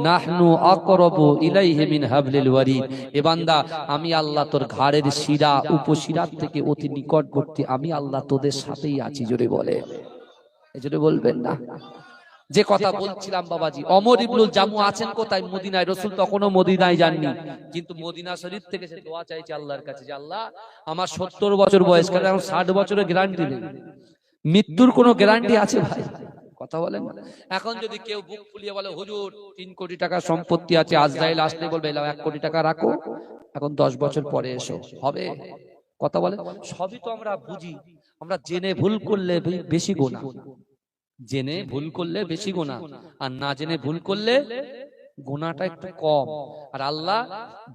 নাহনু আকরাবু ইলাইহি মিন হাবলিল ওয়ারিদ। এ বান্দা, আমি আল্লাহ তোর ঘাড়ের শিরা উপশিরার থেকে অতি নিকটবর্তী, আমি আল্লাহ তোদের সাথেই আছি। জোরে বলে, জোরে বলবেন না? যে কথা বলছিলাম বাবাজি, ওমর ইবনুল জামু আছেন কোথায়? মদিনায়। রাসূল তখনও মদিনায় যাননি, কিন্তু মদিনা শরীফ থেকে সে দোয়া চাইছে আল্লাহর কাছে, যে আল্লাহ, আমার 70 বছর বয়স, কারণ এখন 60 বছরের গ্যারান্টি নেই, মৃত্যুর কোনো গ্যারান্টি আছে ভাই? কথা বলেন না। এখন যদি কেউ বুক ফুলিয়ে বলে, হুজুর 3 কোটি টাকা সম্পত্তি আছে, আজরাইল আসলে বলবে 1 কোটি টাকা রাখো, এখন 10 বছর পরে এসো, হবে? কথা বলে। সবই তো আমরা বুঝি, আমরা জেনে ভুল করলে বেশি গুনাহ, জেনে ভুল করলে বেশি গুনাহ, আর না জেনে ভুল করলে গুনাহটা একটু কম। আর আল্লাহ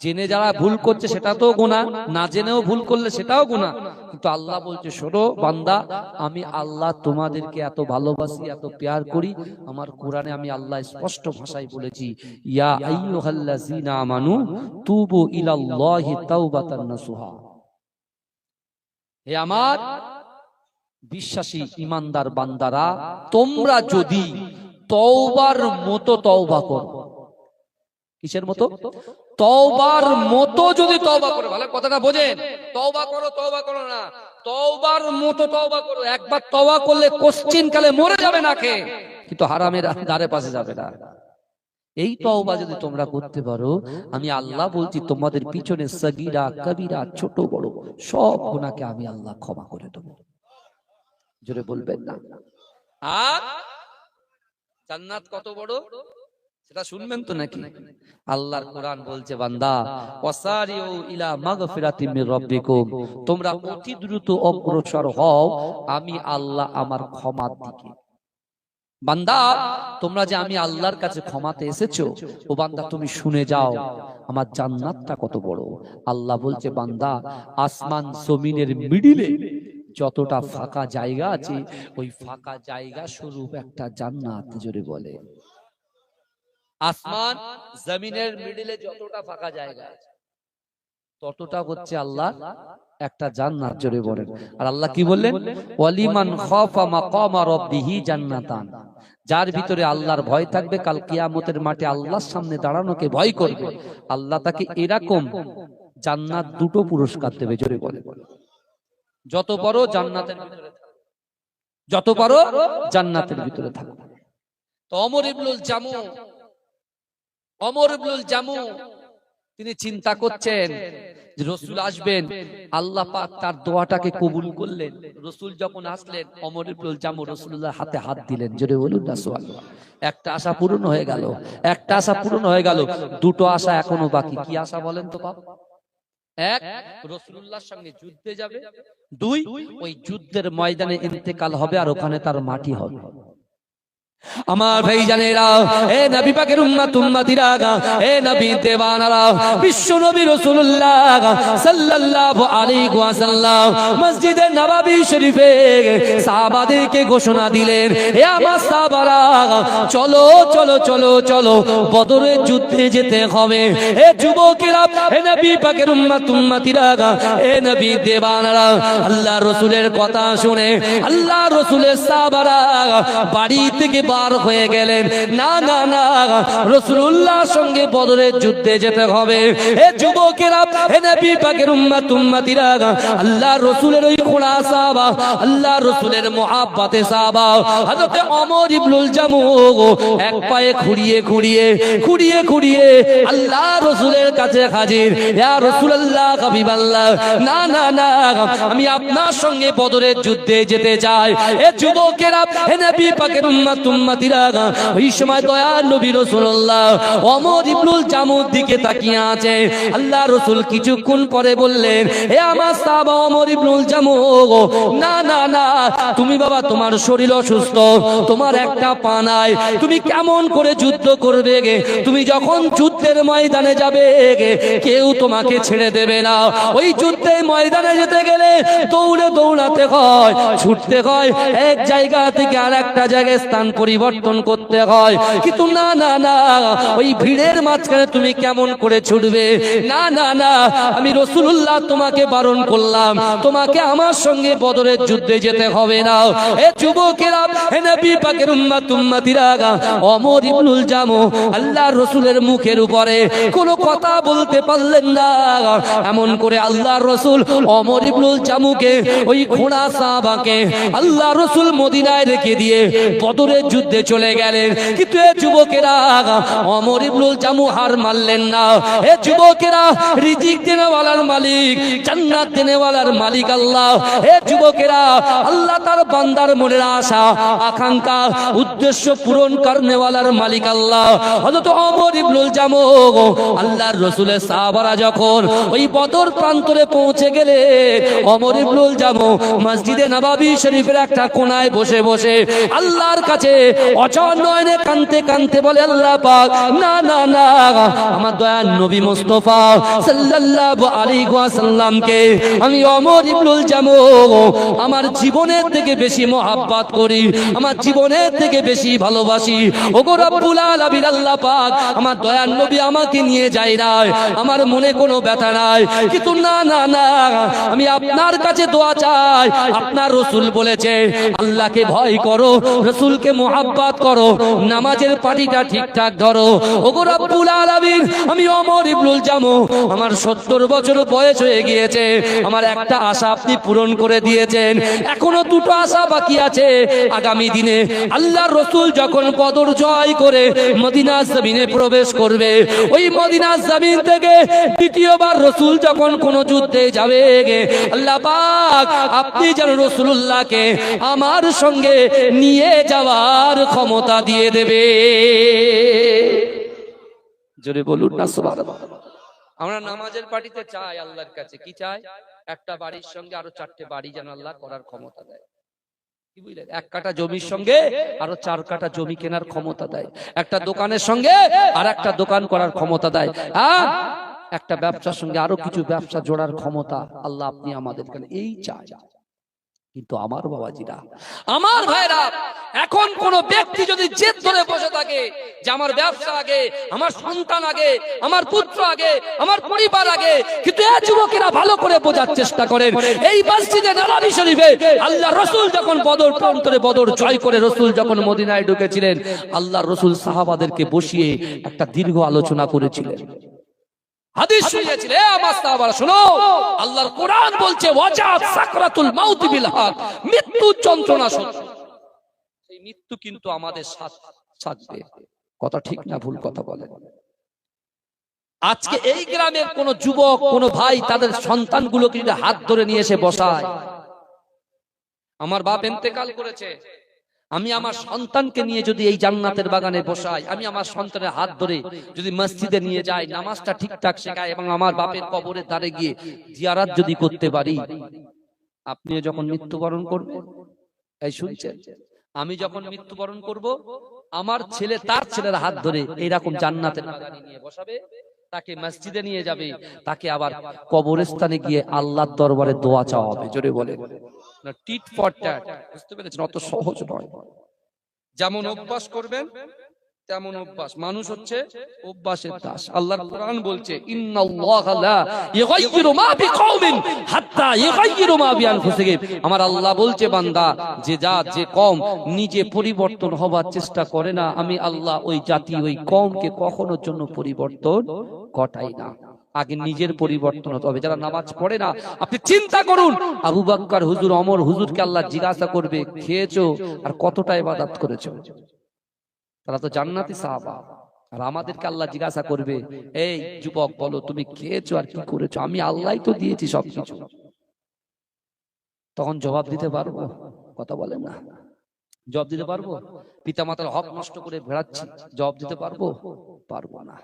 জেনে যারা ভুল করছে সেটা তো গুনাহ, না জেনেও ভুল করলে সেটাও গুনাহ। কিন্তু আল্লাহ বলছে, শোনো বান্দা, আমি আল্লাহ তোমাদেরকে এত ভালোবাসি, এত প্যার করি। আমার কোরআনে আমি আল্লাহ স্পষ্ট ভাষায় বলেছি, ইয়া আইয়ুহাল্লাযীনা আমানু তুবু ইলাল্লাহি তাওবাতান নাসুহা। হে আমার বিশ্বাসী ইমানদার বান্দারা, তোমরা যদি তওবার মতো তওবা করো। কিসের মতো? তওবার মতো যদি তওবা করো। ভালো কথাটা বোঝেন, তওবা করো, তওবা করো না, তওবার মতো তওবা করো। একবার তওবা করলে কোশ্চিন কালে মরে যাবে না কে, কিন্তু হারামের ধারে পাশে যাবে না। এই তওবা যদি তোমরা করতে পারো, আমি আল্লাহ বলছি, তোমাদের পিছনে সগীরা কবিরা ছোট বড় সব গুনাহকে আমি আল্লাহ ক্ষমা করে দেবো। জোরে বলবেন না? আর জান্নাত কত বড় সেটা শুনবেন তো নাকি? আল্লাহর কোরআন বলছে, বান্দা, ওয়াসারিউ ইলা মাগফিরাতিম মির রাব্বিকুম, তোমরা অতি দ্রুত অগ্রসর হও আমি আল্লাহ আমার ক্ষমার দিকে। বান্দা, তোমরা যে আমি আল্লাহর কাছে ক্ষমাতে এসেছো, ও বান্দা তুমি শুনে যাও আমার জান্নাতটা কত বড়। আল্লাহ বলছে, বান্দা, আসমান জমিনের মিডিলে যতটা ফাঁকা জায়গা আছে, ওই ফাঁকা জায়গা স্বরূপ একটা জান্নাত। জোরে বলে, আসমান জমিনের মিডিলে যতটা ফাঁকা জায়গা আছে ততটা হচ্ছে আল্লাহ একটা জান্নাত। জোরে বলেন। আর আল্লাহ কি বললেন? ওয়ালিমান খাফা মাকামা রাব্বিহি জান্নাতান, যার ভিতরে আল্লাহর ভয় থাকবে, কাল কিয়ামতের মাঠে আল্লাহর সামনে দাঁড়ানোকে ভয় করবে, আল্লাহ তাকে এরকম জান্নাত দুটো পুরস্কার দেবে। জোরে বলে, যত বড় জান্নাতের ভিতরে থাকো, যত বড় জান্নাতের ভিতরে থাকো। তো ওমর ইবনুল জামু তিনি চিন্তা করছেন যে রাসূল আসবেন, আল্লাহ পাক তার দোয়াটাকে কবুল করলেন। রাসূল যখন আসলেন, ওমর ইবনুল জামু রাসূলুল্লাহর হাতে হাত দিলেন। জোরে বলুন না সুবহানাল্লাহ। একটা আশা পূরণ হয়ে গেল, একটা আশা পূরণ হয়ে গেল, দুটো আশা এখনো বাকি। কি আশা বলেন তো বাপ? এক, রাসূলুল্লাহর সঙ্গে যুদ্ধে যাবে। দুই, ওই যুদ্ধের ময়দানে ইন্তেকাল হবে আর ওখানে তার মাটি হবে। আমার ভাইজানেরা, এ নবী পাকের উম্মত উম্মতিরা, এ নবী দেওয়ানারা, বিশ্ব নবী রাসূলুল্লাহ সাল্লাল্লাহু আলাইহি ওয়াসাল্লাম মসজিদে নববী শরীফে সাহাবাদেরকে ঘোষণা দিলেন, হে আমার সাহাবারা, চলো চলো চলো চলো বদরের যুদ্ধে যেতে হবে। হে যুবকেরা, হে নবী পাকের উম্মত উম্মতিরা, হে নবী দেওয়ানারা, আল্লাহ রাসূলের কথা শুনে আল্লাহ রাসূলের সাহাবারা বাড়ি থেকে বার হয়ে গেলেন। না না না, রাসূলুল্লাহর সঙ্গে বদরের যুদ্ধে যেতে হবে। হে যুবকেরা, হে নবী পাকের উম্মত উম্মতিরা, আল্লাহ রাসূলের ওই খোলা সাহাবা, আল্লাহ রাসূলের মুহাব্বতে সাহাবা হযরত ওমর ইবনুল জামু এক পায়ে খুঁড়িয়ে খুঁড়িয়ে খুঁড়িয়ে খুঁড়িয়ে আল্লাহ রাসূলের কাছে হাজির। ইয়া রাসূলুল্লাহ, হাবিবাল্লাহ, না না না, আমি আপনার সঙ্গে বদরের যুদ্ধে যেতে চাই। হে যুবকেরা, হে নবী পাকের উম্মত উম্মতিরা, ওই সময় দয়ার নবী রাসূলুল্লাহ ওমর ইবনুল জামুর দিকে তাকিয়ে আছে। আল্লাহ রাসূল কিছুক্ষণ পরে বললেন, হে আমার সাহাবা ওমর ইবনুল জামু, না না না, তুমি বাবা তোমার শরীর অসুস্থ, তোমার একটা পা নাই, তুমি কেমন করে যুদ্ধ করবে গে? তুমি যখন যুদ্ধের ময়দানে যাবে গে, কেউ তোমাকে ছেড়ে দেবে না। ওই যুদ্ধের ময়দানে যেতে গেলে দৌড়ে দৌড়াতে হয়, ছুটতে হয়, এক জায়গা থেকে আর একটা জায়গায় স্থান পরিবর্তন করতে হয়। কিন্তু না না না, ওই ভিড়ের মাঝখানে তুমি কেমন করে ছুটবে? না না না, আমি রাসূলুল্লাহ তোমাকে বারণ করলাম, তোমাকে আমার সঙ্গে বদরের যুদ্ধে যেতে হবে না। এ যুবকেরা, হে নবী পাকের উম্মত উম্মতিরা, ওমর ইবনুল জামু আল্লাহর রাসূলের মুখের উপরে কোনো কথা বলতে পারলেন না। এমন করে আল্লাহর রাসূল ওমর ইবনুল জামুকে, ওই ঘোড়া সাহাবাকে আল্লাহর রাসূল মদিনায় রেখে দিয়ে বদরের যুদ্ধে চলে গেলেন। কিন্তু এ যুবকেরা, ওমর ইবনুল জামু হার মানলেন না। এ যুবকেরা, রিজিক দেনেওয়ালার মালিক, জান্নাত দেনেওয়ালার মালিক আল্লাহ। এ যুবকেরা, আল্লাহ তার বান্দার মনের আশা আকাঙ্ক্ষা উদ্দেশ্য পূরণ করনেওয়ালার মালিক আল্লাহ। হযরত ওমর ইবনুল জামু আল্লাহর রাসূলের সাহাবারা যখন ওই বদর প্রান্তরে পৌঁছে গেলে, ওমর ইবনুল জামু মসজিদে নববী শরীফের একটা কোণায় বসে বসে আল্লাহর কাছে অচল নয়নে কাঁদতে কাঁদতে বলে, আল্লাহ পাক, না না না, আমার দয়ার নবী মুস্তাফা সাল্লাল্লাহু আলাইহি ওয়াসাল্লামকে আমি ওমর ইবনুল জামু আমার জীবনের থেকে বেশি মহব্বত করি, আমার জীবনের থেকে বেশি ভালোবাসি। ওগো রব্বুল আলামিন, আল্লাহ পাক, আমার দয়ার নবী আমাকে নিয়ে যায় না, আমার মনে কোনো ব্যথা নাই, কিন্তু না না না, আমি আপনার কাছে দোয়া চাই। আপনার রাসূল বলেছে, আল্লাহকে ভয় করো, রাসূলকে মহব্বত করো, নামাজের পাটিটা ঠিকঠাক ধরো। ওগো রব্বুল আলামিন, আমি ওমর ইবনুল জামু, আমার 70 বছর বয়স হয়ে গিয়েছে, আমার একটা আশা আপনি পূরণ করে দিয়েছেন, এখনো দুটো আশা বাকি আছে। আগামী দিনে আল্লাহর রাসূল যখন বদর জয় করে মদিনার জমিনে প্রবেশ করবে, ওই মদিনার জমিন থেকে দ্বিতীয়বার রাসূল যখন কোন যুদ্ধে যাবে, আল্লাহ পাক আপনি যেন রাসূলুল্লাহকে আমার সঙ্গে নিয়ে যাওয়ার ক্ষমতা দিয়ে দেবে। জোরে বলুন না সুবহানাল্লাহ। আমরা নামাজের পাটিতে চাই আল্লাহর কাছে, কি চাই? একটা বাড়ির সঙ্গে আরো 4টে বাড়ি যেন আল্লাহ করার ক্ষমতা দেয়। কি বুঝলেন? এক কাঠা জমির সঙ্গে আরো 4 কাঠা জমি কেনার ক্ষমতা দেয়। একটা দোকানের সঙ্গে আর একটা দোকান করার ক্ষমতা দেয়। একটা ব্যবসার সঙ্গে আরো কিছু ব্যবসা জোড়ার ক্ষমতা আল্লাহ আপনি আমাদের এই চাই। কিন্তু আমার বাবাজিরা, আমার ভাইরা, এখন কোন ব্যক্তি যদি জেদ ধরে বসে থাকে যে আমার ব্যবসা আগে, আমার সন্তান আগে, আমার পুত্র আগে, আমার পরিবার আগে, কিন্তু এই যুবকেরা ভালো করে বোঝার চেষ্টা করেন, এই মসজিদে নববী শরীফে আল্লাহ রাসূল যখন বদর প্রান্তরে বদর জয় করে রাসূল যখন মদিনায় ঢুকেছিলেন, আল্লাহ রাসূল সাহাবাদেরকে বসিয়ে একটা দীর্ঘ আলোচনা করেছিলেন। হাদিস শুনিয়েছিল, এ আমার সাহাবারা শুনো, আল্লাহর কোরআন বলছে, ওয়াজাত সাকরাতুল মাউত বিল হক, মৃত্যু যন্ত্রণা সত্য। এই মৃত্যু কিন্তু আমাদের সাথে, কথা ঠিক না ভুল কথা বলেন? আজকে এই গ্রামের কোন যুবক, কোন ভাই তাদের সন্তানগুলোকে যদি হাত ধরে নিয়ে এসে বসায়, আমার বাপ ইন্তেকাল করেছে, আমি আমার সন্তানকে নিয়ে যদি এই জান্নাতের বাগানে বসাই, আমি আমার সন্তানের হাত ধরে যদি মসজিদে নিয়ে যাই, নামাজটা ঠিকঠাক শেখাই এবং আমার বাপের কবরের ধারে গিয়ে জিয়ারত যদি করতে পারি, আপনিও যখন মৃত্যুবরণ করবেন, এই শুনছেন, আমি যখন মৃত্যুবরণ করব, আমার ছেলে তার ছেলের হাত ধরে এইরকম জান্নাতের বাগানে নিয়ে বসাবে, তাকে মসজিদে নিয়ে যাবে, তাকে আবার কবরস্থানে গিয়ে আল্লাহর দরবারে দোয়া চাওয়া হবে। জোরে বলে না, টিট ফর ট্যাট। বুঝতে পেরেছেন? অত সহজ নয়। যেমন অভ্যাস করবেন তেমন অভ্যাস। মানুষ হচ্ছে অভ্যাসের দাস। আল্লাহর কোরআন বলছে, ইন্নাল্লাহা লা ইউগাইয়িরু মা বিকওমিন হাত্তা ইউগাইয়িরু মা বিআনফুসিহিম। আমার আল্লাহ বলছে, বান্দা, যে জাত যে কওম নিজে পরিবর্তন হবার চেষ্টা করে না, আমি আল্লাহ ওই জাতি ওই কওমকে কখনোর জন্য পরিবর্তন ঘটাই না। আগে নিজের পরিবর্তন হতে হবে। যারা নামাজ পড়ে না, আপনি চিন্তা করুন, আবু বকর হুজুর, ওমর হুজুরকে আল্লাহ জিজ্ঞাসা করবে, খেয়েছো আর কতটা ইবাদত করেছো? তারা তো জান্নাতি সাহাবা। আর আমাদেরকে আল্লাহ জিজ্ঞাসা করবে, এই যুবক, বলো তুমি খেয়েছো আর কি করেছো? আমি আল্লাহই তো দিয়েছি সবকিছু। তখন জবাব দিতে পারবো? কথা বলেন না। জবাব দিতে পারবো? পিতামাতার হক নষ্ট করে বেড়াচ্ছি, জবাব দিতে পারবো? পারবো না।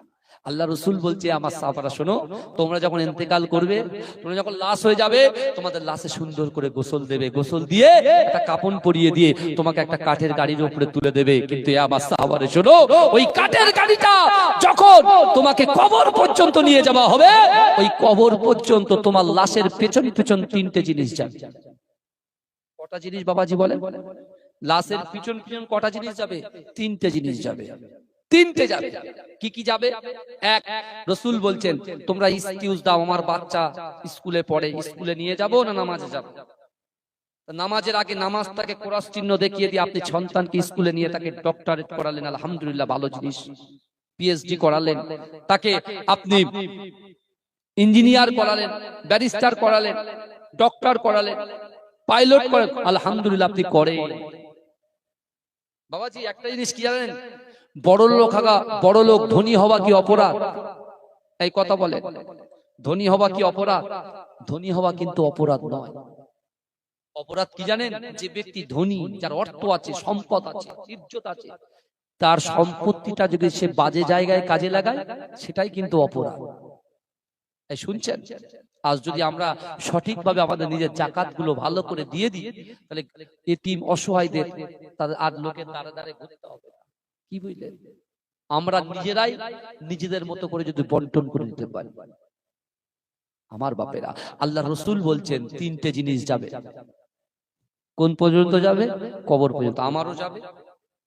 আল্লাহ রসুল বলছে, আমার সাহাবারা শোনো, তোমরা যখন ইন্তেকাল করবে, তোমরা যখন লাশ হয়ে যাবে, তোমাদের লাশে সুন্দর করে গোসল দেবে, গোসল দিয়ে একটা কাপন পরিয়ে দিয়ে তোমাকে একটা কাঠের গাড়ির উপরে তুলে দেবে। কিন্তু আমার সাহাবারা শোনো, ওই কাঠের গাড়িটা যখন তোমাকে কবর পর্যন্ত নিয়ে যাওয়া হবে, ওই কবর পর্যন্ত তোমার লাশের পেছন পেছন তিনটে জিনিস যাবে। কটা জিনিস বাবাজি বলেন? লাশের পিছন পিছন কটা জিনিস যাবে? তিনটে জিনিস যাবে। তিনটে যাবে। কি কি যাবে? এক, রাসূল বলছেন, তোমরা এক্সকিউজ দাও, আমার বাচ্চা স্কুলে পড়ে, স্কুলে নিয়ে যাব না নামাজে যাব? নামাজের আগে নামাজটাকে ক্রস চিহ্ন দেখিয়ে দিয়ে আপনি সন্তানকে স্কুলে নিয়ে তাকে ডক্টরেট করালেন, আলহামদুলিল্লাহ, ভালো জিনিস। পিএইচডি করালেন, তাকে আপনি ইঞ্জিনিয়ার করালেন, ব্যারিস্টার করালেন, ডক্টর করালেন, পাইলট করেন, আলহামদুলিল্লাহ, আপনি করেন। বাবাজি, একটা জিনিস কি জানেন? বড় লোক ধনী হওয়া কি অপরাধ? এই কথা বলে, ধনী হওয়া কি অপরাধ? ধনী হওয়া কিন্তু অপরাধ নয়। অপরাধ কি জানেন? যে ব্যক্তি ধনী, যার অর্থ আছে, সম্পদ আছে, ইজ্জত আছে, তার সম্পত্তিটা যদি সে বাজে জায়গায় কাজে লাগায়, সেটাই কিন্তু অপরাধ। এই শুনছেন? আজ যদি আমরা সঠিকভাবে আমাদের নিজের জাকাত গুলো ভালো করে দিয়ে দিই, তাহলে এতিম অসহায়দের তাদের আর লোকের দ্বারে দ্বারে ঘুরতে হবে না। কি বুঝলেন? আমরা নিজেরাই নিজেদের মতো করে যদি বন্টন করে দিতে পারি। আমার বাপেরা, আল্লাহ রসুল বলছেন তিনটে জিনিস যাবে। কোন পর্যন্ত যাবে? কবর পর্যন্ত। আমারও যাবে,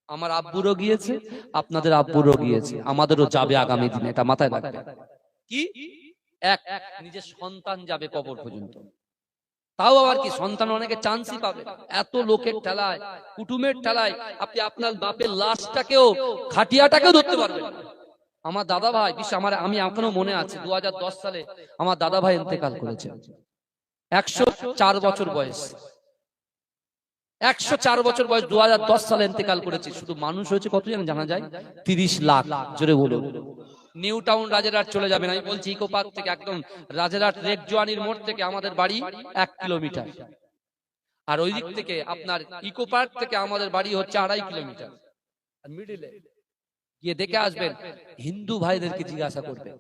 আমার আব্বুরও গিয়েছে, আপনাদের আব্বুরও গিয়েছে, আমাদেরও যাবে আগামী দিনে। এটা মাথায় রাখবেন। কি? এক, নিজের সন্তান যাবে কবর পর্যন্ত। তাও আবার কি, সন্তান অনেকে চান্সই পাবে। এত লোকের ঠেলায়, কুটুমের ঠেলায় আপনি আপনার বাপের লাশটাকেও, খাটিয়াটাকেও ধরতে পারবেন। আমার দাদা ভাই, আমি এখনো মনে আছে, 2010 সালে আমার দাদা ভাই ইন্তেকাল করেছে। 104 বছর বয়স। 104 বছর বয়স, 2010 সালে ইন্তেকাল করেছে। শুধু মানুষ হয়েছে কত জানা যায়? 30 লাখ। জোরে বলুন। নিউ টাউন রাজেরহাট চলে যাবেন। আমি বলছি ইকো পার্ক থেকে একদম রাজেরহাট রেড জোয়ানির মোড় থেকে আমাদের বাড়ি 1 কিলোমিটার, আর ওই দিক থেকে আপনার ইকো পার্ক থেকে আমাদের বাড়ি হচ্ছে 2.5 কিলোমিটার। আর মিডিলে গিয়ে দেখে আসবেন, হিন্দু ভাইদেরকে জিজ্ঞাসা করবেন,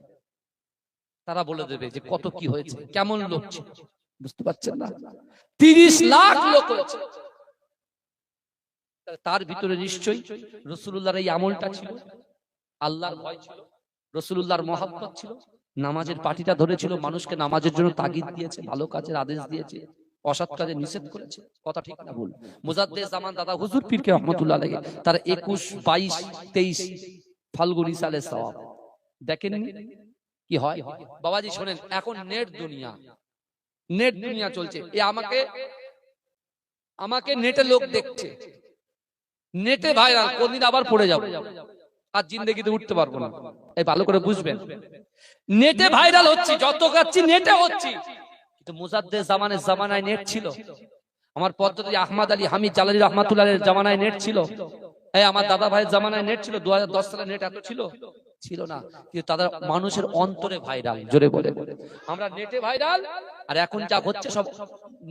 তারা বলে দেবে যে কত কি হয়েছে, কেমন লোক ছিল। বুঝতে পারছেন না? 30 লাখ লোক হয়েছে। তার ভিতরে নিশ্চয়ই রাসূলুল্লাহর এই আমলটা ছিল, আল্লাহর ভয় ছিল, রাসূলুল্লাহর মহব্বত ছিল, নামাজের পাটিটা ধরেছিল, মানুষকে নামাজের জন্য তাগিদ দিয়েছে, ভালো কাজের আদেশ দিয়েছে, অসৎ কাজে নিষেধ করেছে। কথা ঠিক না ভুল? মুজাদ্দেদ জামান দাদা হুজুর পীরকে রহমাতুল্লাহ আলাইহি, তার 21, 22, 23 ফাল্গুনী সালে সওয়াব দেখেন কি হয়। বাবাজি শোনেন, এখন নেট দুনিয়া চলছে। এ আমাকে নেটে লোক দেখছে, নেটে ভাইরাল, কোনদিন আবার পড়ে যাবো, আর জিন্দেগিতে উঠতে পারবো না। এই ভালো করে বুঝবেন, নেটে ভাইরাল হচ্ছে, যত কাচ্ছি নেটে হচ্ছে। কিন্তু মুজাদ্দেদ জামানায় নেট ছিল? আমার পদ্ধতি আহমদ আলী হামিদ জালালি রহমাতুল্লাহের জামানায় নেট ছিল? এই আমার দাদা ভাইয়ের জামানায় নেট ছিল? 2010 সালে নেট এত ছিল না। কিন্তু তাদের মানুষের অন্তরে ভাইরাল। জোরে বলে, আমরা নেটে ভাইরাল, আর এখন যা হচ্ছে সব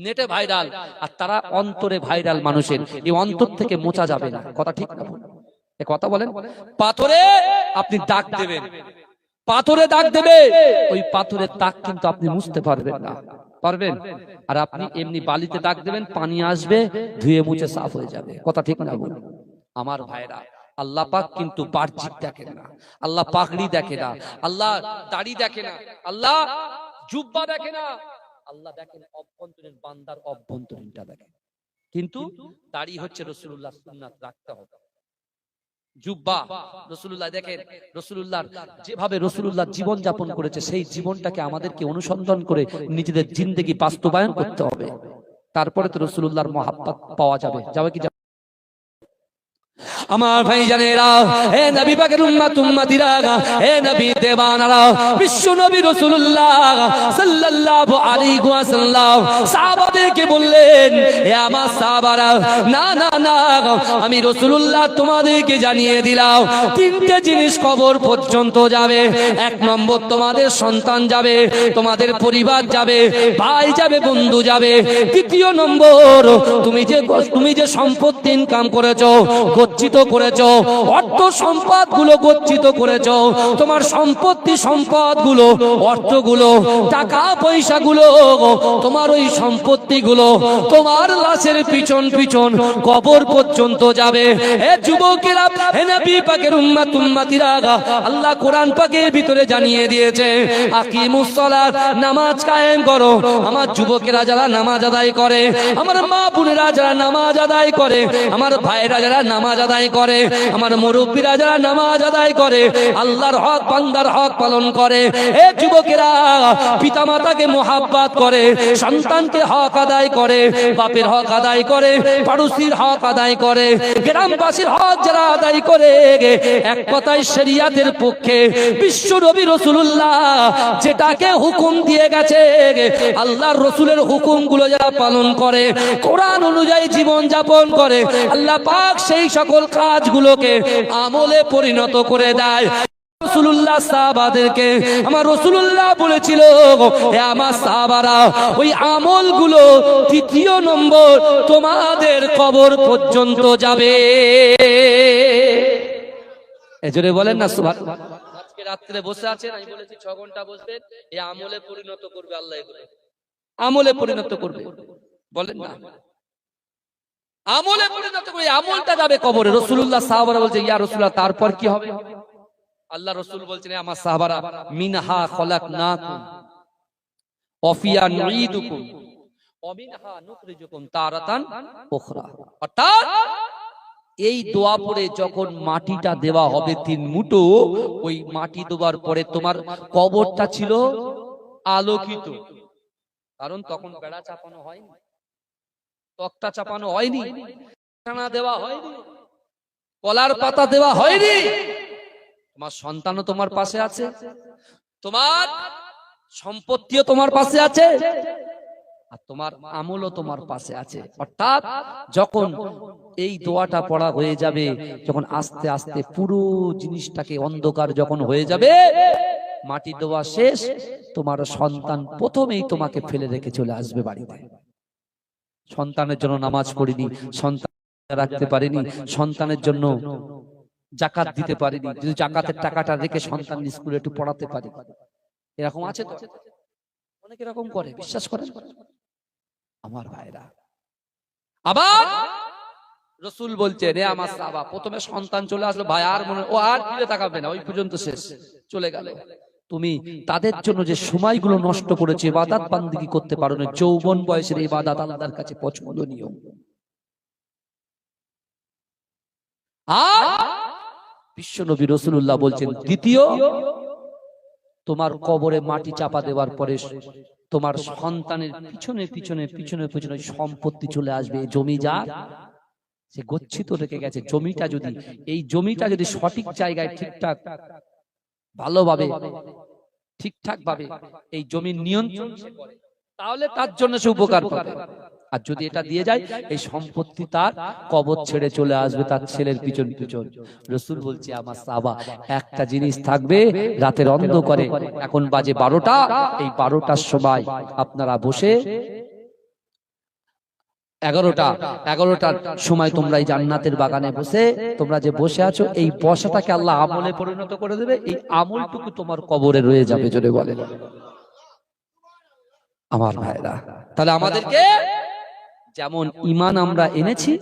নেটে ভাইরাল, আর তারা অন্তরে ভাইরাল। মানুষের এই অন্তর থেকে মোচা যাবে না। কথা ঠিক না? কথা বলেন। পাথরে আপনি দাগ দেবেন, পাথরে দাগ দেবে, ওই পাথরের দাগ কিন্তু আপনি মুছতে পারবেন না। পারবেন? আর আপনি এমনি বালিতে দাগ দেবেন, পানি আসবে, ধুয়ে মুছে সাফ হয়ে যাবে। কথা ঠিক না বলুন? আমার ভাইরা, আল্লাহ পাক কিন্তু বাহ্যিক দেখেন না, আল্লাহ পাগড়ি দেখে না, আল্লাহ দাড়ি দেখে না, আল্লাহ জুব্বা দেখে না, আল্লাহ দেখেন অভ্যন্তরীণ, বান্দার অভ্যন্তরীণটা দেখেন। কিন্তু দাড়ি হচ্ছে রাসূলুল্লাহ সুন্নাত, রাখতে হবে। জুব্বা রাসূলুল্লাহ, দেখেন রাসূলুল্লাহ যেভাবে রাসূলুল্লাহ জীবন যাপন করেছে, সেই জীবনটাকে আমাদেরকে অনুসন্ধান করে নিজেদের জিন্দেগি বাস্তবায়ন করতে হবে। তারপরে তো রাসূলুল্লাহর মহব্বত পাওয়া যাবে। যাবে কি? আমার ভাইজানেরা, হে নবী পাকের উম্মত উম্মতিরা, হে নবী দেওয়ানারা, বিশ্ব নবী রাসূলুল্লাহ সাল্লাল্লাহু আলাইহি ওয়াসাল্লাম সাহাবাদেরকে বললেন, হে আমার সাহাবারা, না না না, আমি রাসূলুল্লাহ তোমাদেরকে জানিয়ে দিলাম তিনটে জিনিস কবর পর্যন্ত যাবে। এক নম্বর, তোমাদের সন্তান যাবে, তোমাদের পরিবার যাবে, ভাই যাবে, বন্ধু যাবে। দ্বিতীয় নম্বর, তুমি যে সম্পত্তি ইনকাম করেছো, গচ্ছিত করেছো, অর্থ সম্পদ গুলো গচ্ছিত করেছো, তোমার সম্পত্তি সম্পদ গুলো, অর্থ গুলো, টাকা পয়সা গুলো, তোমার ওই সম্পত্তি গুলো তোমার লাশের পিছন পিছন কবর পর্যন্ত যাবে। হে যুবকেরা, হে নবী পাকের উম্মত উম্মতিরা, আল্লাহ কোরআন পাকের ভিতরে জানিয়ে দিয়েছে, আকিমুস সালাত, নামাজ কায়েম করো। আমার যুবকেরা যারা নামাজ আদায় করে, আমার মা বোনেরা যারা নামাজ আদায় করে, আমার ভাইরা যারা নামাজ আদায় করে, আমার মুরব্বীরা যারা নামাজ আদায় করে, আল্লাহর হক বান্দার হক পালন করে। এ যুবকেরা, পিতামাতাকে মুহাব্বত করে, সন্তানকে হক আদায় করে, বাপের হক আদায় করে, পড়োশির হক আদায় করে, গ্রামবাসীর হক যারা আদায় করে, এক কথায় শরিয়াতের পক্ষে বিশ্ব নবী রাসূলুল্লাহ যেটাকে হুকুম দিয়ে গেছে, আল্লাহর রাসূলের হুকুমগুলো যারা পালন করে, কোরআন অনুযায়ী জীবন যাপন করে, আল্লাহ পাক সেই সকল কাজগুলোকে আমলে পরিণত করে দেয়। রাসূলুল্লাহ সাহাবাদেরকে আমার রাসূলুল্লাহ বলেছিল, হে আমার সাহাবারা, ওই আমলগুলো তৃতীয় নম্বর তোমাদের কবর পর্যন্ত যাবে। এজরে বলেন না সুবহানাল্লাহ। আজকে রাত্রে বসে আছেন, আমি বলেছি 6 ঘন্টা বসবেন, এই আমলে পরিণত করবে আল্লাহ, এগুলো আমলে পরিণত করবে। বলেন না, আমলে পরিণত করে, আমলটা যাবে কবরে। রাসূলুল্লাহ সাহাবারা বলছে, ইয়া রাসূলুল্লাহ, তারপর কি হবে? আল্লাহ রাসূল বলছেন, আমার সাহাবারা, মিনহা খলাকনাকুম ওয়া ফিহা নুঈদুকুম ওয়া মিনহা নুখরিজুকুম তারাতান উখরা। অর্থাৎ এই দোয়া পড়ে যখন মাটিটা দেওয়া হবে 3 মুঠো, ওই মাটি দেওয়ার পরে তোমার কবরটা ছিল আলোকিত, কারণ তখন বেড়া চাপানো হয়নি, তক্তা চাপানো হয়নি, ছানা দেওয়া হয়নি, কলার পাতা দেওয়া হয়নি। তোমার সন্তানও তোমার পাশে আছে, তোমার সম্পত্তিও তোমার পাশে আছে, আর তোমার আমলও তোমার পাশে আছে। অর্থাৎ যখন এই দোয়াটা পড়া হয়ে যাবে, যখন আস্তে আস্তে পুরো জিনিসটাকে অন্ধকার যখন হয়ে যাবে, মাটি দেওয়া শেষ, তোমার সন্তান প্রথমেই তোমাকে ফেলে রেখে চলে আসবে বাড়িতে। সন্তানের জন্য নামাজ পড়িনি, সন্তান রাখতে পারিনি, সন্তানের জন্য জাকাত দিতে পারিনি, যদি জাকাতের টাকাটা রেখে সন্তান স্কুলে একটু পড়াতে পারি। এরকম আছে তো, অনেক এরকম করে, বিশ্বাস করেন আমার ভাইরা। আবার রাসূল বলছেন, রে আমার সাহাবা, প্রথমে সন্তান চলে আসলো, ভাই আর মনে ও আর ফিরে তাকাবে না, ওই পর্যন্ত শেষ, চলে গেল। তুমি তাদের জন্য যে সময়গুলো নষ্ট করেছে, ইবাদত বান্দিগি করতে পারো না, যৌবন বয়সের ইবাদত আল্লাহর কাছে পছন্দনীয়। আর বিশ্বনবী রাসূলুল্লাহ বলছেন, দ্বিতীয়, তোমার কবরে মাটি চাপা দেওয়ার পরে তোমার সন্তানের পিছনে পিছনে পিছনে পিছনে সম্পত্তি চলে আসবে। জমি যা সে গচ্ছিত রেখে গেছে, জমিটা যদি, এই জমিটা যদি সঠিক জায়গায় ঠিকঠাক ভালোভাবে ঠিকঠাক ভাবে এই জমির নিয়ন্ত্রণ করে, তাহলে তার জন্য সে উপকার পাবে। আর যদি এটা দিয়ে যায়, এই সম্পত্তি তার কবর ছেড়ে চলে আসবে তার ছেলের পিছন পিছন। রাসূল বলছে, আমার সাহাবা, একটা জিনিস থাকবে, রাতের অন্ধকারে, এখন বাজে 12টা, এই 12টার সময় আপনারা বসে 11টার সময় তোমরা এই জান্নাতের বাগানে বসে, তোমরা যে বসে আছো, এই বসাটাকে আল্লাহ আমলে পরিণত করে দেবে, এই আমলটুকু তোমার কবরে রয়ে যাবে। জোরে বলেন। আমার ভাইরা, তাহলে আমাদেরকে যেমন ঈমান আমরা এনেছি,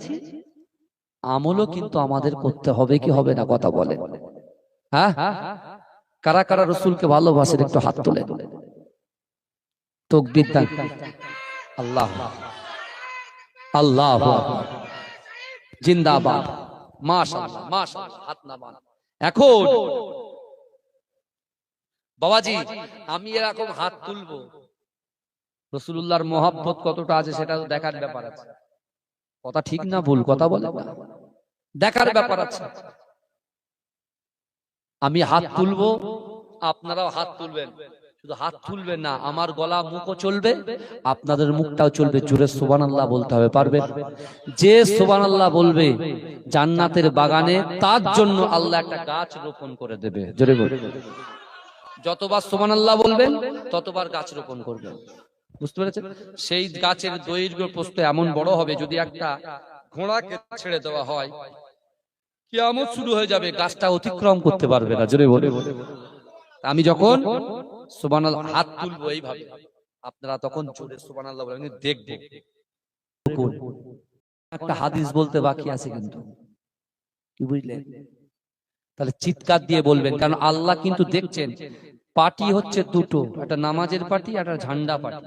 আমলও কিন্তু আমাদের করতে হবে কি হবে না, কথা বলে। হ্যাঁ, কারা কারা রসুলকে ভালোবাসেন একটু হাত তোলে, তাকবীর দেন। আল্লাহ আল্লাহু আকবার, জিন্দাবাদ, মাশাআল্লাহ মাশাআল্লাহ, হাত নামান। এখন বাবাজি আমি এরকম হাত তুলবো, রাসূলুল্লাহর মহব্বত কতটা আছে সেটা তো দেখার ব্যাপার আছে। কথা ঠিক না ভুল, কথা বলে না, দেখার ব্যাপার আছে। আমি হাত তুলবো, আপনারাও হাত তুলবেন। শুধু হাত তুলবেন না, আমার গলা মুখও চলবে, আপনাদের মুখটাও চলবে। জোরে সুবহানাল্লাহ বলতে হবে, পারবেন? যে সুবহানাল্লাহ বলবে জান্নাতের বাগানে তার জন্য আল্লাহ একটা গাছ রোপণ করে দেবে। জোরে বলুন। যতবার সুবহানাল্লাহ বলবেন ততবার গাছ রোপণ করবেন, বুঝতে পেরেছেন? সেই গাছের দৈর্ঘ্য প্রস্থ এমন বড় হবে, যদি একটা ঘোড়াকে ছেড়ে দেওয়া হয় কিয়ামত শুরু হয়ে যাবে, গাছটা অতিক্রম করতে পারবে না। জোরে বলে। আমি যখন সুবহানাল্লাহ হাত তুলবো এইভাবে, আপনারা তখন জোরে সুবহানাল্লাহ বলেন, দেখবেন। একটা হাদিস বলতে বাকি আছে কিন্তু, কি বুঝলেন? তাহলে চিৎকার দিয়ে বলবেন, কারণ আল্লাহ কিন্তু দেখছেন। পার্টি হচ্ছে দুটো, একটা নামাজের পার্টি, একটা ঝান্ডা পার্টি।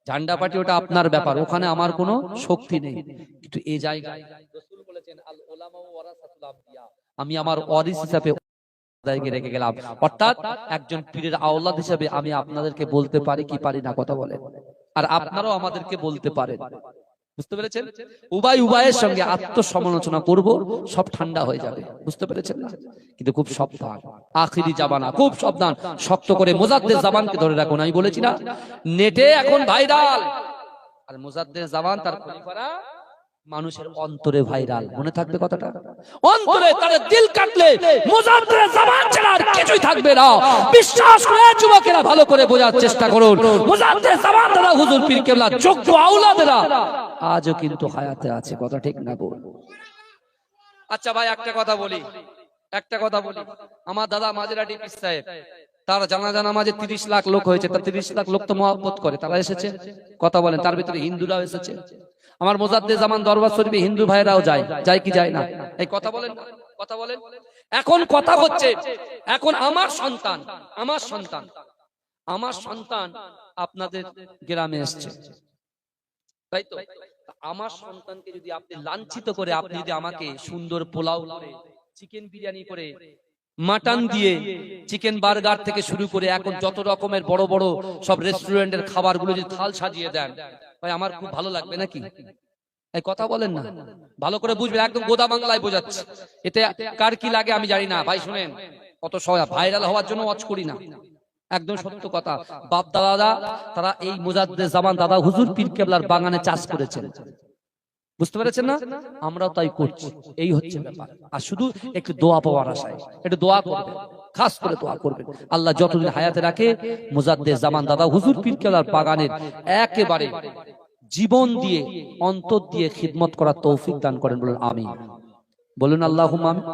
ঝান্ডা পার্টি ওটা আপনার ব্যাপার, ওখানে আমার কোনো শক্তি নেই। কিন্তু এই জায়গায় রাসূল বলেছেন আল উলামা ওয়ারাসাতুল আমবিয়া, আমি আমার ওয়ারিস হিসেবে রেখে গেলাম, অর্থাৎ একজন পীরের আওলাদ হিসেবে আমি আপনাদেরকে বলতে পারি কি পারি না, কথা বলেন। আর আপনারাও আমাদেরকে বলতে পারেন, বুঝতে পেরেছেন? উভয় উভয়ের সঙ্গে আত্মসমালোচনা করব, সব ঠান্ডা হয়ে যাবে, বুঝতে পেরেছেন না? কিন্তু খুব সাবধান, আখিরি জামানা, খুব সাবধান, শক্ত করে মুজাদ্দেদ জামানকে ধরে রাখুন। আমি বলেছি না, নেটে এখন ভাইরাল, আর মুজাদ্দেদ জামান তার খলিফারা মানুষের অন্তরে ভাইরাল। মনে থাকবে কথাটা, অন্তরে তার দিল কাটলে মুজাদ্দেদ জামান ছাড়া আর কিছুই থাকবে না। বিশ্বাস করে যুবকেরা ভালো করে বোঝার চেষ্টা করুন, মুজাদ্দেদ জামান দ্বারা হুজুর পীর কেবলা যোগ্য আওলাদেরা আজও কিন্তু হায়াতে আছে, কথা ঠিক না বল? আচ্ছা ভাই একটা কথা বলি, আমার দাদা মাঝেরাটি পীর সাহেব, তার জানাজা নামাজে 30 লাখ লোক হয়েছে, তার 30 লাখ লোক তো মহব্বত করে, তারা এসেছে, কথা বলেন। তার ভিতরে হিন্দুরাও এসেছে। আমার মুজাদ্দেদ জামান দরবার শরীফে হিন্দু ভাইরাও যায় কি যায় না? এই কথা বলেন, কথা বলেন। এখন কথা হচ্ছে, এখন আমার সন্তান আপনাদের গ্রামে এসেছে, তাই তো? আমার সন্তানকে যদি আপনি লাঞ্ছিত করে, আপনি যদি আমাকে সুন্দর পোলাও করে, চিকেন বিরিয়ানি করে, মাটন দিয়ে, চিকেন বার্গার থেকে শুরু করে এখন যত রকমের বড় বড় সব রেস্টুরেন্টের খাবারগুলো যদি থাল সাজিয়ে দেন, ভাই আমার খুব ভালো লাগবে নাকি? এই কথা বলেন না, ভালো করে বুঝবেন, একদম গোদা বাংলায় বোঝাচ্ছে। এতে কার কি লাগে আমি জানি না ভাই, শুনেন, কত সবাই ভাইরাল হওয়ার জন্য ওয়াচ করি না, একদম সত্য কথা। বাপ দাদা তারা এই মুজাদ্দেদ জামান দাদা হুজুর পীর কেবলার বাগানে চাষ করেছেন, বুঝতে পেরেছেন না? আমরাও তাই করছি, এই হচ্ছে ব্যাপার। আর শুধু একটু দোয়া পাওয়ার আশায় একটু দোয়া করবেন, খাস করে দোয়া করবেন, আল্লাহ যতদিন হায়াতে রাখে মুজাদ্দেদ জামান দাদা হুজুর পীর কেবলার বাগানের একেবারে জীবন দিয়ে অন্তর দিয়ে খিদমত করার তৌফিক দান করেন, বলুন আমিন, বলুন আল্লাহুম্মা আমিন।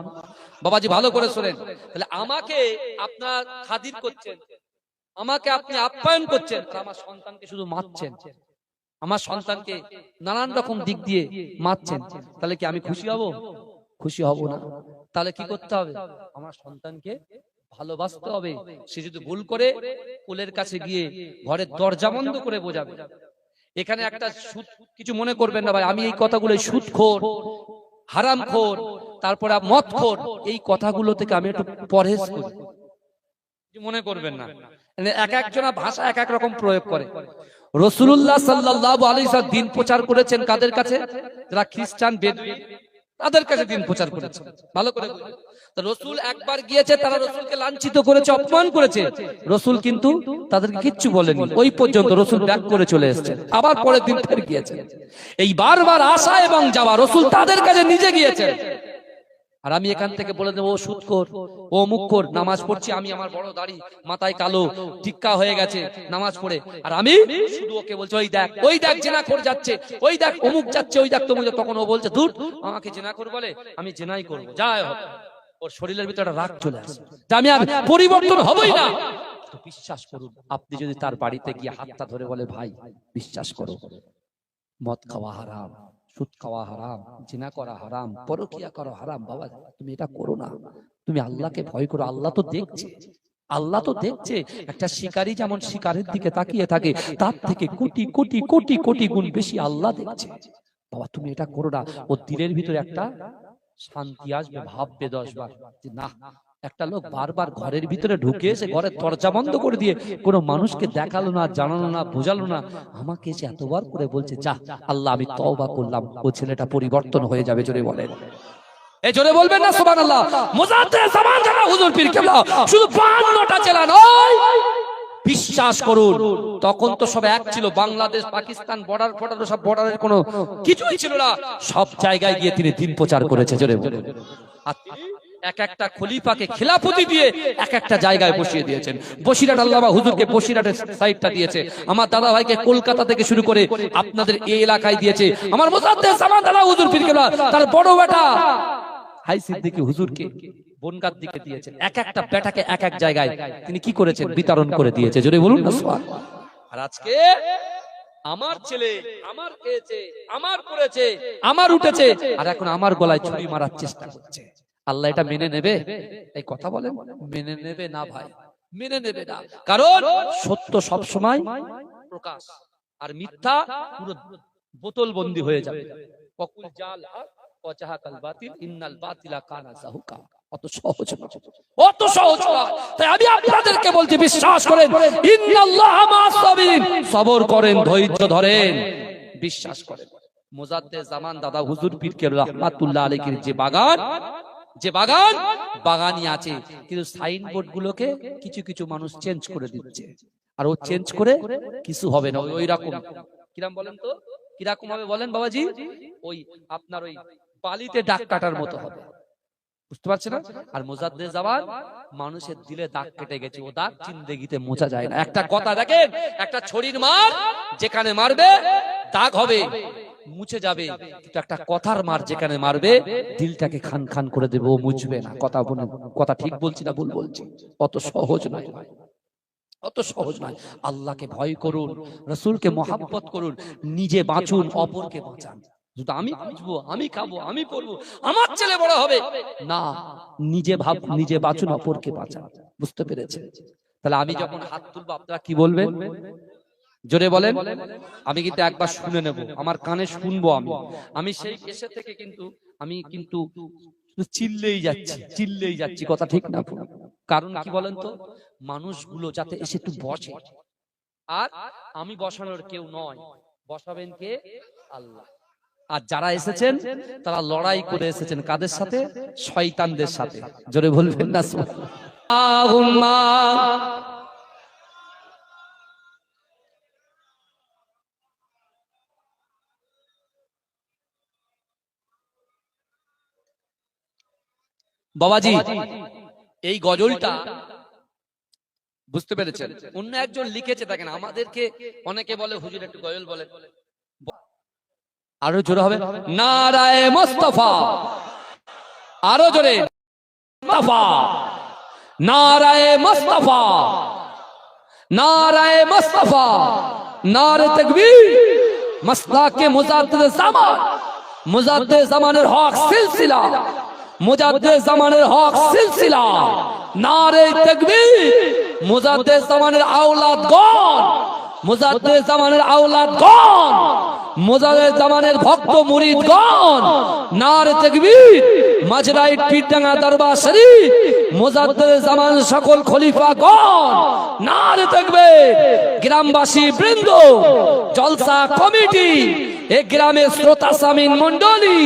বাবাজি ভালো করে শোনেন, তাহলে আমাকে আপনার খাদির করছেন, আমাকে আপনি আপ্যায়ন করছেন, আমার সন্তানকে শুধু মারছেন, আমার সন্তানকে নানান রকম দিক দিয়ে মারছেন, তাহলে কি আমি খুশি হব? খুশি হব না। তাহলে কি করতে হবে? আমার সন্তানকে ভালোবাসতে হবে। সে যদি ভুল করে কোলের কাছে গিয়ে ঘরের দরজা বন্ধ করে বোঝাবে। এখানে একটা সুদ, কিছু মনে করবেন না ভাই, আমি এই কথাগুলো সুদখোর, হারামখোর, তারপরে মদখোর, এই কথাগুলো থেকে আমি একটু পরহেজ করি, মনে করবেন না। এক একজনা ভাষা এক এক রকম প্রয়োগ করে। রাসূলুল্লাহ সাল্লাল্লাহু আলাইহি ওয়াসাল্লাম দিন প্রচার করেছেন কাদের কাছে? যারা খ্রিস্টান বেদুইন, তাদের কাছে দিন প্রচার করেছেন, ভালো করে বুঝুন। রাসূল একবার গিয়েছে, তারা রাসূলকে লাঞ্ছিত করেছে, অপমান করেছে, রাসূল কিন্তু তাদেরকে কিচ্ছু বলেনি, ওই পর্যন্ত রাসূল ব্যাক করে চলে এসেছেন, আবার পরের দিন ফের গিয়েছেন। এই বারবার আসা এবং যাওয়া, রাসূল তাদের কাছে নিজে গিয়েছেন। আর আমি এখান থেকে বলে দেবো, ও সুদখোর, ও মুখখোর, নামাজ পড়ছি আমি, আমার বড় দাড়ি, মাথায় কালো টিক্কা হয়ে গেছে নামাজ পড়ে, আর আমি শুধু ওকে বলছি ওই দেখ জেনাখোর যাচ্ছে, ওই দেখ অমুক যাচ্ছে, ওই দেখ তমুক, তখন ও বলছে ধুর, আমাকে জেনাখোর বলে, আমি জেনাই করবো, যাই হোক। ওর শরীরের ভিতরে রাগ চলে আসে, আমি পরিবর্তন হবই না। তো বিশ্বাস করুন, আপনি যদি তার বাড়িতে গিয়ে হাতটা ধরে বলে ভাই বিশ্বাস করো মদ খাওয়া হারাম, সুদ খাওয়া হারাম, জিনা করা হারাম, পরকিয়া করা হারাম, বাবা তুমি এটা করো না, তুমি আল্লাহকে ভয় করো, আল্লাহ তো দেখছে, আল্লাহ তো দেখছে। একটা শিকারী যেমন শিকারের দিকে তাকিয়ে থাকে, তার থেকে কোটি কোটি কোটি কোটি গুণ বেশি আল্লাহ দেখছে। বাবা তুমি এটা করো না। ও দিলের ভিতরে একটা শান্তি আসবে, ভাববে 10 বার যে না, একটা লোক বারবার ঘরের ভিতরে ঢুকে এসে ঘরের দরজা বন্ধ করে দিয়ে কোনো মানুষকে দেখালো না, জানালো না, বোঝালো না, আমাকে এসে এতবার করে বলছে যা আল্লাহ আমি তওবা করলাম, ও ছেলেটা পরিবর্তন হয়ে যাবে। জোরে বলেন, এই জোরে বলবেন না সুবহানাল্লাহ। মুজাদ্দেদ জামান যারা হুজুর পীর কেবলা শুধু 52টা জেলা নয়, বিশ্বাস করুন তখন তো সব এক ছিল, বাংলাদেশ পাকিস্তান বর্ডার ফর্ডার সব বর্ডারের কোনো কিছুই ছিল না, সব জায়গায় গিয়ে তিনি দিন প্রচার করেছে। জোরে বলেন, এক একটা খলিফাকে খিলাফতি দিয়ে এক একটা জায়গায় বসিয়ে দিয়েছেন। বসিরহাট আল্লামা হুজুরকে বসিরহাটের সাইডটা দিয়েছে, আমার দাদা ভাইকে কলকাতা থেকে শুরু করে আপনাদের এই এলাকায় দিয়েছে, আমার মুজাদ্দেদ জামান দাদা হুজুর পীর কেবলা তার বড় বেটা হাই সিদ্দিকী হুজুরকে বনগাঁর দিকে দিয়েছেন। এক একটা বেটাকে এক এক জায়গায় তিনি কি করেছেন, বিতরণ করে দিয়েছে। জোরে বলুন না সুবহানাল্লাহ। আর আজকে আমার ছেলে আমার খেয়েছে, আমার করেছে, আমার উঠেছে, আর এখন আমার গলায় ছুরি মারার চেষ্টা করছে। আল্লাহ এটা মেনে নেবে? এই কথা বলেন, মেনে নেবে না ভাই, মেনে নেবে না। কারণ সত্য সব সময় প্রকাশ, আর মিথ্যা পুরো বোতল বন্দী হয়ে যাবে। ওয়াকুল জাল হক ওয়া জাহাকাল বাতিল ইন্নাল বাতিলা কানা যাহুকা। অত সহজ না, অত সহজ না। তাই আমি আপনাদেরকে বলছি বিশ্বাস করেন, ইন্নাল্লাহা মা'আস সাবিরিন, সবর করেন, ধৈর্য ধরেন, বিশ্বাস করেন। মুজাদ্দেদ জামান দাদা হুজুর পীর কেবলা রাহমাতুল্লাহ আলাইহির যে বাগানই আছে, কিন্তু সাইনবোর্ড গুলোকে কিছু কিছু মানুষ চেঞ্জ করে দিচ্ছে, আর ও চেঞ্জ করে কিছু হবে না, ওই রকম। কিরাম বলেন তো, কিরকম হবে বলেন বাবাজি? ওই আপনার ওই বালিতে দাগ কাটার মতো হবে, বুঝতে পারছেন না? আর মুজাদ্দেদ জামান মানুষের দিলে দাগ কেটে গেছে, ও দাগ জিন্দেগিতে মোছা যায় না। একটা কথা দেখেন, একটা ছড়ির মার যেখানে মারবে দাগ হবে, মুছে যাবে, কিন্তু একটা কথার মার যেখানে মারবে দিলটাকে খান খান করে দেবে, ও মুছবে না। কথা ঠিক বলছি না ভুল বলছি? অত সহজ নয়, অত সহজ নয়। আল্লাহকে ভয় করুন, রাসূলকে মহব্বত করুন, নিজে বাঁচুন, অপরকে বাঁচান। শুধু আমি বাঁচবো, আমি খাবো, আমি পড়বো, আমার ছেলে বড় হবে না, নিজে বাঁচুন, অপরকে বাঁচান। বুঝতে পেরেছেন? তাহলে আমি যখন হাত তুলবো আপনারা কি বলবেন? জোরে বলেন। আমি কিন্তু একবার শুনে নেব, আমার কানে শুনবো। আমি সেই কেসে থেকে আমি কিন্তু চিল্লেই যাচ্ছি, কথা ঠিক না? কারণ কি বলেন তো, মানুষগুলো যাতে এসে একটু বসে, আর আমি বসানোর কেউ নয়, বসাবেন কে? আল্লাহ। আর যারা এসেছেন তারা লড়াই করে এসেছেন, কাদের সাথে? শয়তানদের সাথে। জোরে বলবেন না সুবহানাল্লাহ। বাবাজি এই গজলটা বুঝতে পেরেছেন? অন্য একজন লিখেছে, দেখেন আমাদেরকে অনেকে বলে হুজুর একটু গজল বলে, আরো জোরে হবে, নারায়ে মুস্তাফা, আরো জোরে, মুস্তাফা, নারায়ে মুস্তাফা, নারায়ে মুস্তাফা, নারে তাকবীর, মাসলাকে মুজাদ্দেদ জামান, মুজাদ্দেদ জামানের হক সিলসিলা, মুজাদ্দেদ জামানের হক সিলসিলা, নারে তাকবীর, মুজাদ্দেদ জামানের আওলাদগণ, মুজাদ্দেদ জামানের আওলাদগণ, মুজাদ্দেদ জামানের ভক্ত মুরিদগণ, নারে তাকবীর, মাঝরাইট পীরডাঙ্গা দরবার শরীফ, মুজাদ্দেদ জামান সকল খলিফাগণ, নারে তাকবীর, গ্রামবাসী বৃন্দ, জলসা কমিটি, এই গ্রামের শ্রোতা সামিন মণ্ডলী,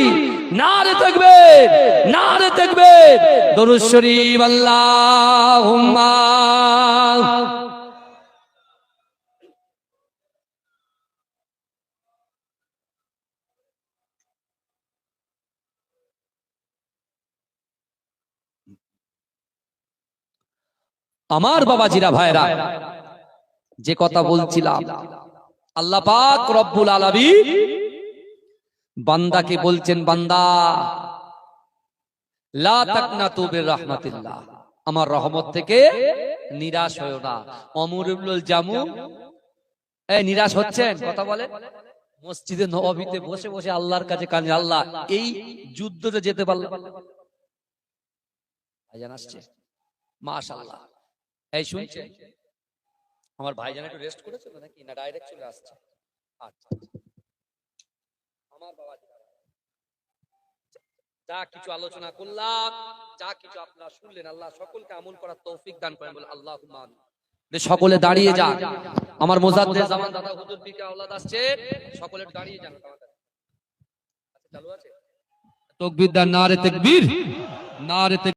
নারে তাকবীর, নারে তাকবীর, দরুদ শরীফ, আল্লাহুম্মা। আমার বাবাজিরা ভাইরা, যে কথা বলছিলাম, আল্লাহ পাক রব্বুল আলামিন বান্দাকে বলছেন, বান্দা লা তাকনাতু বির রাহমাতিল্লাহ, আমার রহমত থেকে নিরাশ হয়েও না। অমরুল জামু, এই নিরাশ হচ্ছেন? কথা বলে। মসজিদে নববীতে বসে বসে আল্লাহর কাছে কাঁদে, আল্লাহ এই যুদ্ধতে যেতে পারলাম। ভাইজান আসছে, মাশাআল্লাহ। এই শুনছে আমার ভাইজান একটু রেস্ট করেছিল নাকি, না ডাইরেক্ট চলে আসছে? আচ্ছা, আমার বাবা যা কিছু আলোচনা করলাম, যা কিছু আপনারা শুনলেন, আল্লাহ সকলকে আমল করার তৌফিক দান করেন, বলে আল্লাহুম্মা আমিন। সকলে দাঁড়িয়ে যান। আমার মোজাদ্দেদ জামান দাদা হুজুর পীর কে আওলাদ আসছে, সকলে দাঁড়িয়ে যান। চালু আছে? তাকবীর, নারে তাকবীর, নারে